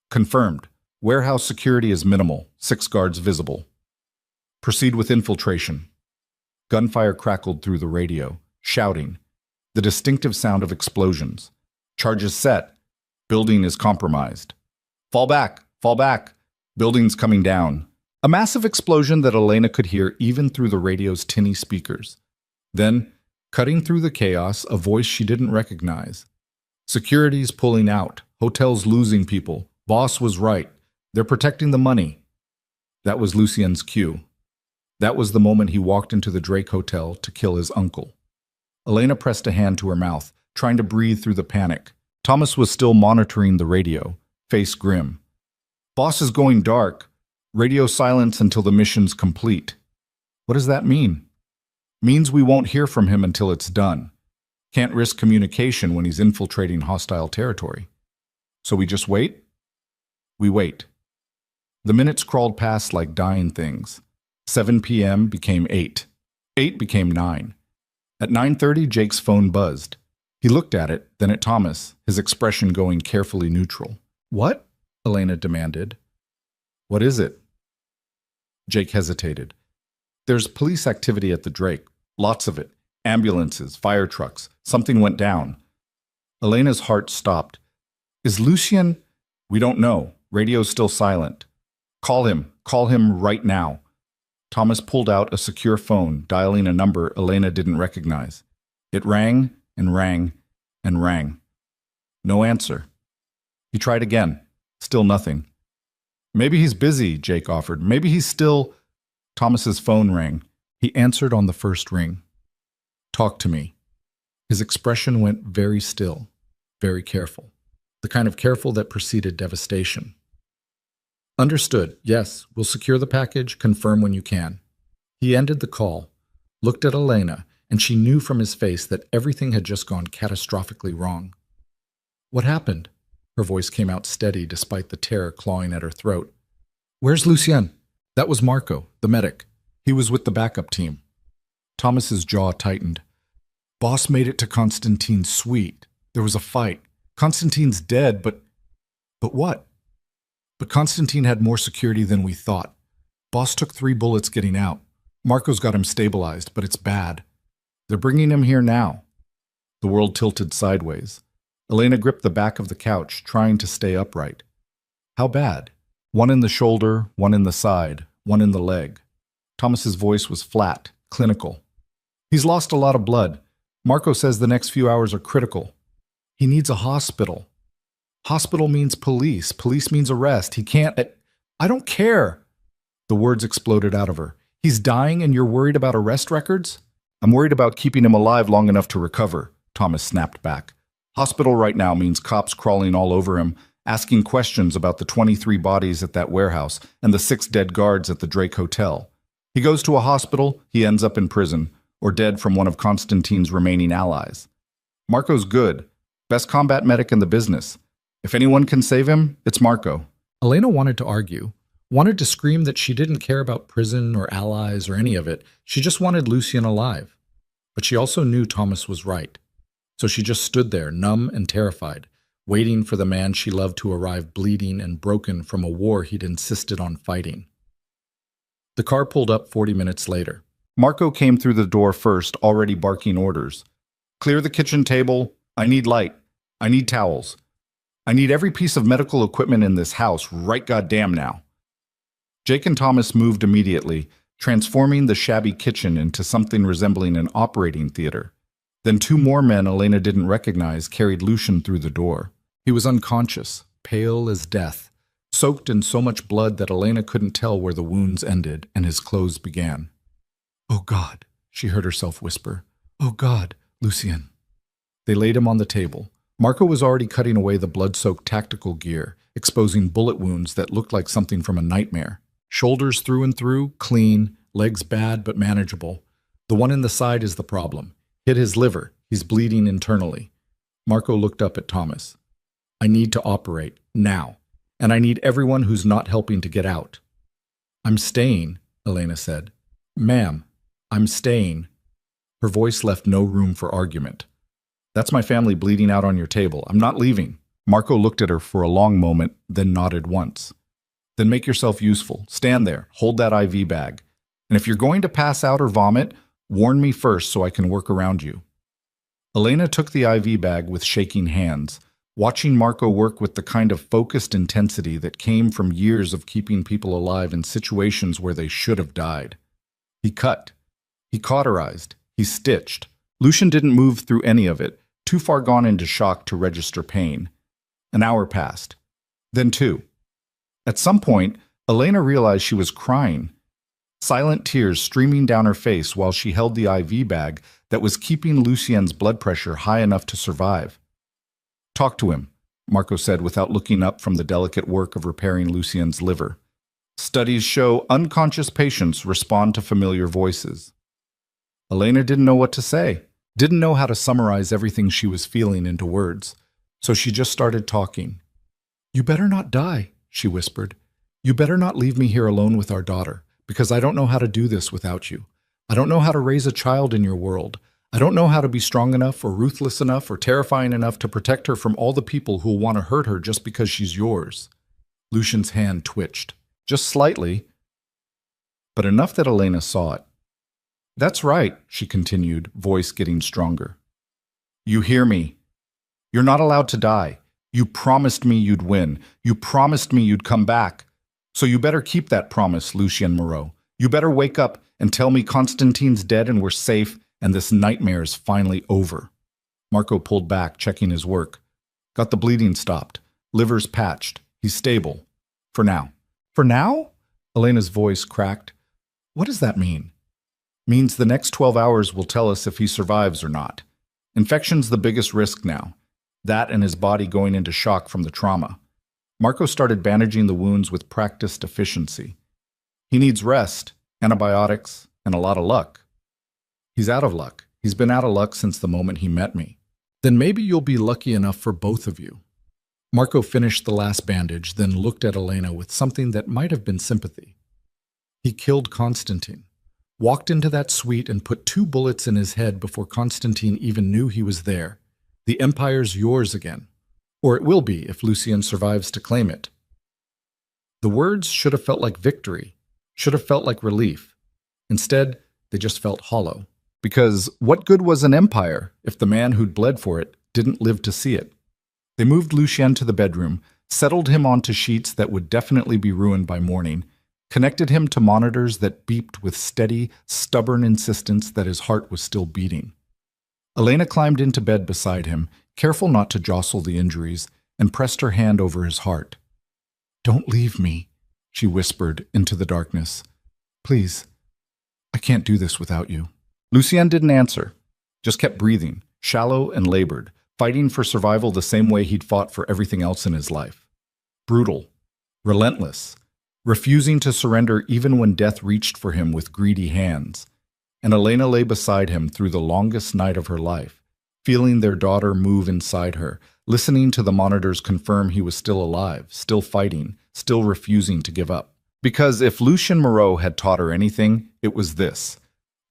Confirmed. Warehouse security is minimal. 6 guards visible. Proceed with infiltration. Gunfire crackled through the radio, shouting. The distinctive sound of explosions. Charges set. Building is compromised. Fall back! Fall back! Building's coming down. A massive explosion that Elena could hear even through the radio's tinny speakers. Then, cutting through the chaos, a voice she didn't recognize. Security's pulling out. Hotel's losing people. Boss was right. They're protecting the money. That was Lucien's cue. That was the moment he walked into the Drake Hotel to kill his uncle. Elena pressed a hand to her mouth, trying to breathe through the panic. Thomas was still monitoring the radio, face grim. Boss is going dark. Radio silence until the mission's complete. What does that mean? Means we won't hear from him until it's done. Can't risk communication when he's infiltrating hostile territory. So we just wait? We wait. The minutes crawled past like dying things. 7 p.m. became 8. 8 became 9. At 9:30, Jake's phone buzzed. He looked at it, then at Thomas, his expression going carefully neutral. "What?" Elena demanded. "What is it?" Jake hesitated. "There's police activity at the Drake. Lots of it. Ambulances, fire trucks. Something went down." Elena's heart stopped. "Is Lucien—" "We don't know. Radio's still silent." Call him. Call him right now." Thomas pulled out a secure phone, dialing a number Elena didn't recognize. It rang and rang and rang. No answer. He tried again. Still nothing. "Maybe he's busy," Jake offered. "Maybe he's still—" Thomas's phone rang. He answered on the first ring. "Talk to me." His expression went very still, very careful. The kind of careful that preceded devastation. "Understood. Yes, we'll secure the package. Confirm when you can." He ended the call, looked at Elena, and she knew from his face that everything had just gone catastrophically wrong. "What happened?" Her voice came out steady despite the terror clawing at her throat. "Where's Lucien?" "That was Marco, the medic. He was with the backup team." Thomas's jaw tightened. "Boss made it to Constantine's suite. There was a fight. Constantine's dead, but what? But Constantine had more security than we thought. Boss took 3 bullets getting out. Marco's got him stabilized, but it's bad. They're bringing him here now." The world tilted sideways. Elena gripped the back of the couch, trying to stay upright. "How bad?" "One in the shoulder, one in the side, one in the leg." Thomas's voice was flat, clinical. "He's lost a lot of blood. Marco says the next few hours are critical. He needs a hospital." "Hospital means police. Police means arrest. He can't—" "I don't care." The words exploded out of her. "He's dying and you're worried about arrest records?" "I'm worried about keeping him alive long enough to recover," Thomas snapped back. "Hospital right now means cops crawling all over him, asking questions about the 23 bodies at that warehouse and the 6 dead guards at the Drake Hotel. He goes to a hospital, he ends up in prison, or dead from one of Constantine's remaining allies. Marco's good. Best combat medic in the business. If anyone can save him, it's Marco." Elena wanted to argue, wanted to scream that she didn't care about prison or allies or any of it. She just wanted Lucien alive. But she also knew Thomas was right. So she just stood there, numb and terrified, waiting for the man she loved to arrive bleeding and broken from a war he'd insisted on fighting. The car pulled up 40 minutes later. Marco came through the door first, already barking orders. "Clear the kitchen table. I need light. I need towels. I need every piece of medical equipment in this house right goddamn now." Jake and Thomas moved immediately, transforming the shabby kitchen into something resembling an operating theater. Then two more men Elena didn't recognize carried Lucian through the door. He was unconscious, pale as death, soaked in so much blood that Elena couldn't tell where the wounds ended and his clothes began. "Oh God," she heard herself whisper. "Oh God, Lucian." They laid him on the table. Marco was already cutting away the blood-soaked tactical gear, exposing bullet wounds that looked like something from a nightmare. Shoulders through and through, clean, legs bad but manageable. The one in the side is the problem. Hit his liver. He's bleeding internally. Marco looked up at Thomas. "I need to operate, now. And I need everyone who's not helping to get out." "I'm staying," Elena said. "Ma'am, I'm staying." Her voice left no room for argument. "That's my family bleeding out on your table. I'm not leaving." Marco looked at her for a long moment, then nodded once. "Then make yourself useful. Stand there. Hold that IV bag. And if you're going to pass out or vomit, warn me first so I can work around you." Elena took the IV bag with shaking hands, watching Marco work with the kind of focused intensity that came from years of keeping people alive in situations where they should have died. He cut. He cauterized. He stitched. Lucian didn't move through any of it, too far gone into shock to register pain. An hour passed. Then two. At some point, Elena realized she was crying. Silent tears streaming down her face while she held the IV bag that was keeping Lucien's blood pressure high enough to survive. "Talk to him," Marco said without looking up from the delicate work of repairing Lucien's liver. "Studies show unconscious patients respond to familiar voices." Elena didn't know what to say, didn't know how to summarize everything she was feeling into words, so she just started talking. "You better not die," she whispered. "You better not leave me here alone with our daughter, because I don't know how to do this without you. I don't know how to raise a child in your world. I don't know how to be strong enough or ruthless enough or terrifying enough to protect her from all the people who will want to hurt her just because she's yours." Lucian's hand twitched, just slightly, but enough that Elena saw it. "That's right," she continued, voice getting stronger. "You hear me. You're not allowed to die. You promised me you'd win. You promised me you'd come back. So you better keep that promise, Lucien Moreau. You better wake up and tell me Constantine's dead and we're safe and this nightmare is finally over." Marco pulled back, checking his work. "Got the bleeding stopped. Liver's patched. He's stable. For now." "For now?" Elena's voice cracked. "What does that mean?" "Means the next 12 hours will tell us if he survives or not. Infection's the biggest risk now. That and his body going into shock from the trauma." Marco started bandaging the wounds with practiced efficiency. "He needs rest, antibiotics, and a lot of luck." "He's out of luck. He's been out of luck since the moment he met me." "Then maybe you'll be lucky enough for both of you." Marco finished the last bandage, then looked at Elena with something that might have been sympathy. "He killed Constantine. Walked into that suite and put 2 bullets in his head before Constantine even knew he was there. The Empire's yours again. Or it will be if Lucien survives to claim it." The words should have felt like victory, should have felt like relief. Instead, they just felt hollow. Because what good was an empire if the man who'd bled for it didn't live to see it? They moved Lucien to the bedroom, settled him onto sheets that would definitely be ruined by morning, connected him to monitors that beeped with steady, stubborn insistence that his heart was still beating. Elena climbed into bed beside him, careful not to jostle the injuries, and pressed her hand over his heart. "Don't leave me," she whispered into the darkness. "Please, I can't do this without you." Lucien didn't answer, just kept breathing, shallow and labored, fighting for survival the same way he'd fought for everything else in his life. Brutal, relentless, refusing to surrender even when death reached for him with greedy hands. And Elena lay beside him through the longest night of her life, feeling their daughter move inside her, listening to the monitors confirm he was still alive, still fighting, still refusing to give up. Because if Lucien Moreau had taught her anything, it was this.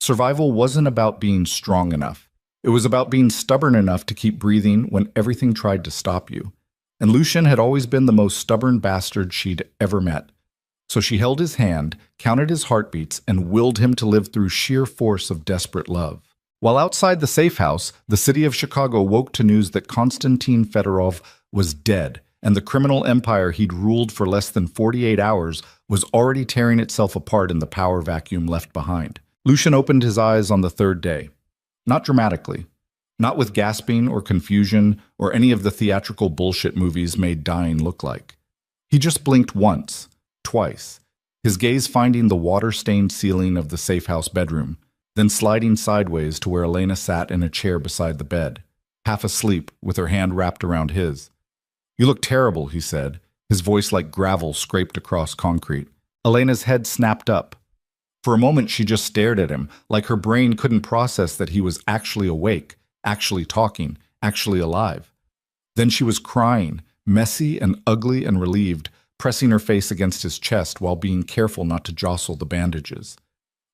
Survival wasn't about being strong enough. It was about being stubborn enough to keep breathing when everything tried to stop you. and Lucien had always been the most stubborn bastard she'd ever met. So she held his hand, counted his heartbeats, and willed him to live through sheer force of desperate love. While outside the safe house, the city of Chicago woke to news that Konstantin Fedorov was dead, and the criminal empire he'd ruled for less than 48 hours was already tearing itself apart in the power vacuum left behind. Lucien opened his eyes on the third day. Not dramatically. Not with gasping or confusion or any of the theatrical bullshit movies made dying look like. He just blinked once, twice, his gaze finding the water-stained ceiling of the safe house bedroom, then sliding sideways to where Elena sat in a chair beside the bed, half asleep with her hand wrapped around his. "You look terrible," he said, his voice like gravel scraped across concrete. Elena's head snapped up. For a moment she just stared at him, like her brain couldn't process that he was actually awake, actually talking, actually alive. Then she was crying, messy and ugly and relieved, pressing her face against his chest while being careful not to jostle the bandages.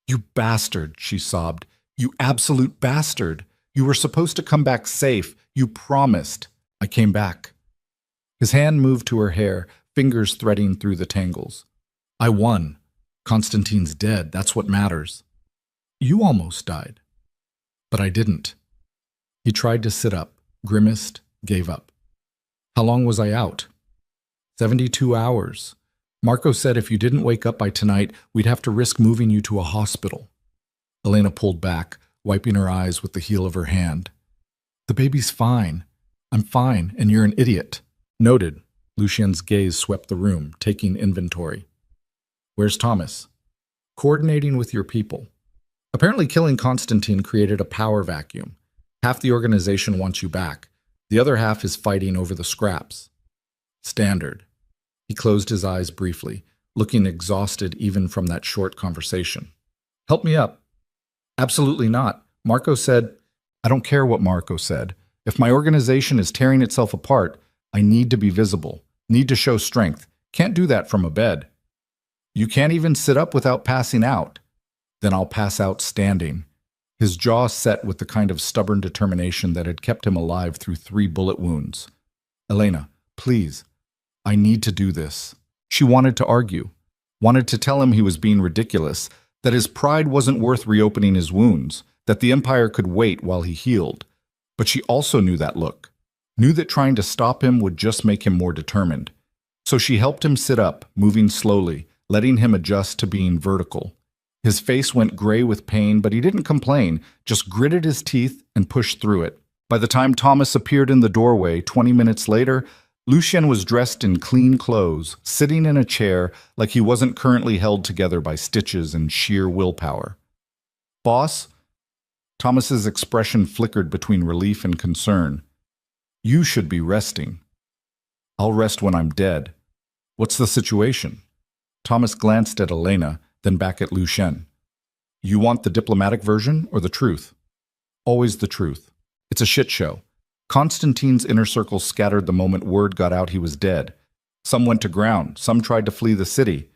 "You bastard," she sobbed. "You absolute bastard. You were supposed to come back safe. You promised." "I came back." His hand moved to her hair, fingers threading through the tangles. "I won. Konstantin's dead. That's what matters." "You almost died." "But I didn't." He tried to sit up, grimaced, gave up. "How long was I out?" 72 hours. Marco said if you didn't wake up by tonight, we'd have to risk moving you to a hospital. Elena pulled back, wiping her eyes with the heel of her hand. "The baby's fine. I'm fine, and you're an idiot." "Noted." Lucien's gaze swept the room, taking inventory. "Where's Thomas?" "Coordinating with your people. Apparently killing Konstantin created a power vacuum. Half the organization wants you back. The other half is fighting over the scraps." "Standard." He closed his eyes briefly, looking exhausted even from that short conversation. "Help me up." "Absolutely not. Marco said—" "I don't care what Marco said. If my organization is tearing itself apart, I need to be visible, need to show strength. Can't do that from a bed." "You can't even sit up without passing out." "Then I'll pass out standing." His jaw set with the kind of stubborn determination that had kept him alive through 3 bullet wounds. "Elena, please. I need to do this." She wanted to argue, wanted to tell him he was being ridiculous, that his pride wasn't worth reopening his wounds, that the Empire could wait while he healed. But she also knew that look, knew that trying to stop him would just make him more determined. So she helped him sit up, moving slowly, letting him adjust to being vertical. His face went gray with pain, but he didn't complain, just gritted his teeth and pushed through it. By the time Thomas appeared in the doorway 20 minutes later, Lucien was dressed in clean clothes, sitting in a chair like he wasn't currently held together by stitches and sheer willpower. "Boss?" Thomas's expression flickered between relief and concern. "You should be resting." "I'll rest when I'm dead." "What's the situation?" Thomas glanced at Elena, then back at Lucien. "You want the diplomatic version or the truth?" "Always the truth. It's a shit show. Konstantin's inner circle scattered the moment word got out he was dead. Some went to ground, some tried to flee the city.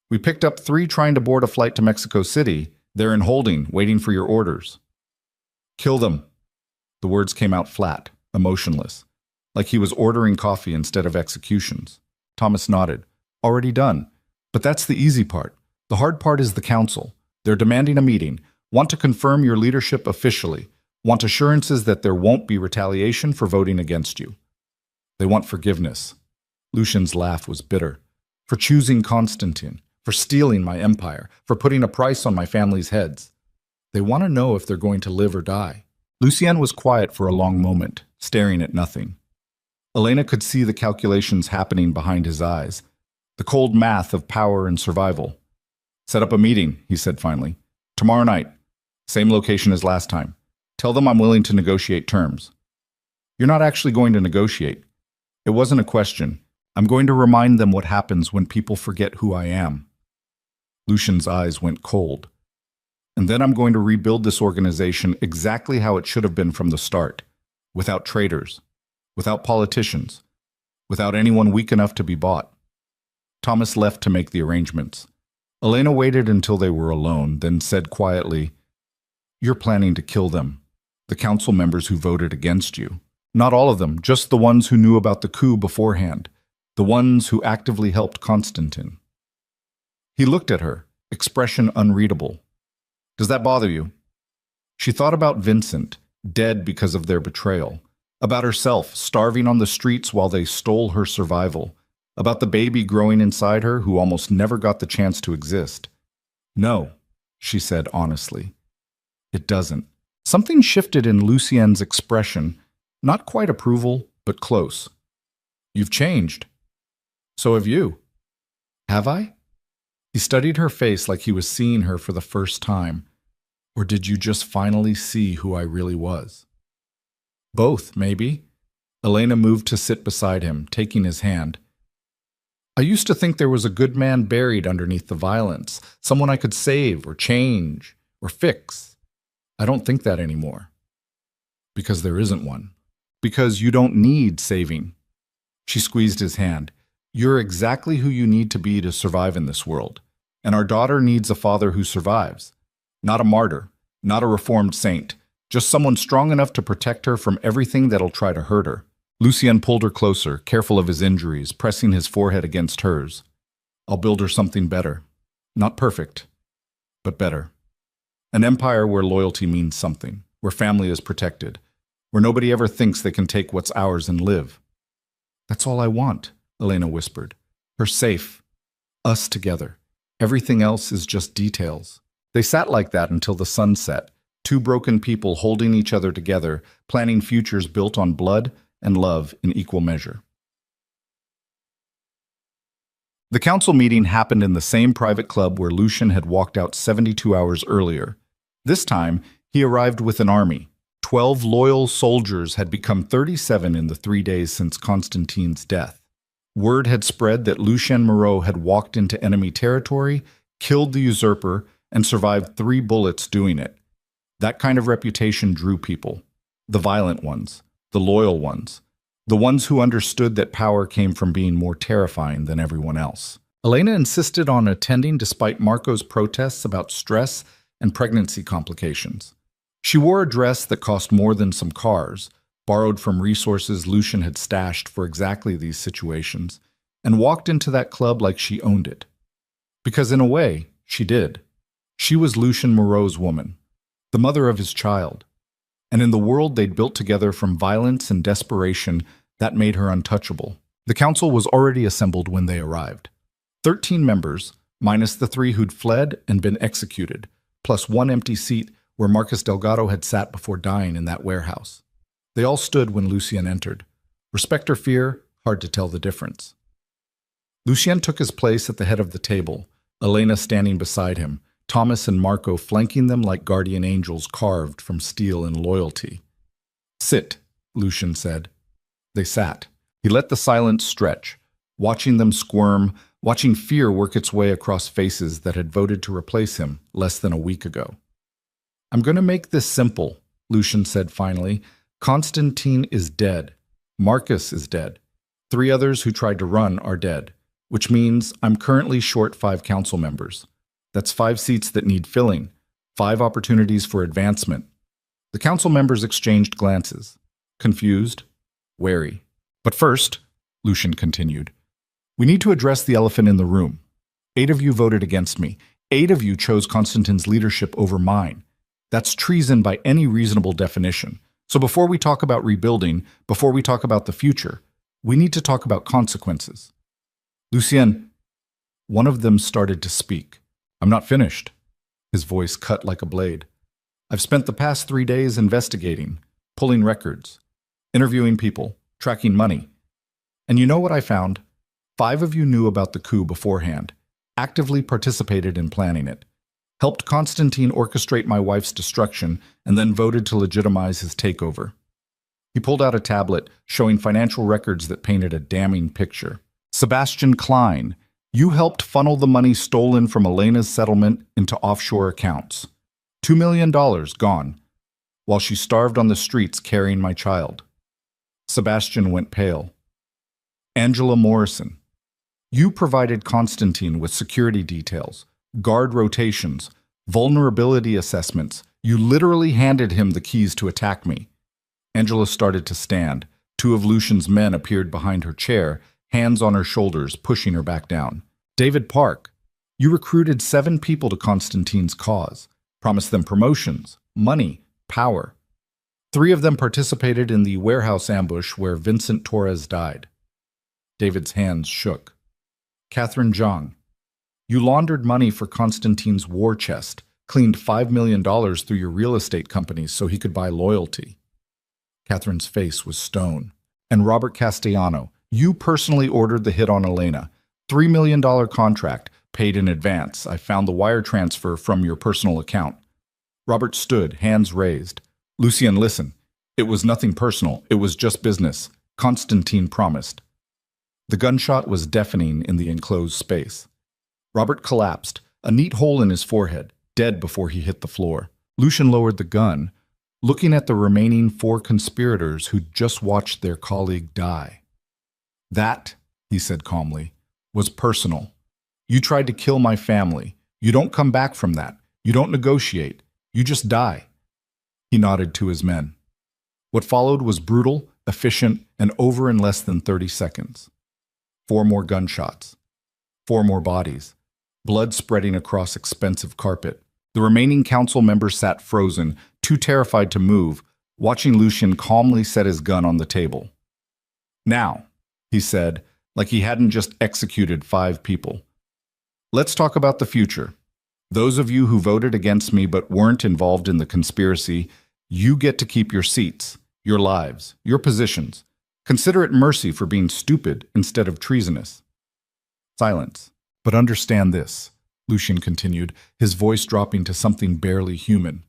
We picked up 3 trying to board a flight to Mexico City. They're in holding, waiting for your orders." "Kill them." The words came out flat, emotionless, like he was ordering coffee instead of executions. Thomas nodded. "Already done. But that's the easy part. The hard part is the council. They're demanding a meeting, want to confirm your leadership officially, want assurances that there won't be retaliation for voting against you. They want forgiveness." Lucien's laugh was bitter. "For choosing Konstantin, for stealing my empire, for putting a price on my family's heads. They want to know if they're going to live or die." Lucien was quiet for a long moment, staring at nothing. Elena could see the calculations happening behind his eyes, the cold math of power and survival. "Set up a meeting," he said finally. "Tomorrow night. Same location as last time. Tell them I'm willing to negotiate terms." "You're not actually going to negotiate. It wasn't a question. I'm going to remind them what happens when people forget who I am." Lucien's eyes went cold. "And then I'm going to rebuild this organization exactly how it should have been from the start, without traitors, without politicians, without anyone weak enough to be bought." Thomas left to make the arrangements. Elena waited until they were alone, then said quietly, "You're planning to kill them, the council members who voted against you." Not all of them, just the ones who knew about the coup beforehand, the ones who actively helped Constantine. He looked at her, expression unreadable. Does that bother you? She thought about Vincent, dead because of their betrayal, about herself, starving on the streets while they stole her survival, about the baby growing inside her who almost never got the chance to exist. No, she said honestly. It doesn't. Something shifted in Lucien's expression, not quite approval, but close. You've changed. So have you. Have I? He studied her face like he was seeing her for the first time. Or did you just finally see who I really was? Both, maybe. Elena moved to sit beside him, taking his hand. I used to think there was a good man buried underneath the violence, someone I could save or change or fix. I don't think that anymore. Because there isn't one. Because you don't need saving. She squeezed his hand. You're exactly who you need to be to survive in this world. And our daughter needs a father who survives. Not a martyr, not a reformed saint, just someone strong enough to protect her from everything that'll try to hurt her. Lucien pulled her closer, careful of his injuries, pressing his forehead against hers. I'll build her something better. Not perfect, but better. An empire where loyalty means something, where family is protected, where nobody ever thinks they can take what's ours and live. That's all I want, Elena whispered. Her safe. Us together. Everything else is just details. They sat like that until the sun set, two broken people holding each other together, planning futures built on blood and love in equal measure. The council meeting happened in the same private club where Lucien had walked out 72 hours earlier. This time, he arrived with an army. 12 loyal soldiers had become 37 in the 3 days since Constantine's death. Word had spread that Lucien Moreau had walked into enemy territory, killed the usurper, and survived 3 bullets doing it. That kind of reputation drew people. The violent ones, the loyal ones, the ones who understood that power came from being more terrifying than everyone else. Elena insisted on attending despite Marco's protests about stress and pregnancy complications. She wore a dress that cost more than some cars, borrowed from resources Lucien had stashed for exactly these situations, and walked into that club like she owned it. Because in a way, she did. She was Lucien Moreau's woman, the mother of his child. And in the world they'd built together from violence and desperation, that made her untouchable. The council was already assembled when they arrived. 13 members, minus the 3 who'd fled and been executed, plus 1 empty seat where Marcus Delgado had sat before dying in that warehouse. They all stood when Lucien entered. Respect or fear, hard to tell the difference. Lucien took his place at the head of the table, Elena standing beside him, Thomas and Marco flanking them like guardian angels carved from steel and loyalty. Sit, Lucien said. They sat. He let the silence stretch, watching them squirm, watching fear work its way across faces that had voted to replace him less than a week ago. I'm going to make this simple, Lucien said finally. Constantine is dead. Marcus is dead. 3 others who tried to run are dead, which means I'm currently short 5 council members. That's 5 seats that need filling, 5 opportunities for advancement. The council members exchanged glances, confused, wary. But first, Lucien continued, we need to address the elephant in the room. 8 of you voted against me. 8 of you chose Constantine's leadership over mine. That's treason by any reasonable definition. So before we talk about rebuilding, before we talk about the future, we need to talk about consequences. Lucien, one of them started to speak. I'm not finished. His voice cut like a blade. I've spent the past 3 days investigating, pulling records, interviewing people, tracking money. And you know what I found? 5 of you knew about the coup beforehand, actively participated in planning it, helped Constantine orchestrate my wife's destruction, and then voted to legitimize his takeover. He pulled out a tablet showing financial records that painted a damning picture. Sebastian Klein, you helped funnel the money stolen from Elena's settlement into offshore accounts. $2 million gone, while she starved on the streets carrying my child. Sebastian went pale. Angela Morrison, you provided Constantine with security details, guard rotations, vulnerability assessments. You literally handed him the keys to attack me. Angela started to stand. Two of Lucian's men appeared behind her chair, hands on her shoulders, pushing her back down. David Park, you recruited 7 people to Constantine's cause, promised them promotions, money, power. 3 of them participated in the warehouse ambush where Vincent Torres died. David's hands shook. Catherine Zhang, you laundered money for Constantine's war chest, cleaned $5 million through your real estate companies so he could buy loyalty. Catherine's face was stone. And Robert Castellano, you personally ordered the hit on Elena. $3 million contract, paid in advance. I found the wire transfer from your personal account. Robert stood, hands raised. Lucien, listen. It was nothing personal. It was just business. Constantine promised. The gunshot was deafening in the enclosed space. Robert collapsed, a neat hole in his forehead, dead before he hit the floor. Lucien lowered the gun, looking at the remaining 4 conspirators who'd just watched their colleague die. That, he said calmly, was personal. You tried to kill my family. You don't come back from that. You don't negotiate. You just die. He nodded to his men. What followed was brutal, efficient, and over in less than 30 seconds. 4 more gunshots. 4 more bodies. Blood spreading across expensive carpet. The remaining council members sat frozen, too terrified to move, watching Lucien calmly set his gun on the table. Now, he said, like he hadn't just executed 5 people. Let's talk about the future. Those of you who voted against me but weren't involved in the conspiracy, you get to keep your seats, your lives, your positions. Consider it mercy for being stupid instead of treasonous. Silence. But understand this, Lucien continued, his voice dropping to something barely human.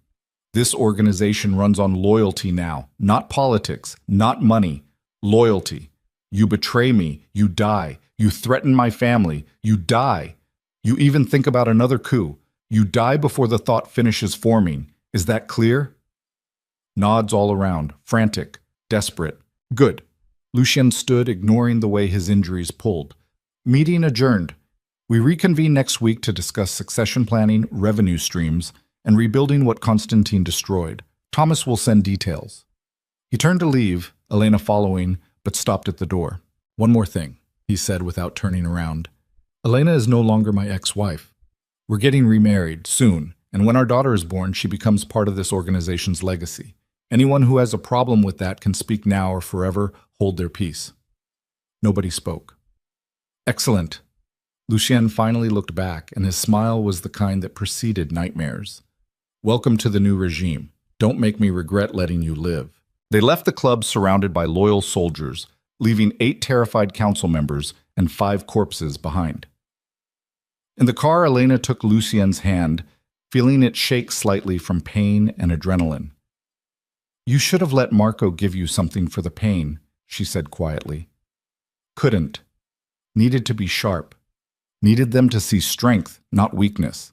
This organization runs on loyalty now, not politics, not money. Loyalty. You betray me, you die. You threaten my family, you die. You even think about another coup. You die before the thought finishes forming. Is that clear? Nods all around, frantic, desperate. Good. Lucien stood, ignoring the way his injuries pulled. Meeting adjourned. We reconvene next week to discuss succession planning, revenue streams, and rebuilding what Constantine destroyed. Thomas will send details. He turned to leave, Elena following, but stopped at the door. One more thing, he said without turning around. Elena is no longer my ex-wife. We're getting remarried soon, and when our daughter is born, she becomes part of this organization's legacy. Anyone who has a problem with that can speak now or forever hold their peace. Nobody spoke. Excellent. Lucien finally looked back, and his smile was the kind that preceded nightmares. Welcome to the new regime. Don't make me regret letting you live. They left the club surrounded by loyal soldiers, leaving 8 terrified council members and 5 corpses behind. In the car, Elena took Lucien's hand, feeling it shake slightly from pain and adrenaline. You should have let Marco give you something for the pain, she said quietly. Couldn't. Needed to be sharp. Needed them to see strength, not weakness.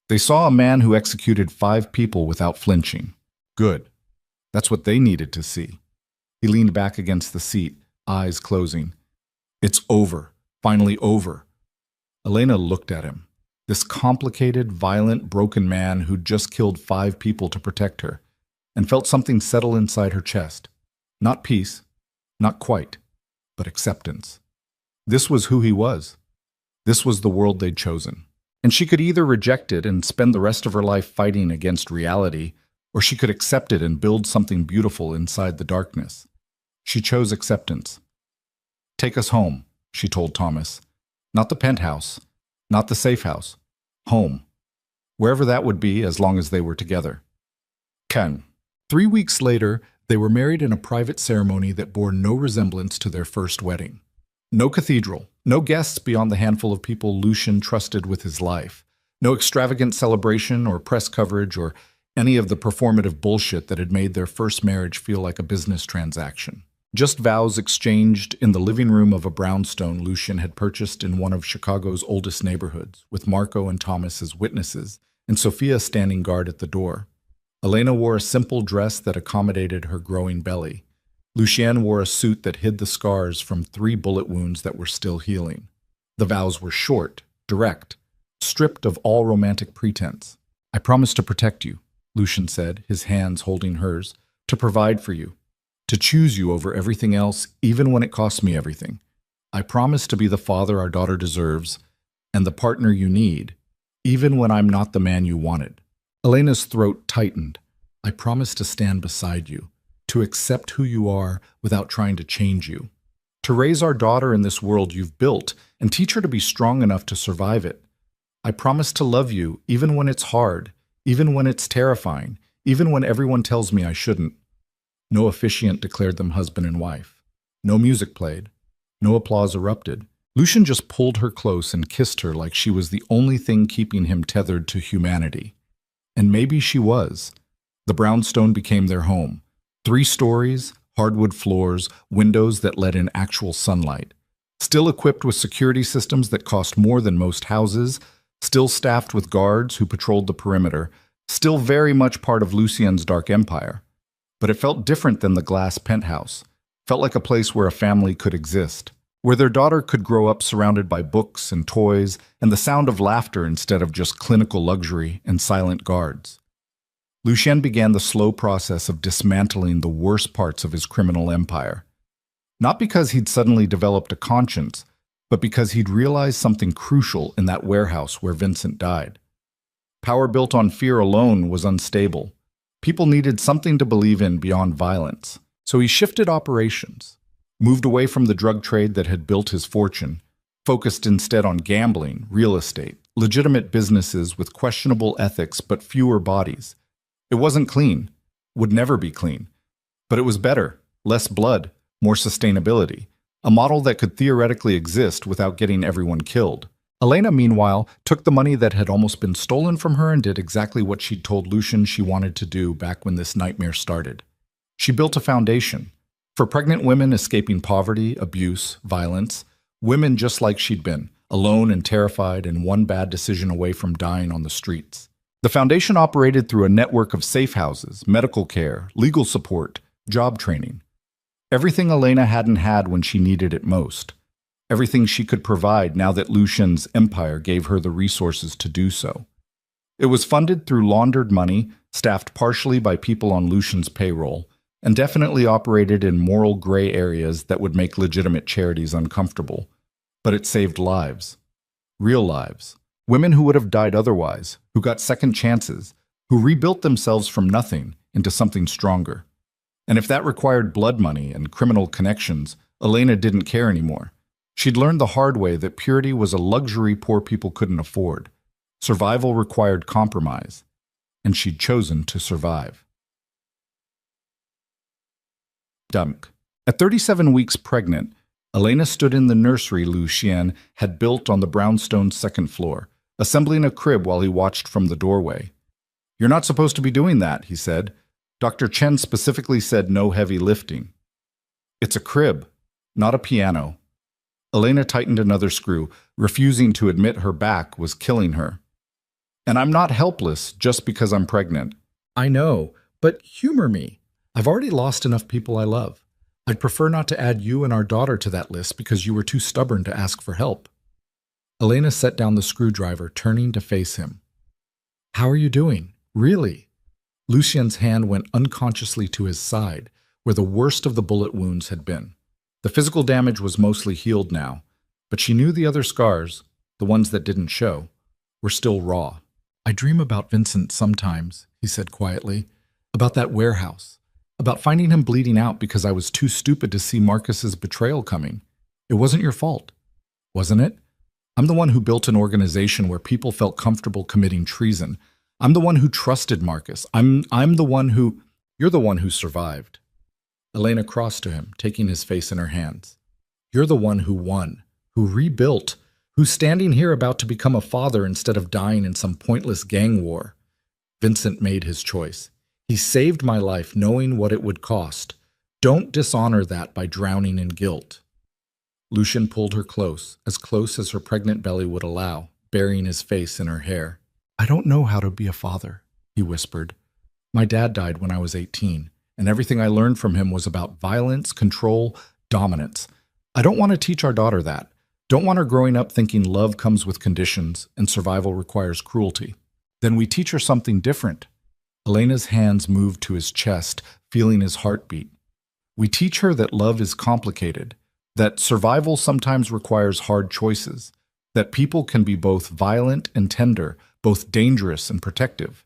They saw a man who executed 5 people without flinching. Good. That's what they needed to see. He leaned back against the seat, eyes closing. It's over. Finally over. Elena looked at him. This complicated, violent, broken man who'd just killed 5 people to protect her, and felt something settle inside her chest. Not peace, not quite, but acceptance. This was who he was. This was the world they'd chosen. And she could either reject it and spend the rest of her life fighting against reality, or she could accept it and build something beautiful inside the darkness. She chose acceptance. Take us home, she told Thomas. Not the penthouse, not the safe house. Home. Wherever that would be as long as they were together. Ken. 3 weeks later, they were married in a private ceremony that bore no resemblance to their first wedding. No cathedral, no guests beyond the handful of people Lucien trusted with his life. No extravagant celebration or press coverage or any of the performative bullshit that had made their first marriage feel like a business transaction. Just vows exchanged in the living room of a brownstone Lucien had purchased in one of Chicago's oldest neighborhoods, with Marco and Thomas as witnesses, and Sophia standing guard at the door. Elena wore a simple dress that accommodated her growing belly. Lucien wore a suit that hid the scars from 3 bullet wounds that were still healing. The vows were short, direct, stripped of all romantic pretense. I promise to protect you, Lucien said, his hands holding hers, to provide for you, to choose you over everything else, even when it costs me everything. I promise to be the father our daughter deserves and the partner you need, even when I'm not the man you wanted." Elena's throat tightened. "I promise to stand beside you, to accept who you are without trying to change you, to raise our daughter in this world you've built and teach her to be strong enough to survive it. I promise to love you even when it's hard, even when it's terrifying, even when everyone tells me I shouldn't." No officiant declared them husband and wife. No music played. No applause erupted. Lucian just pulled her close and kissed her like she was the only thing keeping him tethered to humanity. And maybe she was. The brownstone became their home. 3 stories, hardwood floors, windows that let in actual sunlight. Still equipped with security systems that cost more than most houses, still staffed with guards who patrolled the perimeter, still very much part of Lucien's dark empire. But it felt different than the glass penthouse. Felt like a place where a family could exist, where their daughter could grow up surrounded by books and toys and the sound of laughter instead of just clinical luxury and silent guards. Lucien began the slow process of dismantling the worst parts of his criminal empire. Not because he'd suddenly developed a conscience, but because he'd realized something crucial in that warehouse where Vincent died. Power built on fear alone was unstable. People needed something to believe in beyond violence. So he shifted operations, moved away from the drug trade that had built his fortune, focused instead on gambling, real estate, legitimate businesses with questionable ethics but fewer bodies. It wasn't clean, would never be clean, but it was better, less blood, more sustainability, a model that could theoretically exist without getting everyone killed. Elena, meanwhile, took the money that had almost been stolen from her and did exactly what she'd told Lucian she wanted to do back when this nightmare started. She built a foundation for pregnant women escaping poverty, abuse, violence, women just like she'd been, alone and terrified and one bad decision away from dying on the streets. The foundation operated through a network of safe houses, medical care, legal support, job training. Everything Elena hadn't had when she needed it most. Everything she could provide now that Lucian's empire gave her the resources to do so. It was funded through laundered money, staffed partially by people on Lucian's payroll, and definitely operated in moral gray areas that would make legitimate charities uncomfortable. But it saved lives. Real lives. Women who would have died otherwise, who got second chances, who rebuilt themselves from nothing into something stronger. And if that required blood money and criminal connections, Elena didn't care anymore. She'd learned the hard way that purity was a luxury poor people couldn't afford. Survival required compromise, and she'd chosen to survive. Dunk. At 37 weeks pregnant, Elena stood in the nursery Lucien had built on the brownstone's second floor, assembling a crib while he watched from the doorway. "You're not supposed to be doing that," he said. "Dr. Chen specifically said no heavy lifting." "It's a crib, not a piano." Elena tightened another screw, refusing to admit her back was killing her. "And I'm not helpless just because I'm pregnant." "I know, but humor me. I've already lost enough people I love. I'd prefer not to add you and our daughter to that list because you were too stubborn to ask for help." Elena set down the screwdriver, turning to face him. "How are you doing? Really?" Lucien's hand went unconsciously to his side, where the worst of the bullet wounds had been. The physical damage was mostly healed now, but she knew the other scars, the ones that didn't show, were still raw. "I dream about Vincent sometimes," he said quietly, "about that warehouse, about finding him bleeding out because I was too stupid to see Marcus's betrayal coming. It wasn't your fault, wasn't it? I'm the one who built an organization where people felt comfortable committing treason. I'm the one who trusted Marcus. I'm the one who... You're the one who survived." Elena crossed to him, taking his face in her hands. "You're the one who won, who rebuilt, who's standing here about to become a father instead of dying in some pointless gang war. Vincent made his choice. He saved my life knowing what it would cost. Don't dishonor that by drowning in guilt." Lucien pulled her close as her pregnant belly would allow, burying his face in her hair. "I don't know how to be a father," he whispered. "My dad died when I was 18, and everything I learned from him was about violence, control, dominance. I don't want to teach our daughter that. Don't want her growing up thinking love comes with conditions and survival requires cruelty. Then we teach her something different." Elena's hands moved to his chest, feeling his heartbeat. We teach her that love is complicated, that survival sometimes requires hard choices, that people can be both violent and tender, both dangerous and protective.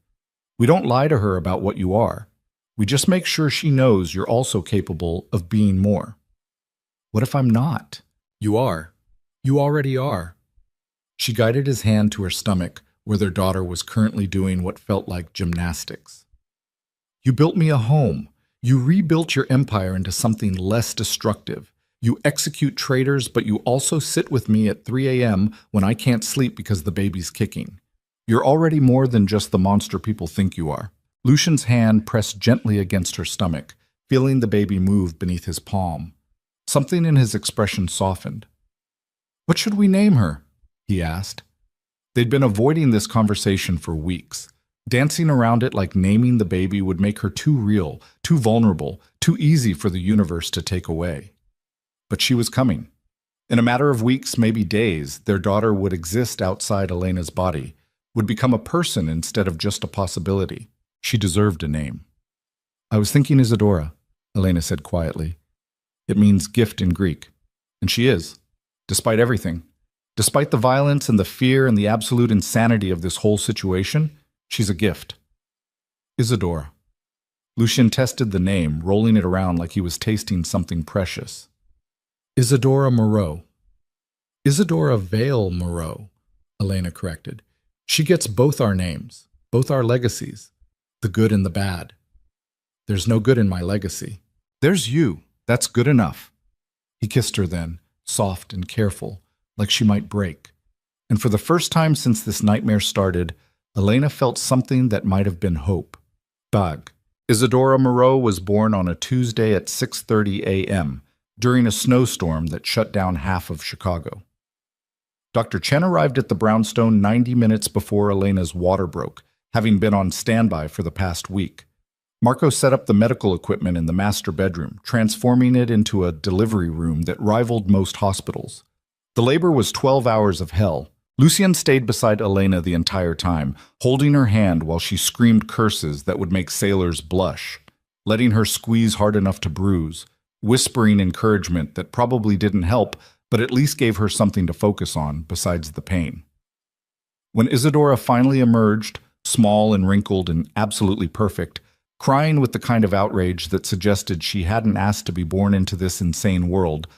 We don't lie to her about what you are. We just make sure she knows you're also capable of being more. What if I'm not? You are. You already are. She guided his hand to her stomach, where their daughter was currently doing what felt like gymnastics. You built me a home. You rebuilt your empire into something less destructive. You execute traitors, but you also sit with me at 3 a.m. when I can't sleep because the baby's kicking. You're already more than just the monster people think you are. Lucian's hand pressed gently against her stomach, feeling the baby move beneath his palm. Something in his expression softened. What should we name her? He asked. They'd been avoiding this conversation for weeks. Dancing around it like naming the baby would make her too real, too vulnerable, too easy for the universe to take away. But she was coming. In a matter of weeks, maybe days, their daughter would exist outside Elena's body, would become a person instead of just a possibility. She deserved a name. I was thinking Isadora, Elena said quietly. It means gift in Greek. And she is, despite everything. Despite the violence and the fear and the absolute insanity of this whole situation, she's a gift. Isadora. Lucian tested the name, rolling it around like he was tasting something precious. Isadora Moreau. Isadora Vale Moreau, Elena corrected. She gets both our names, both our legacies, the good and the bad. There's no good in my legacy. There's you. That's good enough. He kissed her then, soft and careful, like she might break. And for the first time since this nightmare started, Elena felt something that might have been hope. Bag. Isadora Moreau was born on a Tuesday at 6:30 a.m., during a snowstorm that shut down half of Chicago. Dr. Chen arrived at the brownstone 90 minutes before Elena's water broke, having been on standby for the past week. Marco set up the medical equipment in the master bedroom, transforming it into a delivery room that rivaled most hospitals. The labor was 12 hours of hell. Lucien stayed beside Elena the entire time, holding her hand while she screamed curses that would make sailors blush, letting her squeeze hard enough to bruise, whispering encouragement that probably didn't help, but at least gave her something to focus on besides the pain. When Isadora finally emerged, small and wrinkled and absolutely perfect, crying with the kind of outrage that suggested she hadn't asked to be born into this insane world,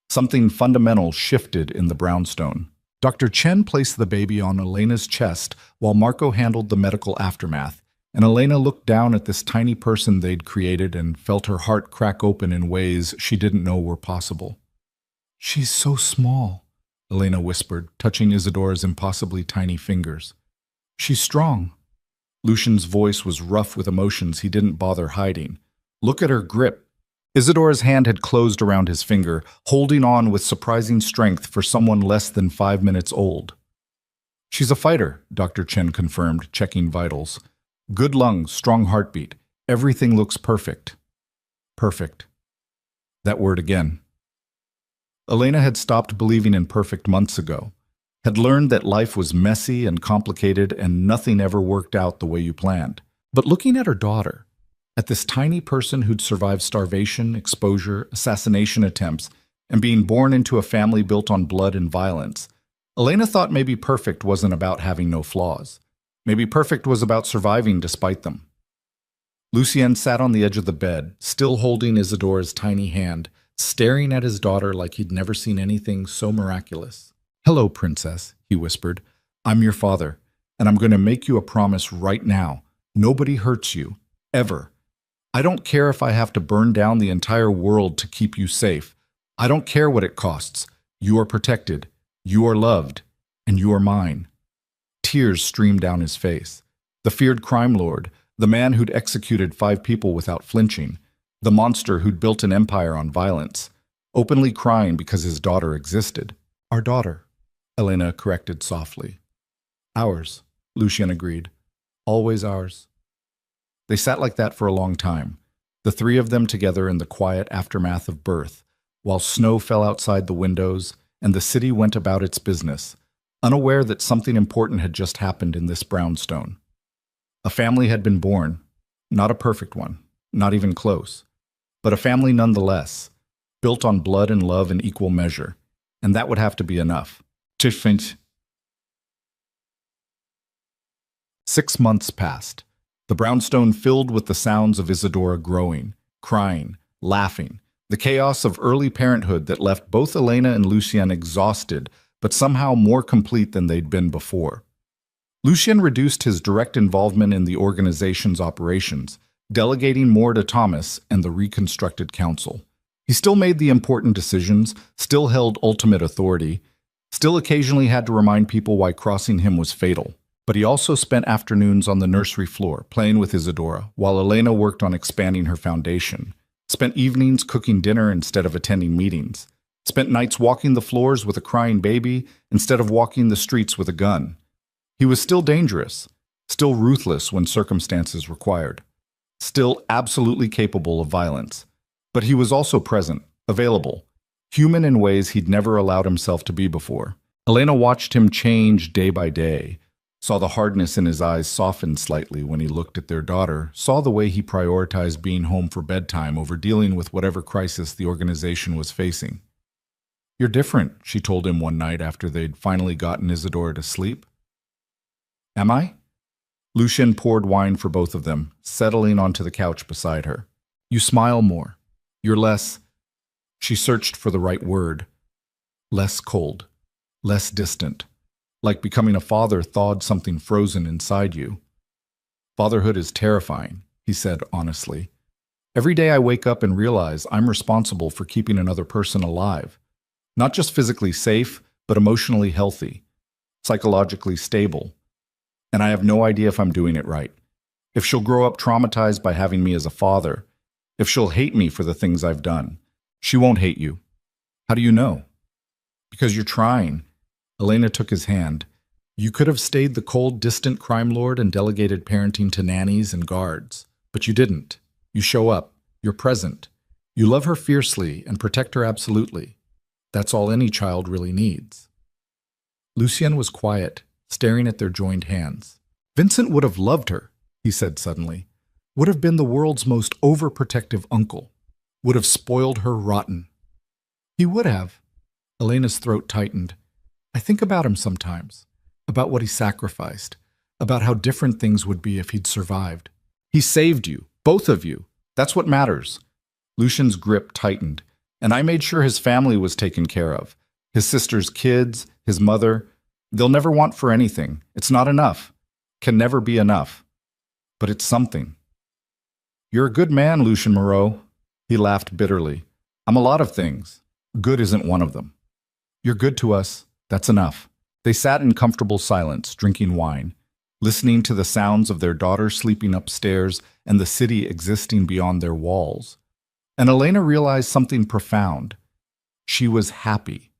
something fundamental shifted in the brownstone. Dr. Chen placed the baby on Elena's chest while Marco handled the medical aftermath, and Elena looked down at this tiny person they'd created and felt her heart crack open in ways she didn't know were possible. She's so small, Elena whispered, touching Isadora's impossibly tiny fingers. She's strong. Lucian's voice was rough with emotions he didn't bother hiding. Look at her grip. Isadora's hand had closed around his finger, holding on with surprising strength for someone less than 5 minutes old. She's a fighter, Dr. Chen confirmed, checking vitals. Good lungs, strong heartbeat. Everything looks perfect. Perfect. That word again. Elena had stopped believing in perfect months ago, had learned that life was messy and complicated and nothing ever worked out the way you planned. But looking at her daughter, at this tiny person who'd survived starvation, exposure, assassination attempts, and being born into a family built on blood and violence, Elena thought maybe perfect wasn't about having no flaws. Maybe perfect was about surviving despite them. Lucien sat on the edge of the bed, still holding Isadora's tiny hand, staring at his daughter like he'd never seen anything so miraculous. Hello, princess, he whispered. I'm your father, and I'm going to make you a promise right now. Nobody hurts you, ever. I don't care if I have to burn down the entire world to keep you safe. I don't care what it costs. You are protected, you are loved, and you are mine. Tears streamed down his face. The feared crime lord, the man who'd executed 5 people without flinching, the monster who'd built an empire on violence, openly crying because his daughter existed. Our daughter, Elena corrected softly. Ours, Lucien agreed. Always ours. They sat like that for a long time, the 3 of them together in the quiet aftermath of birth, while snow fell outside the windows and the city went about its business, unaware that something important had just happened in this brownstone. A family had been born, not a perfect one, not even close. But a family nonetheless, built on blood and love in equal measure. And that would have to be enough. 6 months passed. The brownstone filled with the sounds of Isadora growing, crying, laughing, the chaos of early parenthood that left both Elena and Lucien exhausted, but somehow more complete than they'd been before. Lucien reduced his direct involvement in the organization's operations, delegating more to Thomas and the reconstructed council. He still made the important decisions, still held ultimate authority, still occasionally had to remind people why crossing him was fatal. But he also spent afternoons on the nursery floor, playing with Isadora, while Elena worked on expanding her foundation. Spent evenings cooking dinner instead of attending meetings. Spent nights walking the floors with a crying baby instead of walking the streets with a gun. He was still dangerous, still ruthless when circumstances required, still absolutely capable of violence. But he was also present, available, human in ways he'd never allowed himself to be before. Elena watched him change day by day, saw the hardness in his eyes soften slightly when he looked at their daughter, saw the way he prioritized being home for bedtime over dealing with whatever crisis the organization was facing. "You're different," she told him one night after they'd finally gotten Isadora to sleep. "Am I?" Lucien poured wine for both of them, settling onto the couch beside her. "You smile more. You're less—" She searched for the right word. Less cold. Less distant. Like becoming a father thawed something frozen inside you. "Fatherhood is terrifying," he said honestly. "Every day I wake up and realize I'm responsible for keeping another person alive. Not just physically safe, but emotionally healthy, psychologically stable. And I have no idea if I'm doing it right. If she'll grow up traumatized by having me as a father. If she'll hate me for the things I've done. She won't hate you." "How do you know?" "Because you're trying." Elena took his hand. "You could have stayed the cold, distant crime lord and delegated parenting to nannies and guards. But you didn't. You show up. You're present. You love her fiercely and protect her absolutely. That's all any child really needs." Lucien was quiet, staring at their joined hands. "Vincent would have loved her," he said suddenly. "Would have been the world's most overprotective uncle. Would have spoiled her rotten." "He would have." Elena's throat tightened. "I think about him sometimes, about what he sacrificed, about how different things would be if he'd survived. He saved you, both of you. That's what matters." Lucien's grip tightened, "And I made sure his family was taken care of. His sister's kids, his mother. They'll never want for anything. It's not enough. Can never be enough. But it's something." "You're a good man, Lucien Moreau." He laughed bitterly. "I'm a lot of things. Good isn't one of them. You're good to us. That's enough." They sat in comfortable silence, drinking wine, listening to the sounds of their daughter sleeping upstairs and the city existing beyond their walls. And Elena realized something profound. She was happy.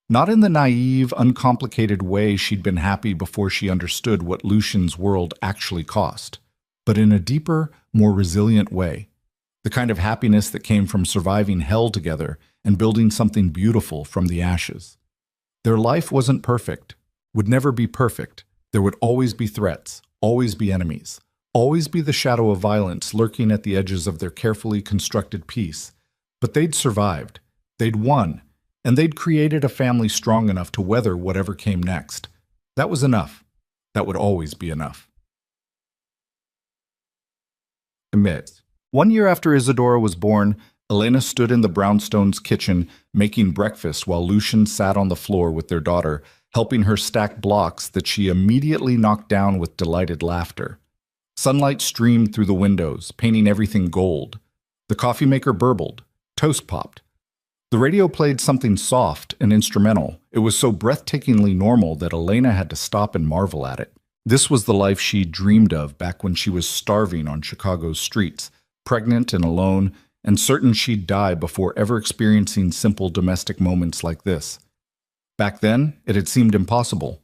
Not in the naive, uncomplicated way she'd been happy before she understood what Lucien's world actually cost, but in a deeper, more resilient way. The kind of happiness that came from surviving hell together and building something beautiful from the ashes. Their life wasn't perfect, would never be perfect. There would always be threats, always be enemies, always be the shadow of violence lurking at the edges of their carefully constructed peace. But they'd survived, they'd won, and they'd created a family strong enough to weather whatever came next. That was enough. That would always be enough. Admit. 1 year after Isadora was born, Elena stood in the brownstone's kitchen making breakfast while Lucien sat on the floor with their daughter, helping her stack blocks that she immediately knocked down with delighted laughter. Sunlight streamed through the windows, painting everything gold. The coffee maker burbled. Toast popped. The radio played something soft and instrumental. It was so breathtakingly normal that Elena had to stop and marvel at it. This was the life she dreamed of back when she was starving on Chicago's streets, pregnant and alone, and certain she'd die before ever experiencing simple domestic moments like this. Back then, it had seemed impossible,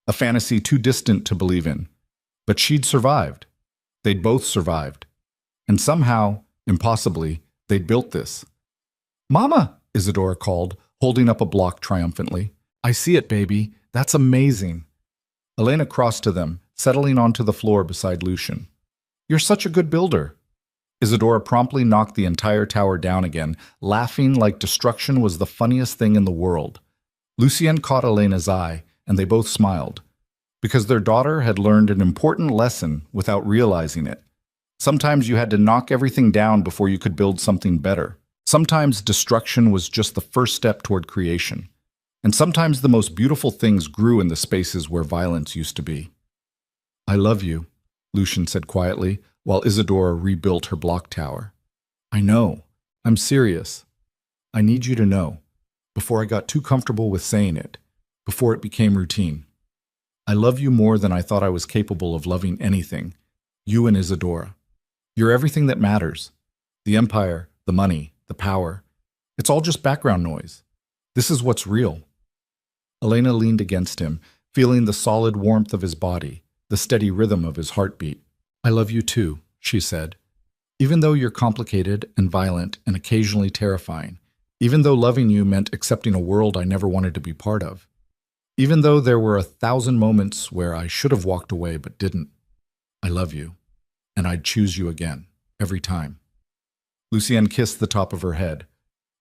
a fantasy too distant to believe in. But she'd survived. They'd both survived. And somehow, impossibly, they'd built this. "Mama!" Isadora called, holding up a block triumphantly. "I see it, baby. That's amazing." Elena crossed to them, settling onto the floor beside Lucien. "You're such a good builder." Isadora promptly knocked the entire tower down again, laughing like destruction was the funniest thing in the world. Lucien caught Elena's eye, and they both smiled, because their daughter had learned an important lesson without realizing it. Sometimes you had to knock everything down before you could build something better. Sometimes destruction was just the first step toward creation. And sometimes the most beautiful things grew in the spaces where violence used to be. "I love you," Lucien said quietly, while Isadora rebuilt her block tower. "I know. I'm serious. I need you to know, before I got too comfortable with saying it, before it became routine. I love you more than I thought I was capable of loving anything. You and Isadora. You're everything that matters. The empire, the money, the power. It's all just background noise. This is what's real." Elena leaned against him, feeling the solid warmth of his body, the steady rhythm of his heartbeat. "I love you too," she said. "Even though you're complicated and violent and occasionally terrifying, even though loving you meant accepting a world I never wanted to be part of, even though there were 1,000 moments where I should have walked away but didn't, I love you, and I'd choose you again, every time." Lucien kissed the top of her head.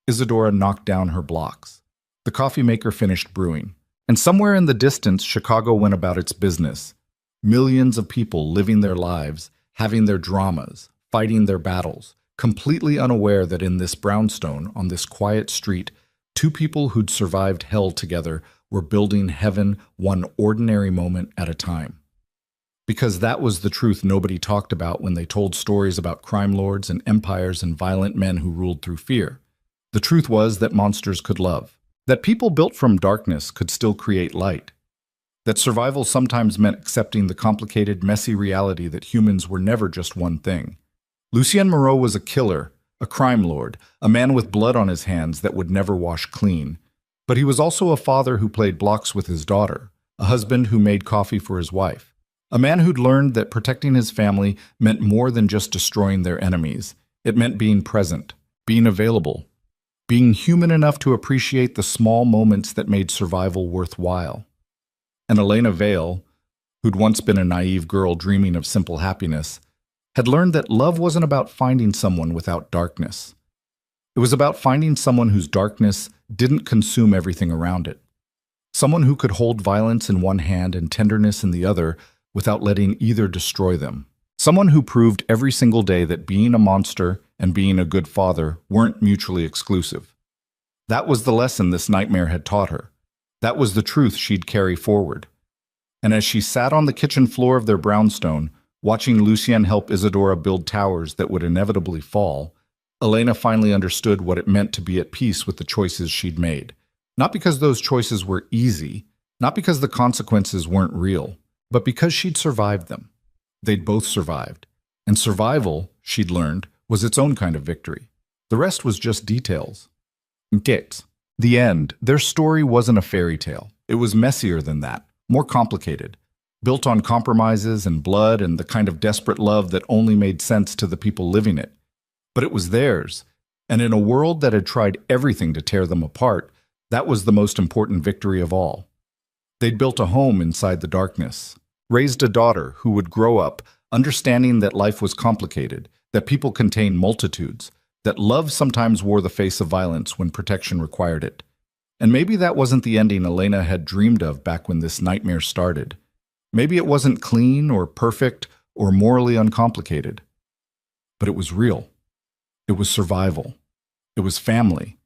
Isadora knocked down her blocks. The coffee maker finished brewing, and somewhere in the distance, Chicago went about its business. Millions of people living their lives, having their dramas, fighting their battles, completely unaware that in this brownstone, on this quiet street, two people who'd survived hell together were building heaven one ordinary moment at a time. Because that was the truth nobody talked about when they told stories about crime lords and empires and violent men who ruled through fear. The truth was that monsters could love, that people built from darkness could still create light, that survival sometimes meant accepting the complicated, messy reality that humans were never just one thing. Lucien Moreau was a killer, a crime lord, a man with blood on his hands that would never wash clean. But he was also a father who played blocks with his daughter, a husband who made coffee for his wife, a man who'd learned that protecting his family meant more than just destroying their enemies. It meant being present, being available, being human enough to appreciate the small moments that made survival worthwhile. And Elena Vale, who'd once been a naive girl dreaming of simple happiness, had learned that love wasn't about finding someone without darkness. It was about finding someone whose darkness didn't consume everything around it. Someone who could hold violence in one hand and tenderness in the other without letting either destroy them. Someone who proved every single day that being a monster and being a good father weren't mutually exclusive. That was the lesson this nightmare had taught her. That was the truth she'd carry forward. And as she sat on the kitchen floor of their brownstone, watching Lucien help Isadora build towers that would inevitably fall, Elena finally understood what it meant to be at peace with the choices she'd made. Not because those choices were easy, not because the consequences weren't real, but because she'd survived them. They'd both survived. And survival, she'd learned, was its own kind of victory. The rest was just details. Get. The end. Their story wasn't a fairy tale. It was messier than that, more complicated, built on compromises and blood and the kind of desperate love that only made sense to the people living it. But it was theirs, and in a world that had tried everything to tear them apart, that was the most important victory of all. They'd built a home inside the darkness, raised a daughter who would grow up understanding that life was complicated, that people contained multitudes, that love sometimes wore the face of violence when protection required it. And maybe that wasn't the ending Elena had dreamed of back when this nightmare started. Maybe it wasn't clean or perfect or morally uncomplicated. But it was real. It was survival. It was family.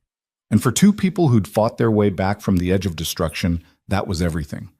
And for two people who'd fought their way back from the edge of destruction, that was everything.